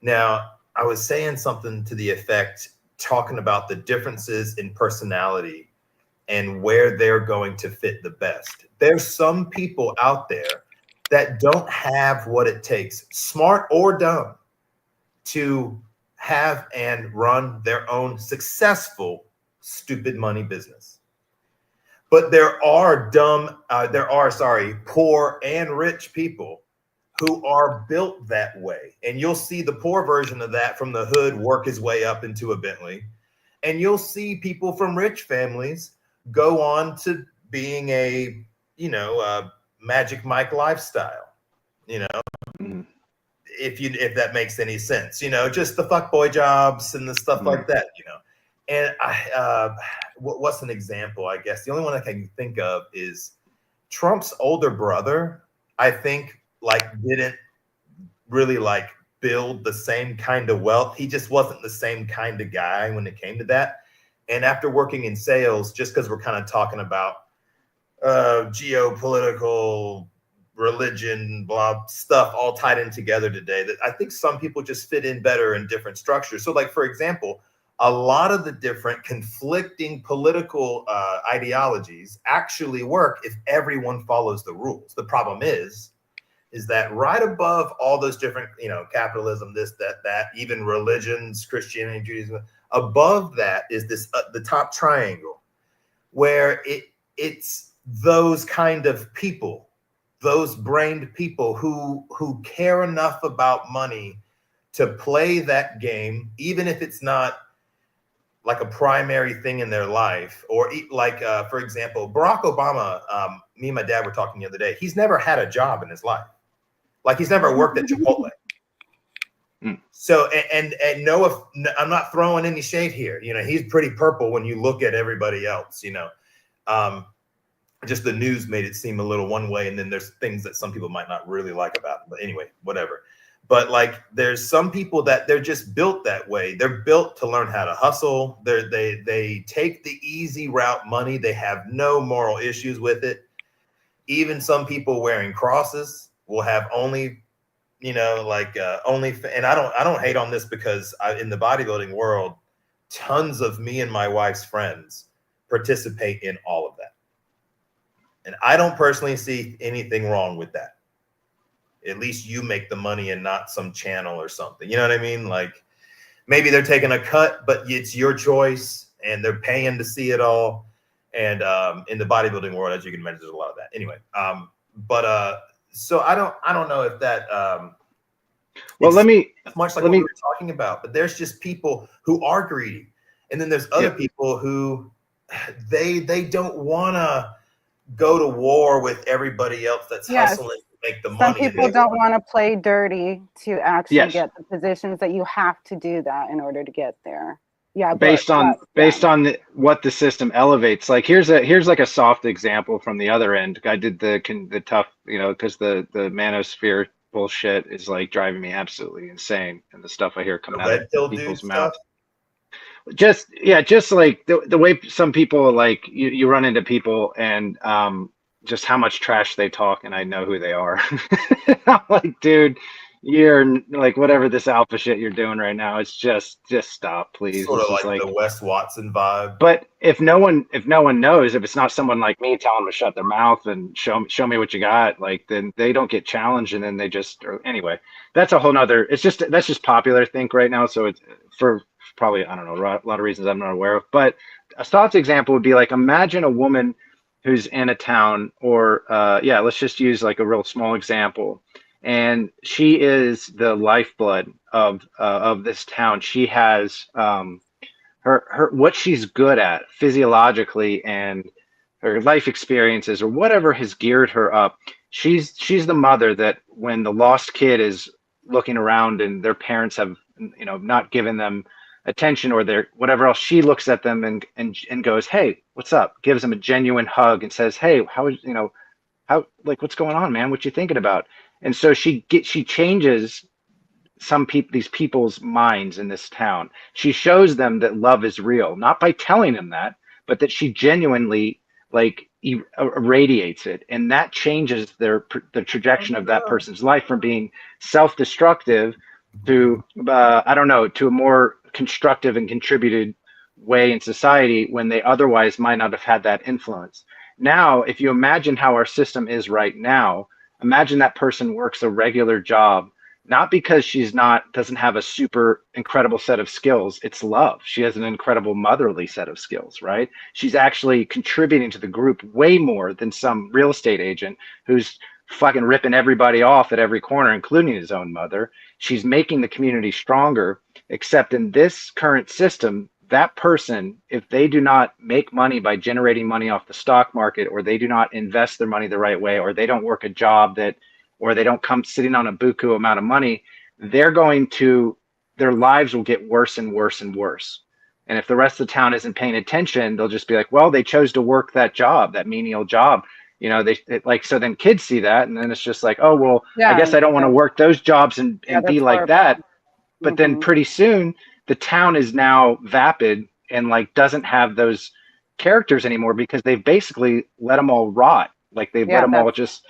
Now, I was saying something to the effect, talking about the differences in personality and where they're going to fit the best. There's some people out there that don't have what it takes, smart or dumb, to have and run their own successful, stupid money business. But there are poor and rich people who are built that way. And you'll see the poor version of that from the hood work his way up into a Bentley. And you'll see people from rich families go on to being a, you know, Magic Mike lifestyle, you know. Mm-hmm. If that makes any sense, you know, just the fuckboy jobs and the stuff like that, you know. And what's an example? I guess the only one I can think of is Trump's older brother. I think like didn't really like build the same kind of wealth. He just wasn't the same kind of guy when it came to that. And after working in sales, just because we're kind of talking about geopolitical, religion, blah stuff all tied in together today, that I think some people just fit in better in different structures. So like, for example, a lot of the different conflicting political ideologies actually work if everyone follows the rules. The problem is that right above all those different, you know, capitalism, this, that, even religions, Christianity, Judaism, above that is this, the top triangle, where it's those kind of people, those brained people who care enough about money to play that game, even if it's not like a primary thing in their life. Or like, for example, Barack Obama, me and my dad were talking the other day, he's never had a job in his life. Like he's never worked at Chipotle. So, and no, I'm not throwing any shade here. You know, he's pretty purple when you look at everybody else, you know. Just the news made it seem a little one way, and then there's things that some people might not really like about it. But anyway, whatever. But like, there's some people that they're just built that way. They're built to learn how to hustle. They take the easy route money. They have no moral issues with it. Even some people wearing crosses will have only, you know, like only. And I don't hate on this because in the bodybuilding world, tons of me and my wife's friends participate in all of that. And I don't personally see anything wrong with that. At least you make the money and not some channel or something. You know what I mean? Like maybe they're taking a cut, but it's your choice and they're paying to see it all. And in the bodybuilding world, as you can imagine, there's a lot of that. Anyway, so I don't know if that well, let me much like what we were talking about, but there's just people who are greedy. And then there's other people who they don't want to go to war with everybody else that's hustling to make the money. Some people don't want to play dirty to actually get the positions that you have to do that in order to get there. Yeah, based on what the system elevates. Like here's like a soft example from the other end. I did the tough, you know, because the manosphere bullshit is like driving me absolutely insane, and the stuff I hear The coming out red of pill dude people's stuff. mouths. Just like the way some people, like you run into people and just how much trash they talk, and I know who they are. I'm like, dude, you're like, whatever this alpha shit you're doing right now, it's just stop, please. Sort This of is like the Wes Watson vibe. but if no one knows, if it's not someone like me telling them to shut their mouth and show me what you got, like, then they don't get challenged, and then they just, or anyway, that's a whole nother, that's just popular, I think, right now. So it's for probably, I don't know, a lot of reasons I'm not aware of. But a thoughts example would be like, imagine a woman who's in a town, or let's just use like a real small example, and she is the lifeblood of this town. She has her what she's good at physiologically, and her life experiences, or whatever has geared her up. She's the mother that when the lost kid is looking around and their parents have, not given them attention, or their whatever else, she looks at them and goes, "Hey, what's up?" Gives them a genuine hug and says, "Hey, how like, what's going on, man? What you thinking about?" And so she changes these people's minds in this town. She shows them that love is real, not by telling them that, but that she genuinely like irradiates it, and that changes the trajectory of that person's life from being self-destructive to I don't know, to a more constructive and contributed way in society, when they otherwise might not have had that influence. Now, if you imagine how our system is right now, imagine that person works a regular job, not because doesn't have a super incredible set of skills. It's love. She has an incredible motherly set of skills, right? She's actually contributing to the group way more than some real estate agent who's fucking ripping everybody off at every corner, including his own mother. She's making the community stronger, except in this current system, that person, if they do not make money by generating money off the stock market, or they do not invest their money the right way, or they don't work a job or they don't come sitting on a buku amount of money, their lives will get worse and worse and worse. And if the rest of the town isn't paying attention, they'll just be like, well, they chose to work that job, that menial job. So then kids see that, and then it's just like, oh, well, I guess I don't want to work those jobs and be like horrible. That. But then pretty soon the town is now vapid and like doesn't have those characters anymore, because they've basically let them all rot. Like they've let them all just,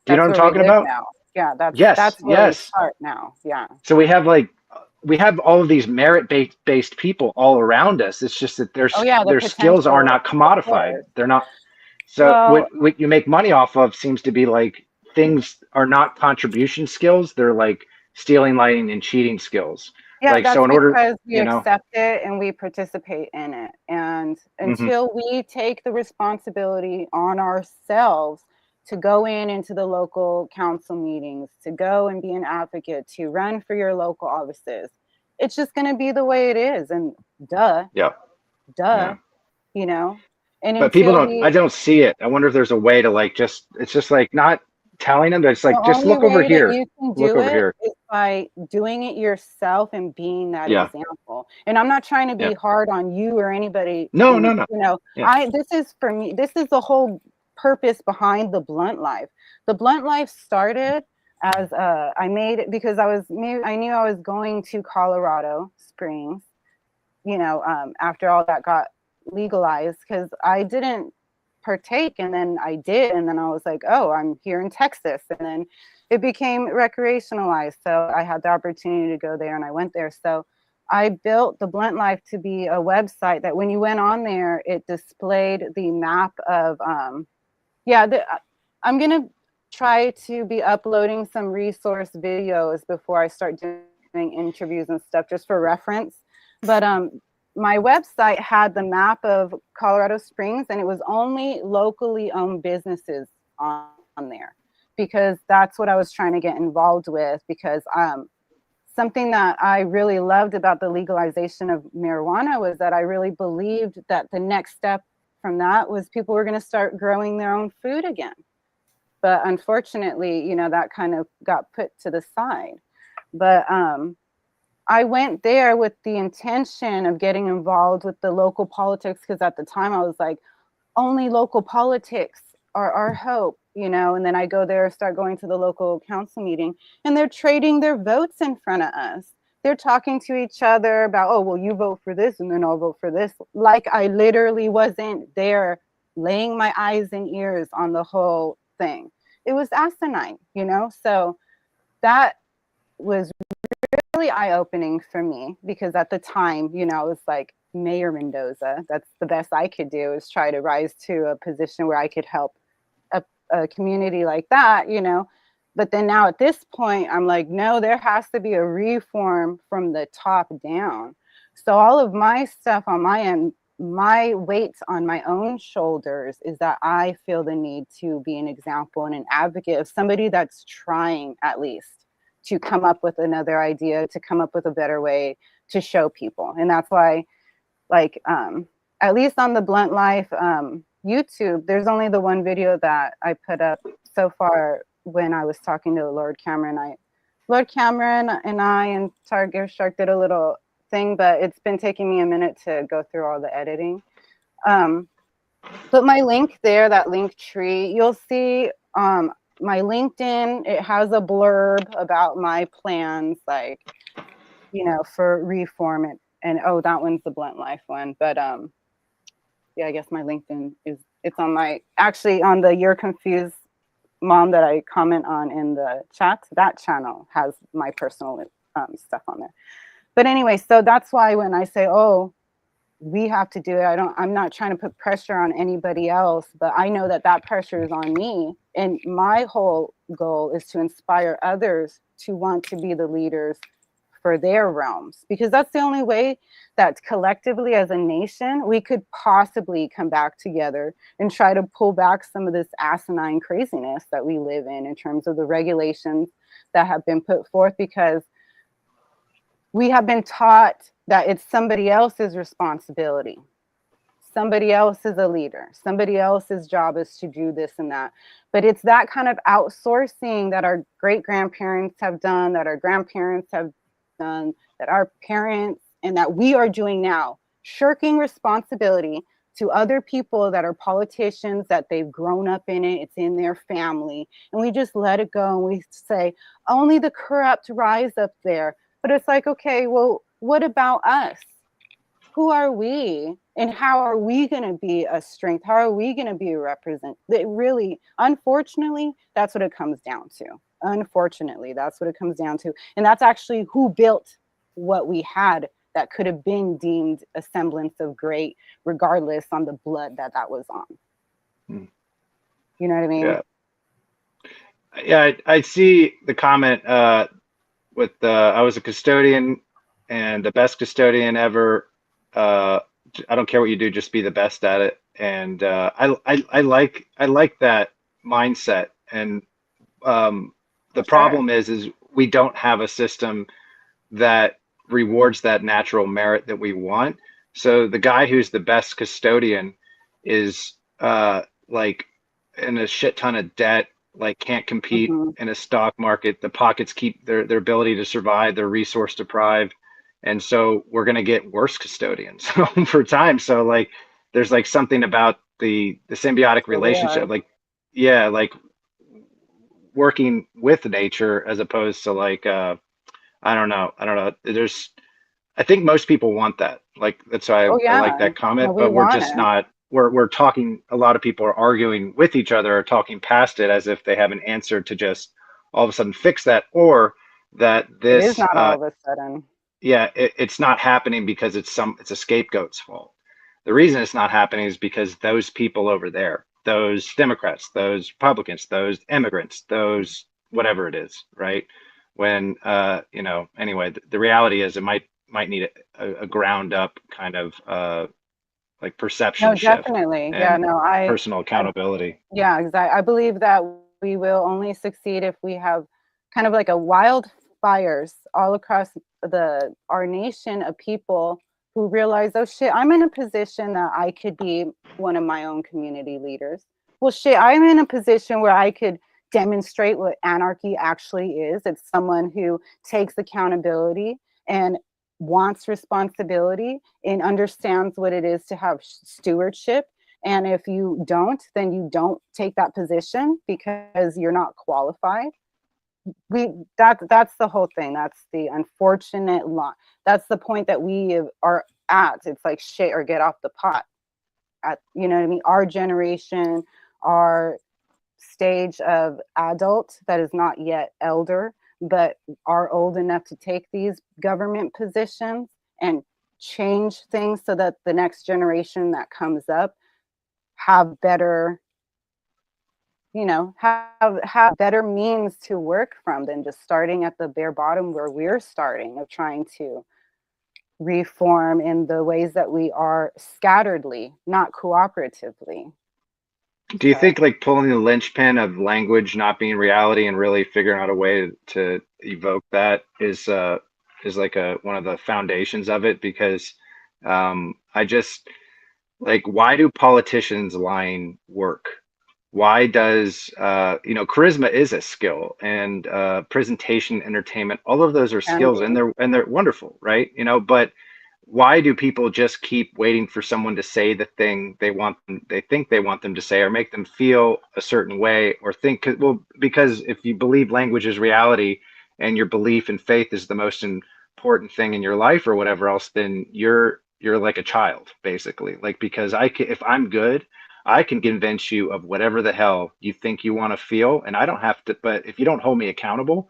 do you know what I'm talking about? Now. Yeah, that's where we start now. Yeah. So we have all of these merit-based people all around us. It's just that their skills are not commodified. They're not. So what you make money off of seems to be like, things are not contribution skills. They're like stealing, lying, and cheating skills. Yeah, like, that's so in because order, we accept it and we participate in it. And until we take the responsibility on ourselves to go into the local council meetings, to go and be an advocate, to run for your local offices, it's just going to be the way it is. And And but people I don't see it. I wonder if there's a way to it's just like not telling them, but it's like, just look over here. You can do it is by doing it yourself and being that example. And I'm not trying to be hard on you or anybody. No. This is for me. This is the whole purpose behind the Blunt Life. The Blunt Life started as I made it because I knew I was going to Colorado Springs, after all that got legalized, because I didn't partake, and then I did, and then I was like, oh, I'm here in Texas, and then it became recreationalized, so I had the opportunity to go there, and I went there. So I built the Blunt Life to be a website that when you went on there, it displayed the map of I'm gonna try to be uploading some resource videos before I start doing interviews and stuff, just for reference. But my website had the map of Colorado Springs, and it was only locally owned businesses on there, because that's what I was trying to get involved with. Because something that I really loved about the legalization of marijuana was that I really believed that the next step from that was people were going to start growing their own food again. But unfortunately, that kind of got put to the side. But I went there with the intention of getting involved with the local politics, because at the time I was like, only local politics. our hope, you know. And then I go there, start going to the local council meeting, and they're trading their votes in front of us. They're talking to each other about, oh, well, you vote for this and then I'll vote for this. Like I literally wasn't there laying my eyes and ears on the whole thing. It was asinine, you know? So that was really eye-opening for me, because at the time, you know, it was like Mayor Mendoza. That's the best I could do, is try to rise to a position where I could help a community like that, you know. But then now at this point, I'm like, no, there has to be a reform from the top down. So all of my stuff on my end, my weight on my own shoulders is that I feel the need to be an example and an advocate of somebody that's trying at least to come up with another idea, to come up with a better way to show people. And that's why, like, at least on the Blunt Life YouTube, there's only the one video that I put up so far when I was talking to Lord Cameron. Lord Cameron and I and Target Shark did a little thing, but it's been taking me a minute to go through all the editing. But my link there, that link tree, you'll see my LinkedIn, it has a blurb about my plans, like, you know, for reform it. And oh, that one's the Blunt Life one. But yeah, I guess my LinkedIn it's on my, actually on the You're Confused Mom that I comment on in the chat, that channel has my personal stuff on there. But anyway, so that's why when I say, oh, we have to do it, I'm not trying to put pressure on anybody else, but I know that that pressure is on me. And my whole goal is to inspire others to want to be the leaders for their realms, because that's the only way that collectively as a nation, we could possibly come back together and try to pull back some of this asinine craziness that we live in terms of the regulations that have been put forth, because we have been taught that it's somebody else's responsibility. Somebody else is a leader. Somebody else's job is to do this and that. But it's that kind of outsourcing that our great-grandparents have done, that our grandparents have done, that our parents, and that we are doing now, shirking responsibility to other people that are politicians, that they've grown up in it, it's in their family, and we just let it go, and we say, only the corrupt rise up there. But it's like, okay, well, what about us? Who are we? And how are we going to be a strength? How are we going to be a represent? It really, unfortunately, that's what it comes down to. Unfortunately, that's what it comes down to. And that's actually who built what we had that could have been deemed a semblance of great, regardless on the blood that was on. You know what I mean? Yeah. Yeah, I see the comment with I was a custodian and the best custodian ever. I don't care what you do, just be the best at it. And I like that mindset. And the problem is we don't have a system that rewards that natural merit that we want. So the guy who's the best custodian is like in a shit ton of debt, like can't compete in a stock market. The pockets keep their ability to survive, they're resource deprived. And so we're going to get worse custodians over time. So like, there's like something about the symbiotic relationship, like, yeah, like working with nature as opposed to like, I don't know. I think most people want that. Like, that's why I like that comment, but we're just not, we're talking, a lot of people are arguing with each other or talking past it as if they have an answer to just all of a sudden fix that, or that this it is not all of a sudden. Yeah, it's not happening because it's a scapegoat's fault. The reason it's not happening is because those people over there, those Democrats, those Republicans, those immigrants, those whatever it is, right? When you know, anyway, the reality is it might need a ground up kind of like perception No, shift. definitely. Yeah, no, personal accountability. Yeah, exactly. I believe that we will only succeed if we have kind of like a wildfires all across our nation of people who realize, oh shit, I'm in a position that I could be one of my own community leaders. Well, shit, I'm in a position where I could demonstrate what anarchy actually is. It's someone who takes accountability and wants responsibility and understands what it is to have stewardship And if you don't, then you don't take that position because you're not qualified. That's the whole thing. That's the unfortunate lot. That's the point that we are at. It's like shit or get off the pot. You know what I mean? Our generation, our stage of adult that is not yet elder, but are old enough to take these government positions and change things so that the next generation that comes up have better, you know, have better means to work from than just starting at the bare bottom where we're starting, of trying to reform in the ways that we are scatteredly, not cooperatively. Do you think like pulling the linchpin of language not being reality and really figuring out a way to evoke that is like one of the foundations of it? Because I just like, why do politicians lying work? Why does charisma is a skill, and presentation, entertainment, all of those are skills, and they're wonderful, right? But why do people just keep waiting for someone to say the thing they think they want them to say, or make them feel a certain way, or think, well, because if you believe language is reality and your belief and faith is the most important thing in your life or whatever else, then you're like a child, basically. Like, because if I'm good, I can convince you of whatever the hell you think you want to feel, and I don't have to. But if you don't hold me accountable,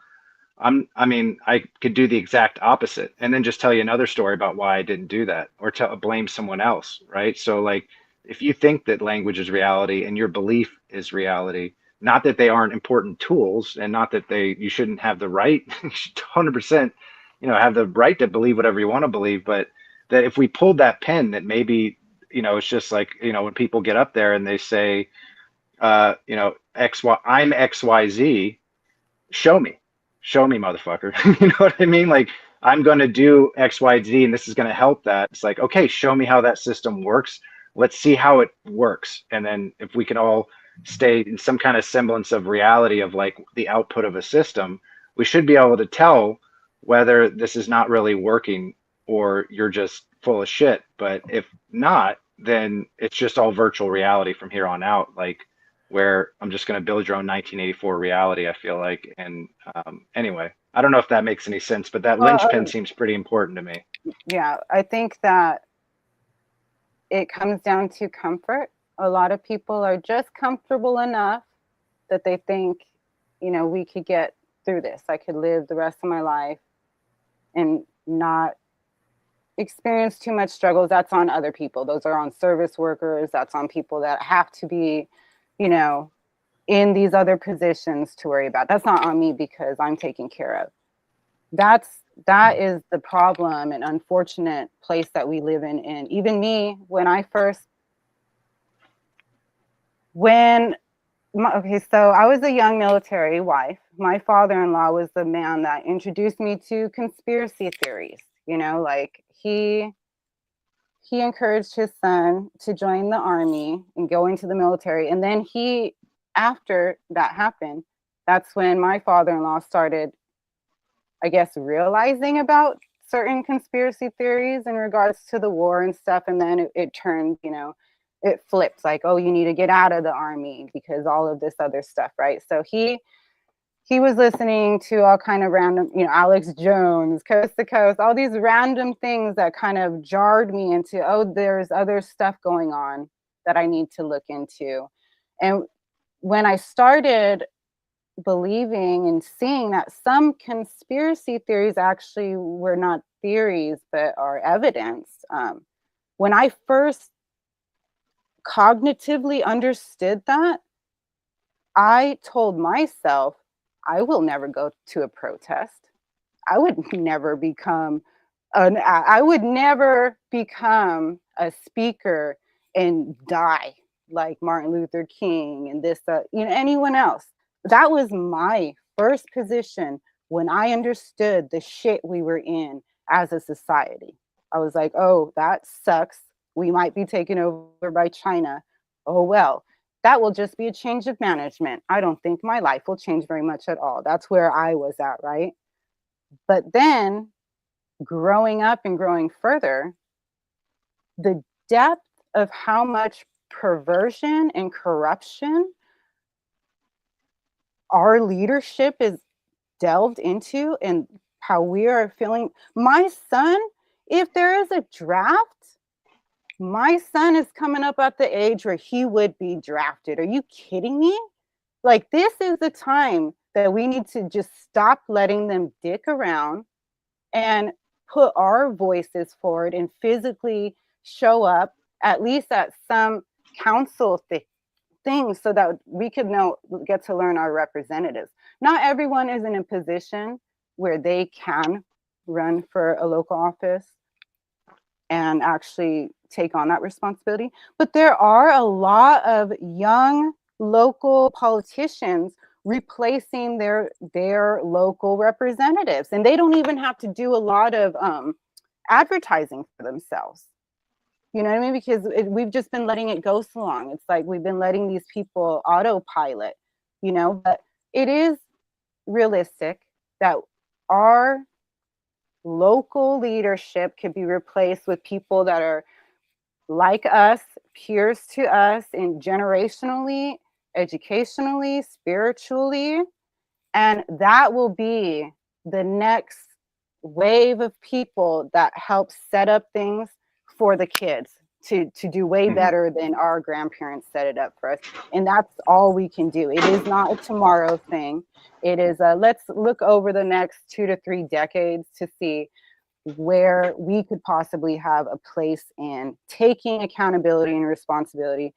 I could do the exact opposite and then just tell you another story about why I didn't do that, or blame someone else, right? So like, if you think that language is reality and your belief is reality, not that they aren't important tools, and not that you shouldn't have the right, you should 100%, have the right to believe whatever you want to believe, but that if we pulled that pen, that maybe, it's just like, when people get up there and they say, I'm XYZ, show me, motherfucker. You know what I mean? Like, I'm going to do XYZ and this is going to help that. It's like, okay, show me how that system works. Let's see how it works. And then if we can all stay in some kind of semblance of reality of like the output of a system, we should be able to tell whether this is not really working or you're just full of shit. But if not, then it's just all virtual reality from here on out. Like, where I'm just going to build your own 1984 reality, I feel like. And anyway, I don't know if that makes any sense, but that linchpin seems pretty important to me. Yeah, I think that it comes down to comfort. A lot of people are just comfortable enough that they think, we could get through this. I could live the rest of my life and not experience too much struggles. That's on other people. Those are on service workers. That's on people that have to be, in these other positions to worry about. That's not on me because I'm taken care of. That is the problem and unfortunate place that we live in. And even me, so I was a young military wife. My father-in-law was the man that introduced me to conspiracy theories. Like he encouraged his son to join the army and go into the military. And then after that happened, that's when my father-in-law started, I guess, realizing about certain conspiracy theories in regards to the war and stuff. And then it turned, it flipped, like, oh, you need to get out of the army because all of this other stuff, right? So he was listening to all kind of random, Alex Jones, Coast to Coast, all these random things that kind of jarred me into, oh, there's other stuff going on that I need to look into. And when I started believing and seeing that some conspiracy theories actually were not theories, but are evidence, when I first cognitively understood that, I told myself, I will never go to a protest. I would never become a speaker and die like Martin Luther King and this, anyone else. That was my first position when I understood the shit we were in as a society. I was like, oh, that sucks. We might be taken over by China. Oh, well, that will just be a change of management. I don't think my life will change very much at all. That's where I was at, right? But then growing up and growing further, the depth of how much perversion and corruption our leadership is delved into, and how we are feeling. My son, if there is a draft, my son is coming up at the age where he would be drafted. Are you kidding me? Like, this is the time that we need to just stop letting them dick around and put our voices forward and physically show up, at least at some council things, so that we could get to learn our representatives. Not everyone is in a position where they can run for a local office and actually take on that responsibility. But there are a lot of young local politicians replacing their local representatives, and they don't even have to do a lot of advertising for themselves. You know what I mean? Because we've just been letting it go so long. It's like we've been letting these people autopilot, you know, but it is realistic that our local leadership could be replaced with people that are like us, peers to us, in generationally, educationally, spiritually, and that will be the next wave of people that help set up things for the kids to do way better than our grandparents set it up for us. And that's all we can do. It is not a tomorrow thing. It is let's look over the next 2 to 3 decades to see where we could possibly have a place in taking accountability and responsibility.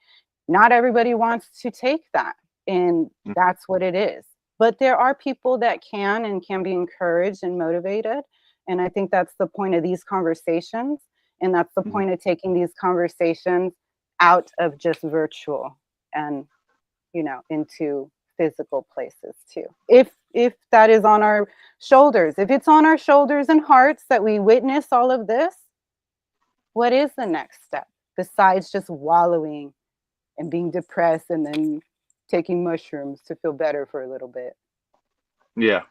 Not everybody wants to take that, and that's what it is. But there are people that can and can be encouraged and motivated. And I think that's the point of these conversations. And that's the point of taking these conversations out of just virtual and, you know, into physical places too. If that is on our shoulders, if it's on our shoulders and hearts that we witness all of this, what is the next step besides just wallowing and being depressed and then taking mushrooms to feel better for a little bit? Yeah.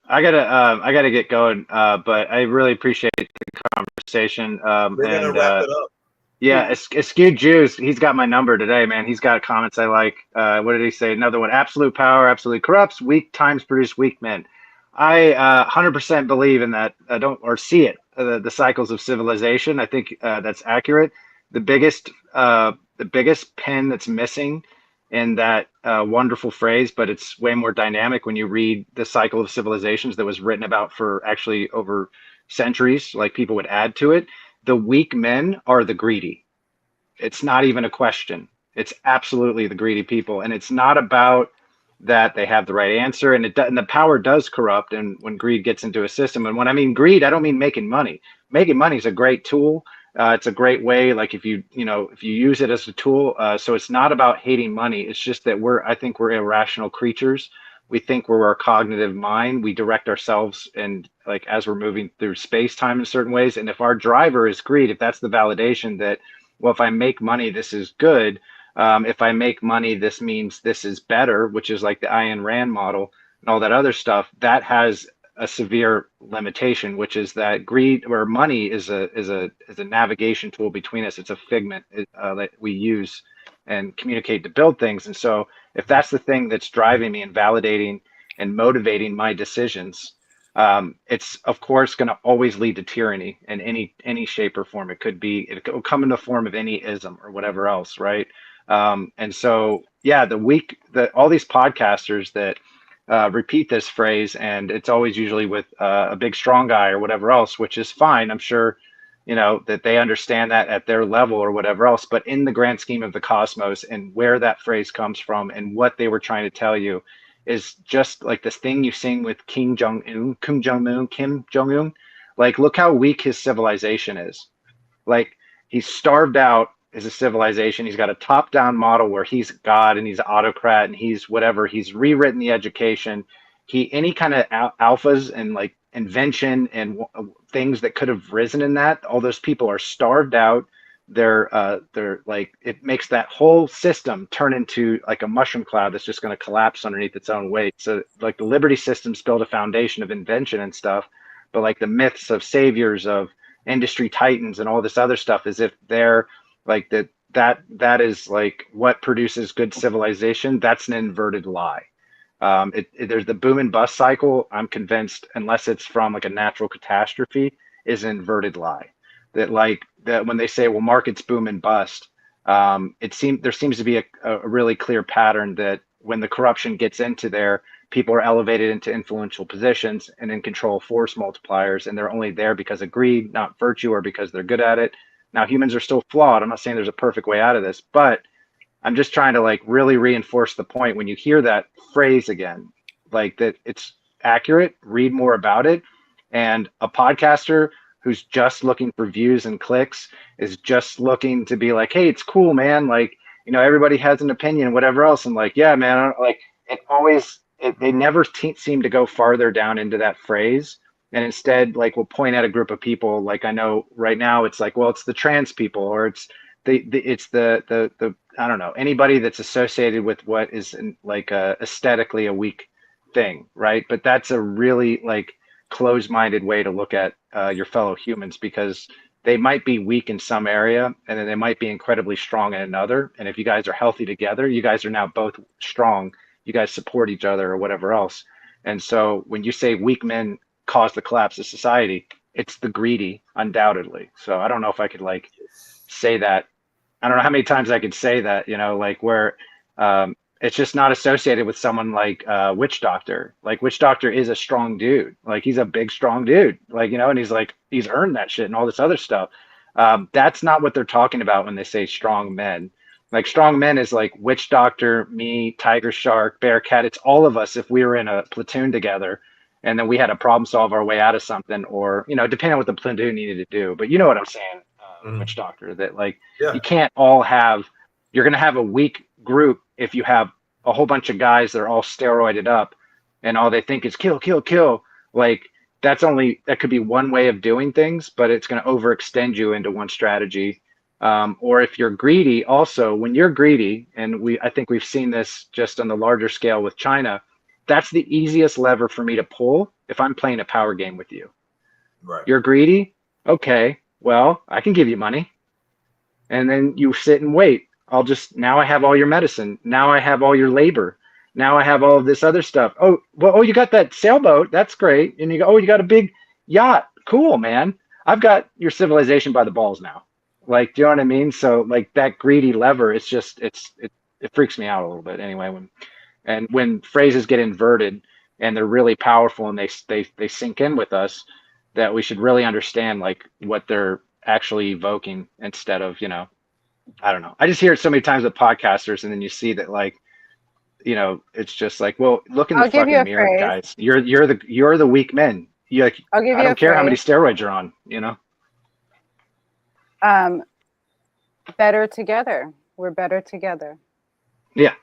I gotta get going. But I really appreciate the conversation. We're gonna wrap it up. Yeah, Skewed Jews, he's got my number today, man. He's got comments I like. What did he say? Another one: absolute power absolutely corrupts. Weak times produce weak men. I 100% believe in that. I don't, or see it. The cycles of civilization. I think that's accurate. The biggest pin that's missing in that wonderful phrase, but it's way more dynamic when you read the cycle of civilizations that was written about for actually over centuries. Like, people would add to it. The weak men are the greedy. It's not even a question. It's absolutely the greedy people. And it's not about that they have the right answer. And and the power does corrupt. And when greed gets into a system, and when I mean greed, I don't mean making money. Making money is a great tool. It's a great way. Like, if you use it as a tool. So it's not about hating money. It's just that I think we're irrational creatures. We think we're our cognitive mind. We direct ourselves, and like, as we're moving through space time in certain ways. And if our driver is greed, if that's the validation that, well, if I make money, this is good. If I make money, this means this is better, which is like the Ayn Rand model and all that other stuff. That has a severe limitation, which is that greed, or money, is a navigation tool between us. It's a figment that we use and communicate to build things. And so if that's the thing that's driving me and validating and motivating my decisions, it's of course going to always lead to tyranny in any shape or form. It will come in the form of any ism or whatever else, right? And so, yeah, all these podcasters that repeat this phrase, and it's always usually with a big strong guy or whatever else, which is fine. I'm sure, that they understand that at their level or whatever else, but in the grand scheme of the cosmos and where that phrase comes from and what they were trying to tell you is just like this thing you sing with Kim Jong-un. Like, look how weak his civilization is. Like, he's starved out as a civilization. He's got a top-down model where he's God and he's an autocrat and he's whatever. He's rewritten the education. Any kind of alphas and like invention and things that could have risen in that, all those people are starved out. They're like, it makes that whole system turn into like a mushroom cloud that's just going to collapse underneath its own weight. So like, the liberty systems build a foundation of invention and stuff, but like the myths of saviors, of industry titans and all this other stuff, as if they're like the that is like what produces good civilization. That's an inverted lie. There's the boom and bust cycle. I'm convinced, unless it's from like a natural catastrophe, is an inverted lie. That when they say, well, markets boom and bust, there seems to be a really clear pattern that when the corruption gets into there, people are elevated into influential positions and in control force multipliers, and they're only there because of greed, not virtue, or because they're good at it. Now, humans are still flawed. I'm not saying there's a perfect way out of this, but I'm just trying to like really reinforce the point when you hear that phrase again, like that it's accurate, read more about it. And a podcaster who's just looking for views and clicks is just looking to be like, hey, it's cool, man. Like, you know, everybody has an opinion, whatever else. And like, yeah, man, like they never seem to go farther down into that phrase. And instead, like, we'll point at a group of people. Like, I know right now it's like, well, it's the trans people, or it's the I don't know, anybody that's associated with what is like aesthetically a weak thing, right? But that's a really like closed-minded way to look at your fellow humans, because they might be weak in some area and then they might be incredibly strong in another. And if you guys are healthy together, you guys are now both strong. You guys support each other or whatever else. And so when you say weak men cause the collapse of society, it's the greedy, undoubtedly. So I don't know if I could like say that. I don't know how many times I could say that, you know, like where it's just not associated with someone like WitchDoctor. Like WitchDoctor is a strong dude. Like he's a big, strong dude. Like, you know, and he's earned that shit and all this other stuff. That's not what they're talking about when they say strong men. Like strong men is like WitchDoctor, me, Tiger Shark, Bearcat. It's all of us if we were in a platoon together and then we had to problem solve our way out of something, or, you know, depending on what the platoon needed to do. But you know what I'm saying, WitchDoctor, that like you can't all have, you're going to have a weak group if you have a whole bunch of guys that are all steroided up and all they think is kill, kill, kill. Like that could be one way of doing things, but it's going to overextend you into one strategy. Or if you're greedy, also when you're greedy, and I think we've seen this just on the larger scale with China, that's the easiest lever for me to pull if I'm playing a power game with you. Right. You're greedy. Okay, well, I can give you money. And then you sit and wait. Now I have all your medicine. Now I have all your labor. Now I have all of this other stuff. Oh, well, you got that sailboat. That's great. And you go, oh, you got a big yacht. Cool, man. I've got your civilization by the balls now. Like, do you know what I mean? So like that greedy lever, it freaks me out a little bit anyway. When phrases get inverted and they're really powerful and they sink in with us, that we should really understand like what they're actually evoking instead of, you know, I don't know. I just hear it so many times with podcasters, and then you see that like, you know, it's just like, well, look in the fucking mirror, guys. You're the weak men. I don't care how many steroids you're on, you know. Better together. We're better together. Yeah.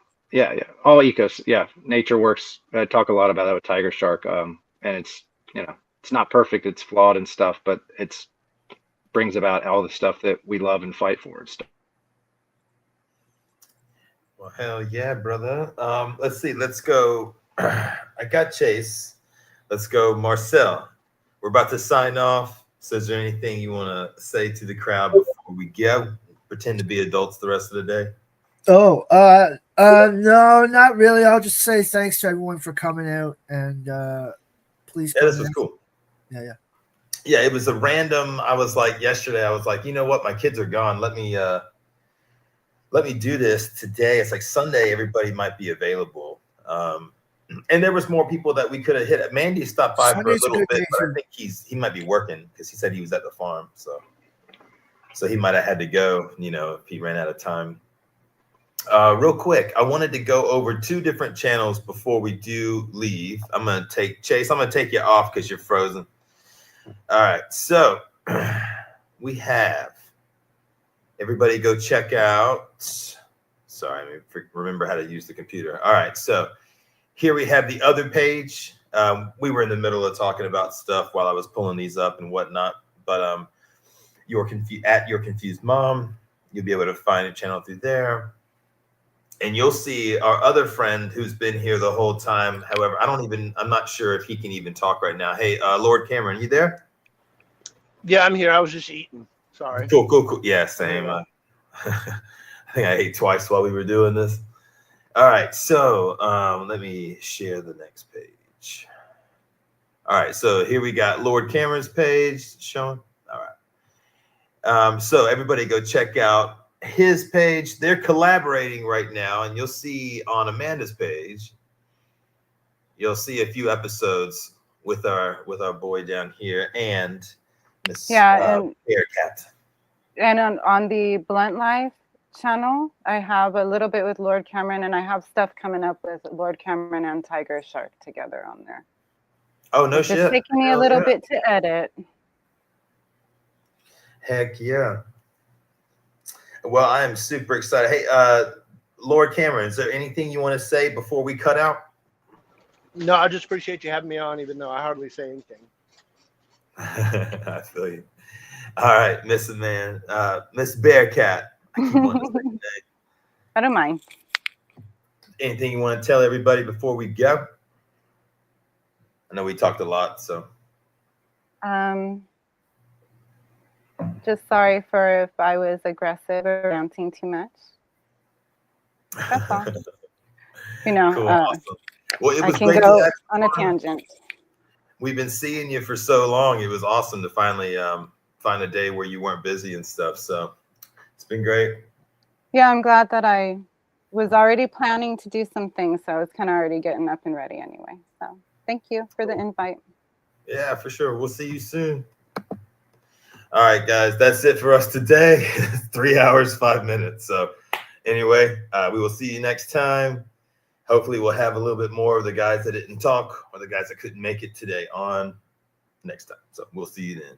All ecos. Yeah, nature works. I talk a lot about that with Tiger Shark. And it's, you know, it's not perfect. It's flawed and stuff, but it's brings about all the stuff that we love and fight for and stuff. Well, hell yeah, brother. Let's see. Let's go. I got Chase. Let's go, Marcel. We're about to sign off. So is there anything you want to say to the crowd before we go? Pretend to be adults the rest of the day? Oh, no, not really. I'll just say thanks to everyone for coming out, and please. Yeah, this was cool. Yeah. Yeah, it was a random. I was like yesterday. I was like, you know what? My kids are gone. Let me do this today. It's like Sunday. Everybody might be available. And there was more people that we could have hit. Mandy stopped by for a little bit, but I think he might be working because he said he was at the farm. So he might have had to go, you know, if he ran out of time. Real quick, I wanted to go over 2 different channels before we do leave. I'm going to take Chase. I'm going to take you off because you're frozen. All right. So we have everybody go check out. Sorry, let me remember how to use the computer. All right. So here we have the other page. We were in the middle of talking about stuff while I was pulling these up and whatnot. But your confused mom, you'll be able to find a channel through there. And you'll see our other friend who's been here the whole time. However, I'm not sure if he can even talk right now. Hey, Lord Cameron, you there? Yeah, I'm here. I was just eating. Sorry. Cool. Yeah, same. I think I ate twice while we were doing this. All right, so let me share the next page. All right, so here we got Lord Cameron's page showing. All right. So everybody go check out his page. They're collaborating right now, and you'll see on Amanda's page, you'll see a few episodes with our boy down here and Miss Bearcat. And on the Blunt Life channel, I have a little bit with Lord Cameron, and I have stuff coming up with Lord Cameron and Tiger Shark together on there. Oh, no shit. It's taking me a little bit to edit. Heck yeah. Well, I am super excited. Hey, Lord Cameron, is there anything you want to say before we cut out? No, I just appreciate you having me on, even though I hardly say anything. I feel you. All right, Miss Bearcat. I keep wanting to say your name. I don't mind. Anything you want to tell everybody before we go? I know we talked a lot, so. Just sorry for if I was aggressive or ranting too much. That's all. You know, cool, awesome. Well, it was I can great go on a tangent. We've been seeing you for so long. It was awesome to finally find a day where you weren't busy and stuff. So it's been great. Yeah, I'm glad that I was already planning to do some things. So I was kind of already getting up and ready anyway. So thank you for the invite. Yeah, for sure. We'll see you soon. All right, guys, that's it for us today. 3 hours, 5 minutes. So anyway, we will see you next time. Hopefully we'll have a little bit more of the guys that didn't talk or the guys that couldn't make it today on next time. So we'll see you then.